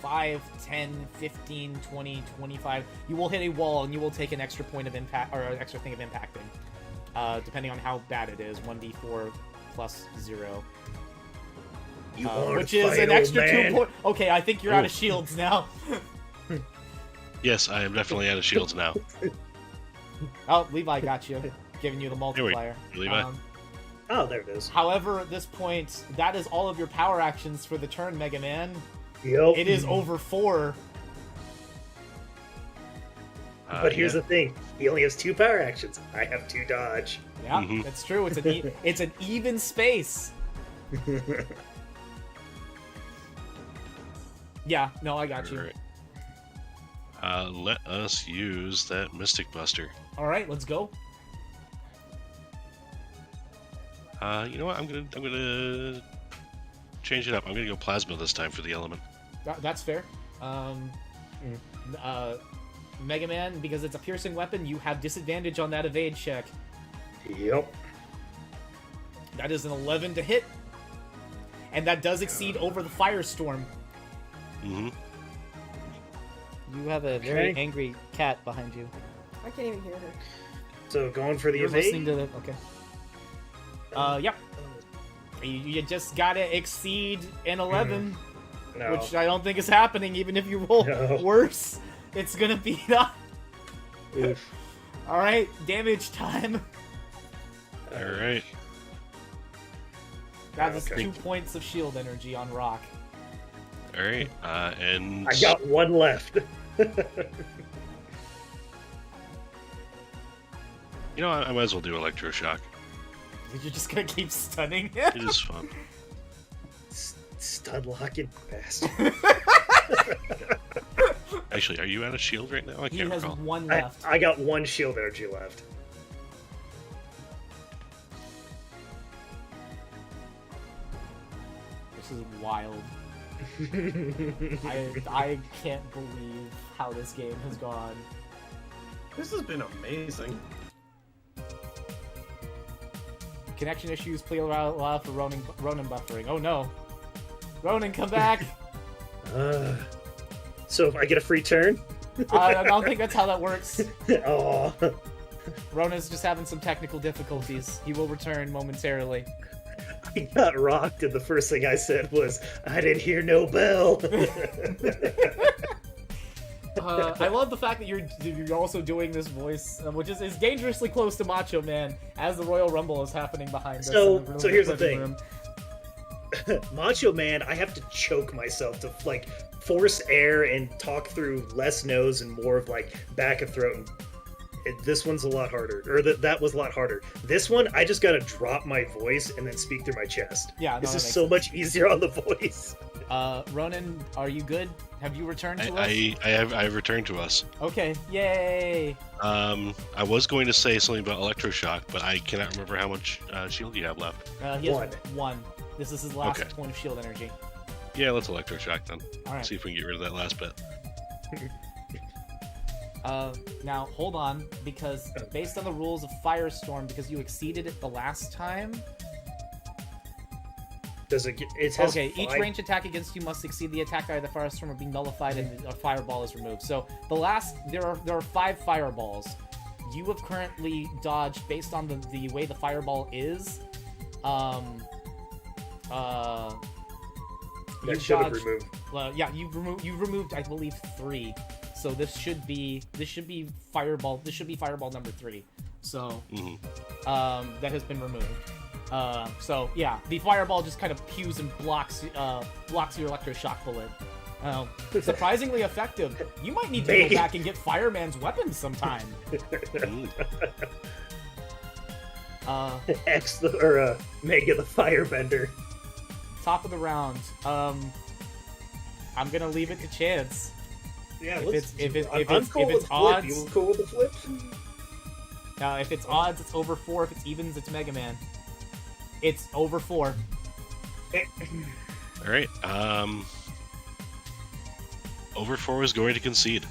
5, 10, 15, 20, 25. You will hit a wall and you will take an extra point of impact, or an extra thing of impacting. Depending on how bad it is. 1d4 plus 0. You want Which to is fight, an old extra man? 2 points. Okay, I think you're out of shields now. Yes, I am definitely out of shields now. Oh, Levi got you. Giving you the multiplier. Levi. Oh, there it is. However, at this point, that is all of your power actions for the turn, Mega Man. Yep. It is over 4. But here's yeah. the thing: he only has 2 power actions. I have 2 dodge. Yeah, Mhm. that's true. It's it's an even space. Yeah, no, I got you. Alright. Let us use that Mystic Buster. All right, let's go. You know what? I'm gonna change it up. I'm gonna go Plasma this time for the element. That's fair. Mega Man, because it's a piercing weapon, you have disadvantage on that evade check. Yep. That is an 11 to hit. And that does exceed over the firestorm. Mm-hmm. You have a very angry cat behind you. I can't even hear her. So going for the You're evade. listening to the... Okay. Yep. You just gotta exceed an 11. No. Which I don't think is happening, even if you roll No. worse. It's gonna be not. Oof. Alright, damage time. Alright. That is Okay. 2 points of shield energy on Rock. Alright. And I got 1 left. you know, I might as well do Electroshock. You're just gonna keep stunning. It is fun. Stud locking bastard. Actually, are you out of shield right now? I He can't has recall. 1 left. I got 1 shield energy left. This is wild. I can't believe how this game has gone. This has been amazing. Connection issues, please allow for Ronin buffering. Oh no. Ronin, come back! So if I get a free turn? I don't think that's how that works. Oh. Ronan's just having some technical difficulties. He will return momentarily. I got rocked, and the first thing I said was, I didn't hear no bell. I love the fact that you're also doing this voice, which is dangerously close to Macho Man, as the Royal Rumble is happening behind us. So in here's the living thing. room. Macho Man, I have to choke myself to, like, force air and talk through less nose and more of, like, back of throat. And this one's a lot harder. Or that was a lot harder. This one, I just gotta drop my voice and then speak through my chest. Yeah, no, this that is makes so sense. much easier on the voice. Ronan, are you good? Have you returned to us? I have returned to us. Okay, yay! I was going to say something about electroshock, but I cannot remember how much shield you have left. He has One. one. This is his last Okay. point of shield energy. Yeah, let's electroshock then. Alright. See if we can get rid of that last bit. Now, hold on, because based on the rules of Firestorm, because you exceeded it the last time... Does it? It has Okay, each five- ranged attack against you must exceed the attack die of the Firestorm or be nullified and a fireball is removed. So, there are 5 fireballs. You have currently dodged, based on the way the fireball is, That you've should have dodged- removed. yeah, you've removed, I believe, 3. So this should be fireball. This should be fireball number 3. So that has been removed. So yeah, the fireball just kind of pews and blocks your electroshock bullet. Surprisingly effective. You might need to go Maybe. back and get Fireman's weapons sometime. Mega the Firebender. Top of the round. I'm gonna leave it to chance. Yeah, If let's. it's I'm cool with flip. odds- You cool with the flip? If it's odds, it's over 4. If it's evens, it's Mega Man. It's over 4. All right. Over 4 is going to concede.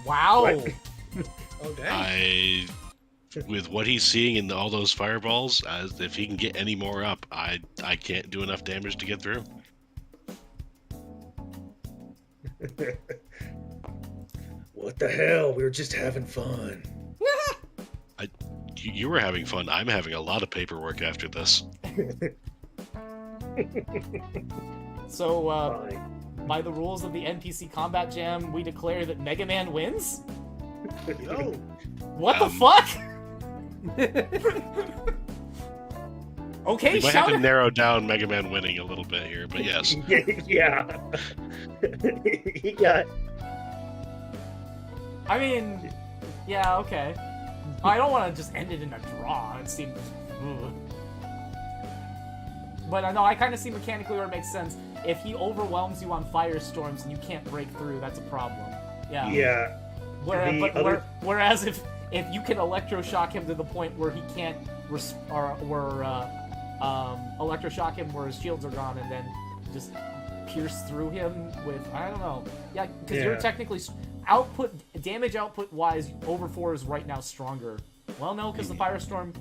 Wow. What? Oh, dang. With what he's seeing in all those fireballs, if he can get any more up, I can't do enough damage to get through. What the hell? We were just having fun. You were having fun. I'm having a lot of paperwork after this. So, Fine. by the rules of the NPC Combat Jam, we declare that Mega Man wins? Yo. What the fuck? Okay, We might shout have to it. narrow down Mega Man winning a little bit here, but yes. Yeah. He got. I mean, yeah, okay. I don't want to just end it in a draw. It seems... ugh. But no, I kind of see mechanically where it makes sense. If he overwhelms you on firestorms and you can't break through, that's a problem. Yeah. Yeah. Whereas if you can electroshock him to the point where he can't electroshock him where his shields are gone and then just pierce through him with, I don't know. Yeah, because you're Yeah. technically damage output wise, over 4 is right now stronger. Well, no, because the firestorm,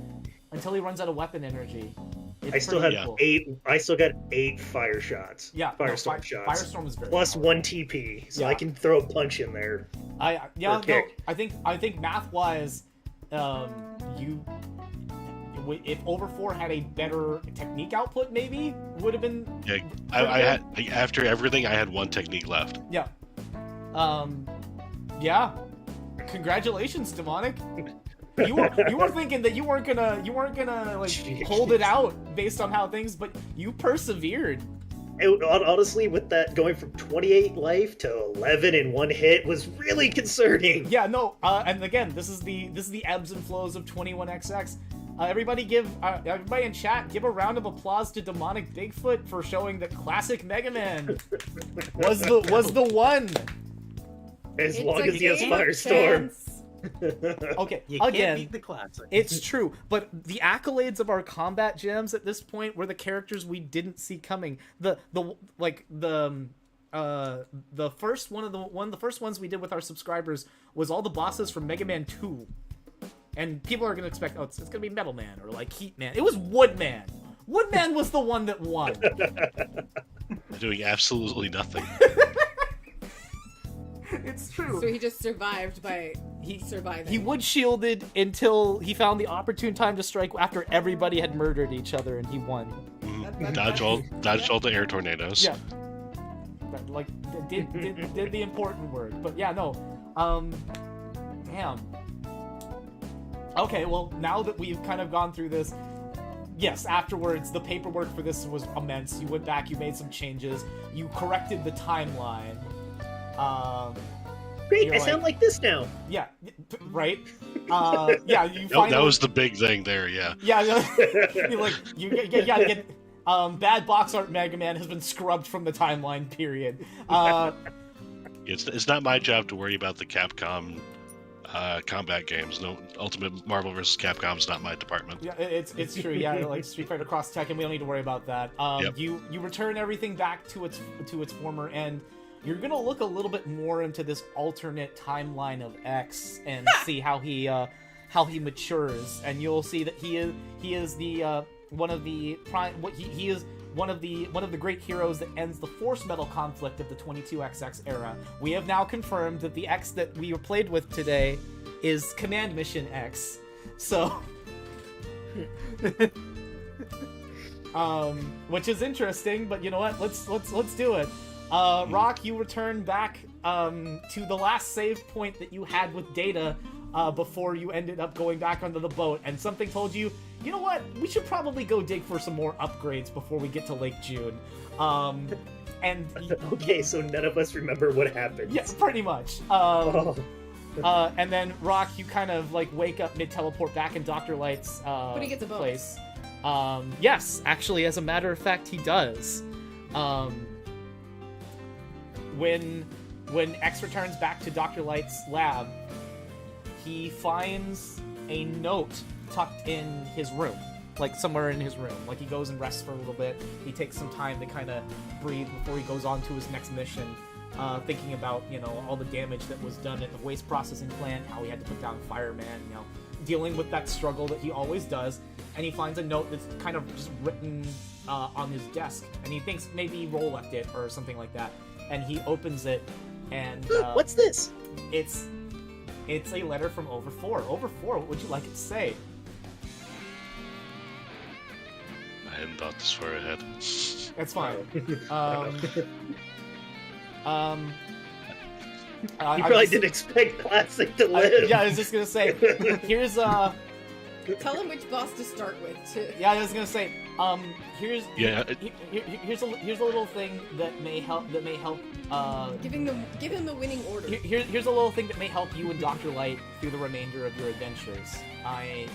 until he runs out of weapon energy. It's I still pretty have equal. 8. I still got 8 fire shots. Yeah, Firestorm no, shots. Firestorm is very Plus powerful. 1 TP, so Yeah. I can throw a punch in there. I kick. think math wise, if over 4 had a better technique output, maybe would have been. Yeah, I had after everything, I had 1 technique left. Yeah. Yeah. Congratulations, Demonic. You were thinking that you weren't gonna like Jeez. hold it out based on how things, but you persevered. Honestly, with that going from 28 life to 11 in 1 hit was really concerning. Yeah, no, and again, this is the ebbs and flows of 21XX. Everybody in chat, give a round of applause to Demonic Bigfoot for showing that classic Mega Man was the one. As It's long a as he has game Firestorm. chance. Okay, You can't again, beat the classic. it's true, but the accolades of our combat jams at this point were the characters we didn't see coming. The first one of the first ones we did with our subscribers was all the bosses from Mega Man 2. And people are gonna expect, oh, it's gonna be Metal Man or like Heat Man. It was Woodman. Woodman was the one that won. Doing absolutely nothing. It's true. So he just survived by surviving. He wood shielded until he found the opportune time to strike after everybody had murdered each other, and he won. Dodge all the air tornadoes. Yeah. That, like did the important work, but yeah, no. Damn. Okay, well, now that we've kind of gone through this, yes, afterwards, the paperwork for this was immense. You went back, you made some changes, you corrected the timeline. Great, I sound like this now. Yeah, right? Yeah, you finally... That was the big thing there, yeah. Yeah, you gotta get... bad box art Mega Man has been scrubbed from the timeline, period. It's not my job to worry about the Capcom combat games. No, Ultimate Marvel vs. Capcom's not my department. Yeah, it's true. Yeah, like Street Fighter Cross Tekken, we don't need to worry about that. Yep. You return everything back to its former end. You're gonna look a little bit more into this alternate timeline of X and see how he matures, and you'll see that he is the one of the he is one of the great heroes that ends the Force Metal conflict of the 22XX era. We have now confirmed that the X that we played with today is Command Mission X. So, which is interesting, but you know what? Let's do it. Rock, you return back to the last save point that you had with Data before you ended up going back onto the boat, and something told you, you know what? We should probably go dig for some more upgrades before we get to Lake June. And Okay, so none of us remember what happened. yeah, pretty much. And then Rock, you kind of like wake up mid-teleport back in Dr. Light's But he gets a bonus. place. Yes, actually, as a matter of fact, he does. When X returns back to Dr. Light's lab, he finds a note tucked in his room, like somewhere in his room. Like he goes and rests for a little bit. He takes some time to kind of breathe before he goes on to his next mission, thinking about, you know, all the damage that was done at the waste processing plant, how he had to put down firemen, you know, dealing with that struggle that he always does. And he finds a note that's kind of just written on his desk, and he thinks maybe Roll left it or something like that. And he opens it, and What's this? It's a letter from Over 4. Over 4, what would you like it to say? I hadn't thought this far ahead. That's fine. You probably didn't expect Classic to live. Yeah, I was just gonna say, here's Tell him which boss to start with. yeah, I was gonna say, here's Yeah. here's a little thing that may help. Give him the winning order. Here's a little thing that may help you and Dr. Light through the remainder of your adventures. I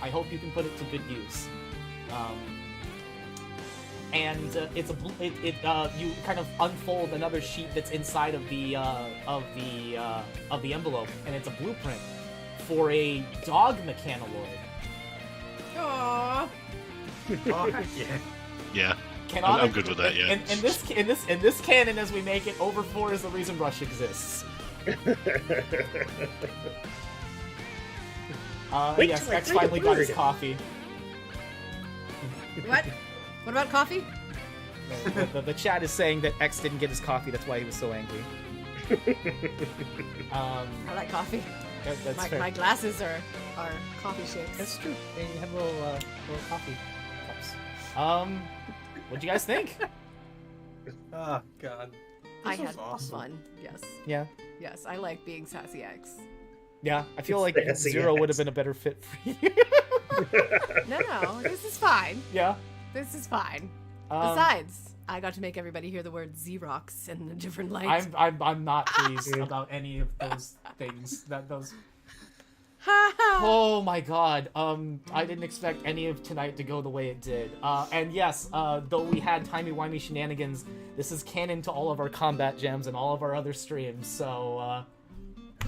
hope you can put it to good use. And you kind of unfold another sheet that's inside of the envelope, and it's a blueprint for a dog mechanoid. Aww. Oh, yeah. Yeah. I'm good with that, yeah. In this canon, as we make it, Over 4 is the reason Rush exists. Wait Yes, till I X find a finally got his bird. coffee. What? What about coffee? The chat is saying that X didn't get his coffee, that's why he was so angry. I like coffee. That's fair. My glasses are coffee shapes. That's true. They have little coffee cups. What'd you guys think? Oh, God. I was had awesome. fun. Yes. Yeah. Yes, I like being Sassy X. Yeah, I feel like Sassy Zero would X. have been a better fit for you. No, this is fine. Yeah. This is fine. Um, Besides, I got to make everybody hear the word Xerox in a different light. I'm not pleased about any of those things. Those. Ha ha! Oh my god. I didn't expect any of tonight to go the way it did. And yes, though we had timey-wimey shenanigans, this is canon to all of our combat gems and all of our other streams, so,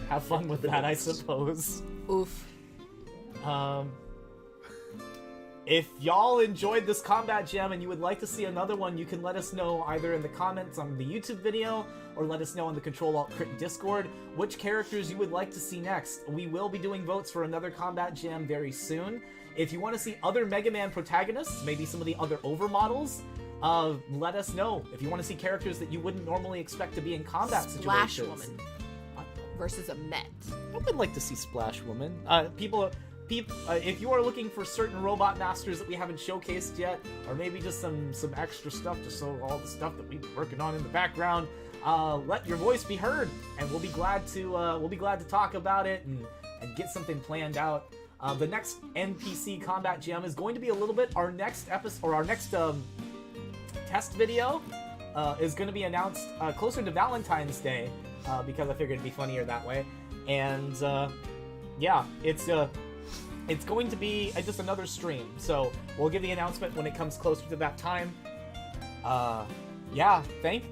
have fun with that, I suppose. Oof. If y'all enjoyed this combat gem and you would like to see another one, you can let us know either in the comments on the YouTube video or let us know on the Control-Alt-Crit Discord which characters you would like to see next. We will be doing votes for another combat gem very soon. If you want to see other Mega Man protagonists, maybe some of the other overmodels, let us know. If you want to see characters that you wouldn't normally expect to be in combat Splash situations. Woman versus a Met. I would like to see Splash Woman. If you are looking for certain robot masters that we haven't showcased yet, or maybe just some extra stuff to show all the stuff that we've been working on in the background, let your voice be heard, and we'll be glad to talk about it and get something planned out. The next NPC combat gem is going to be a little bit our next episode, or our next test video is going to be announced closer to Valentine's Day, because I figured it'd be funnier that way. And yeah, it's going to be just another stream, so we'll give the announcement when it comes closer to that time. Yeah, thank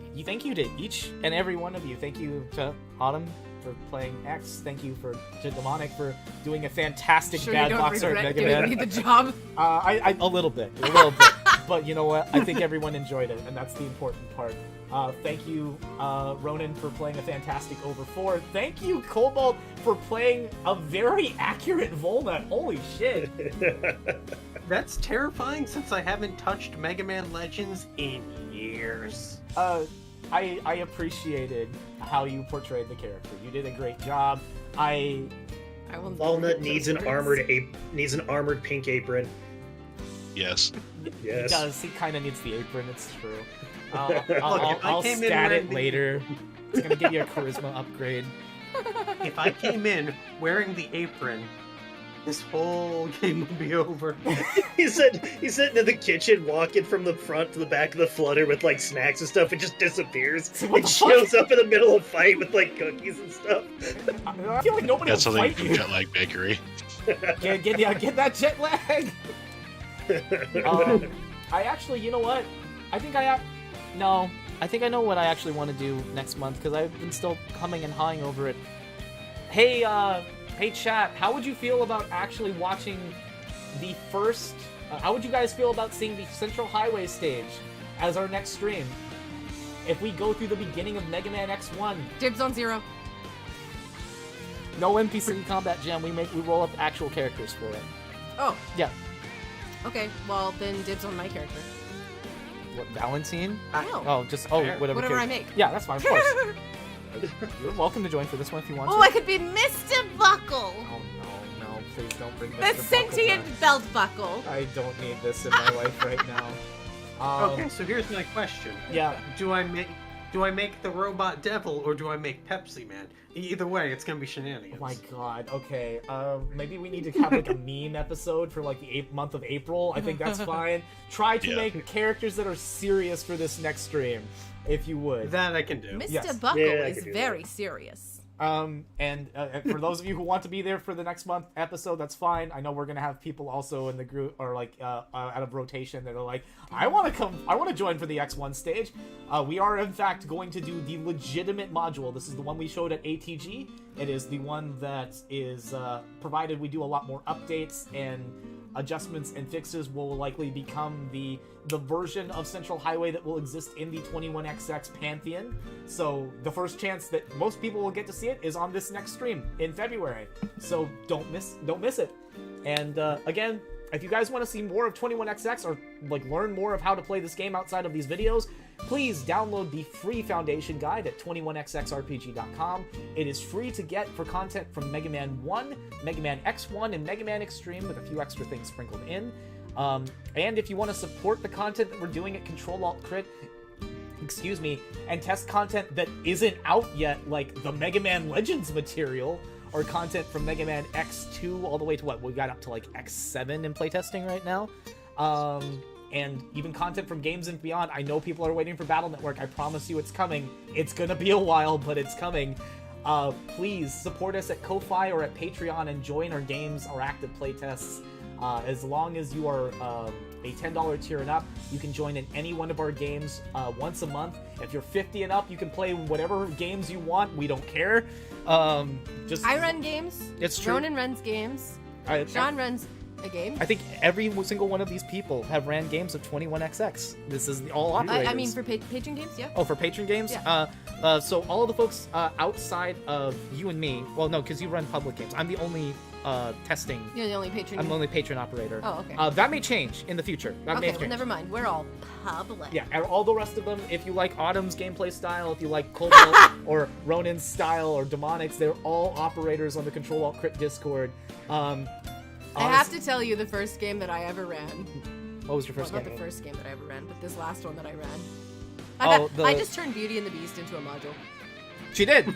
you to each and every one of you. Thank you to Autumn for playing X. Thank you to Demonic for doing a fantastic bad boxer at Mega Man. Me the job. I a little bit, but you know what? I think everyone enjoyed it, and that's the important part. Thank you, Ronan, for playing a fantastic over 4. Thank you, Cobalt, for playing a very accurate Volnutt. Holy shit. That's terrifying since I haven't touched Mega Man Legends in years. I appreciated how you portrayed the character. You did a great job. Volnutt needs an armored pink apron. Yes. Yes. He does. He kind of needs the apron. It's true. I'll stat it later. It's gonna give you a charisma upgrade. If I came in wearing the apron, this whole game would be over. He's sitting in the kitchen, walking from the front to the back of the flutter with like snacks and stuff, and just disappears. It shows up in the middle of a fight with like cookies and stuff. I feel like nobody will That's something fight from you. Jet Lag Bakery. Get that jet lag. I actually, you know what? I think I know what I actually want to do next month, because I've been still humming and hawing over it. Hey chat, how would you feel about actually watching the first... how would you guys feel about seeing the Central Highway stage as our next stream? If we go through the beginning of Mega Man X1. Dibs on 0. No NPC combat gem, we roll up actual characters for it. Oh. Yeah. Okay, well then dibs on my character. What, Valentine? No. Whatever I make. Yeah, that's fine, of course. You're welcome to join for this one if you want to. Oh, I could be Mr. Buckle. Oh, no, please don't bring The Mr. Buckle sentient back. belt buckle. I don't need this in my life right now. Okay, so here's my question. Yeah. Do I make the robot devil or do I make Pepsi Man? Either way, it's gonna be shenanigans. Oh my god, okay. Maybe we need to have like a meme episode for like the month of April. I think that's fine. Try to make characters that are serious for this next stream, if you would. That I can do. Mr. Yes. Buckle Yeah, I is can do very serious. And for those of you who want to be there for the next month episode, that's fine. I know we're gonna have people also in the group, or like out of rotation, that are like, I want to join for the X1 stage. We are in fact going to do the legitimate module. This is the one we showed at ATG. It is the one that is provided we do a lot more updates and adjustments and fixes, will likely become the version of Central Highway that will exist in the 21XX Pantheon. So the first chance that most people will get to see it is on this next stream in February. So don't miss it. And again, if you guys want to see more of 21XX or like learn more of how to play this game outside of these videos, please download the free Foundation Guide at 21xxrpg.com. It is free to get for content from Mega Man 1, Mega Man X1, and Mega Man Extreme, with a few extra things sprinkled in. And if you want to support the content that we're doing at Control-Alt-Crit, and test content that isn't out yet, like the Mega Man Legends material, or content from Mega Man X2 all the way to what? We got up to like X7 in playtesting right now. And even content from Games and Beyond. I know people are waiting for Battle Network. I promise you it's coming. It's gonna be a while, but it's coming. Please support us at Ko-Fi or at Patreon and join our games, our active playtests. As long as you are a $10 tier and up, you can join in any one of our games once a month. If you're 50 and up, you can play whatever games you want. We don't care. I run games. It's true. Ronan runs games. Sean runs a game. I think every single one of these people have ran games of 21XX. This is all operators. I mean, for patron games, yeah. Oh, for patron games? Yeah. So all of the folks outside of you and me, well, no, because you run public games. I'm the only testing. You're the only patron. I'm the only patron operator. Oh, okay. That may change in the future. That may Okay, well, change. never mind. We're all public. Yeah, and all the rest of them, if you like Autumn's gameplay style, if you like Cobalt or Ronin's style or Demonics, they're all operators on the Control Alt Crit Discord. I have to tell you the first game that I ever ran. What was your first Not game? the first game that I ever ran, but this last one that I ran. I just turned Beauty and the Beast into a module. She did.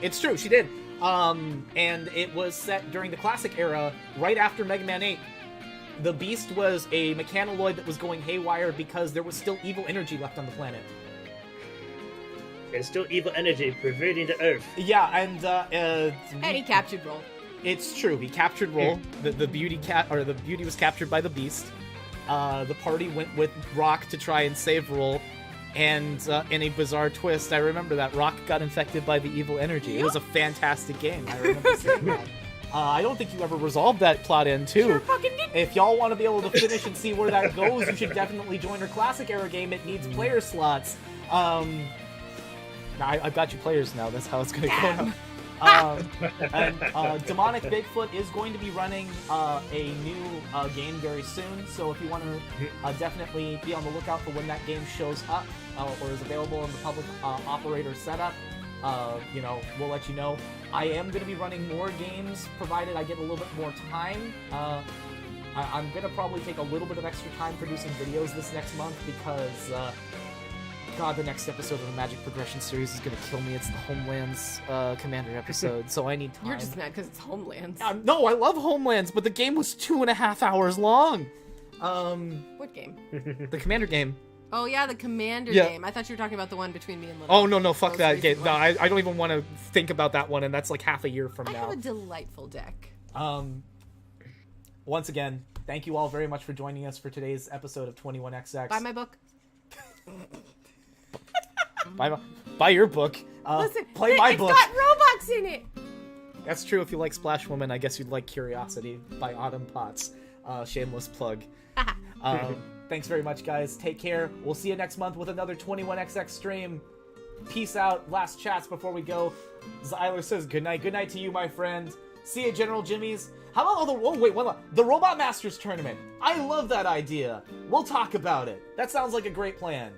It's true, she did. And it was set during the classic era, right after Mega Man 8. The Beast was a mechanoloid that was going haywire because there was still evil energy left on the planet. There's still evil energy pervading the Earth. Yeah, and And he captured Roll. it's true. He captured Roll. The beauty the beauty was captured by the Beast. The party went with Rock to try and save Roll. And in a bizarre twist, I remember that Rock got infected by the evil energy. It was a fantastic game. I remember seeing that. I don't think you ever resolved that plot end, too. Sure fucking didn't. If y'all want to be able to finish and see where that goes, you should definitely join our classic era game. It needs player slots. I've got you players now. That's how it's going to go now. And Demonic Bigfoot is going to be running a new game very soon, so if you want to definitely be on the lookout for when that game shows up or is available in the public operator setup, we'll let you know. I am going to be running more games, provided I get a little bit more time. I'm going to probably take a little bit of extra time producing videos this next month because... God, the next episode of the Magic Progression series is going to kill me. It's the Homelands Commander episode, so I need time. You're just mad because it's Homelands. No, I love Homelands, but the game was 2.5 hours long. What game? The Commander game. Oh, yeah, the Commander game. I thought you were talking about the one between me and Little. Oh, no, fuck that game. One. No, I don't even want to think about that one, and that's like half a year from I now. have a delightful deck. Once again, thank you all very much for joining us for today's episode of 21XX. Buy my book. Buy your book. Listen, play my book. It's got Robux in it. That's true. If you like Splash Woman, I guess you'd like Curiosity by Autumn Potts. Shameless plug. Thanks very much, guys. Take care. We'll see you next month with another 21XX stream. Peace out. Last chats before we go. Zyler says good night. Good night to you, my friend. See you, General Jimmy's. How about the Robot Masters tournament? I love that idea. We'll talk about it. That sounds like a great plan.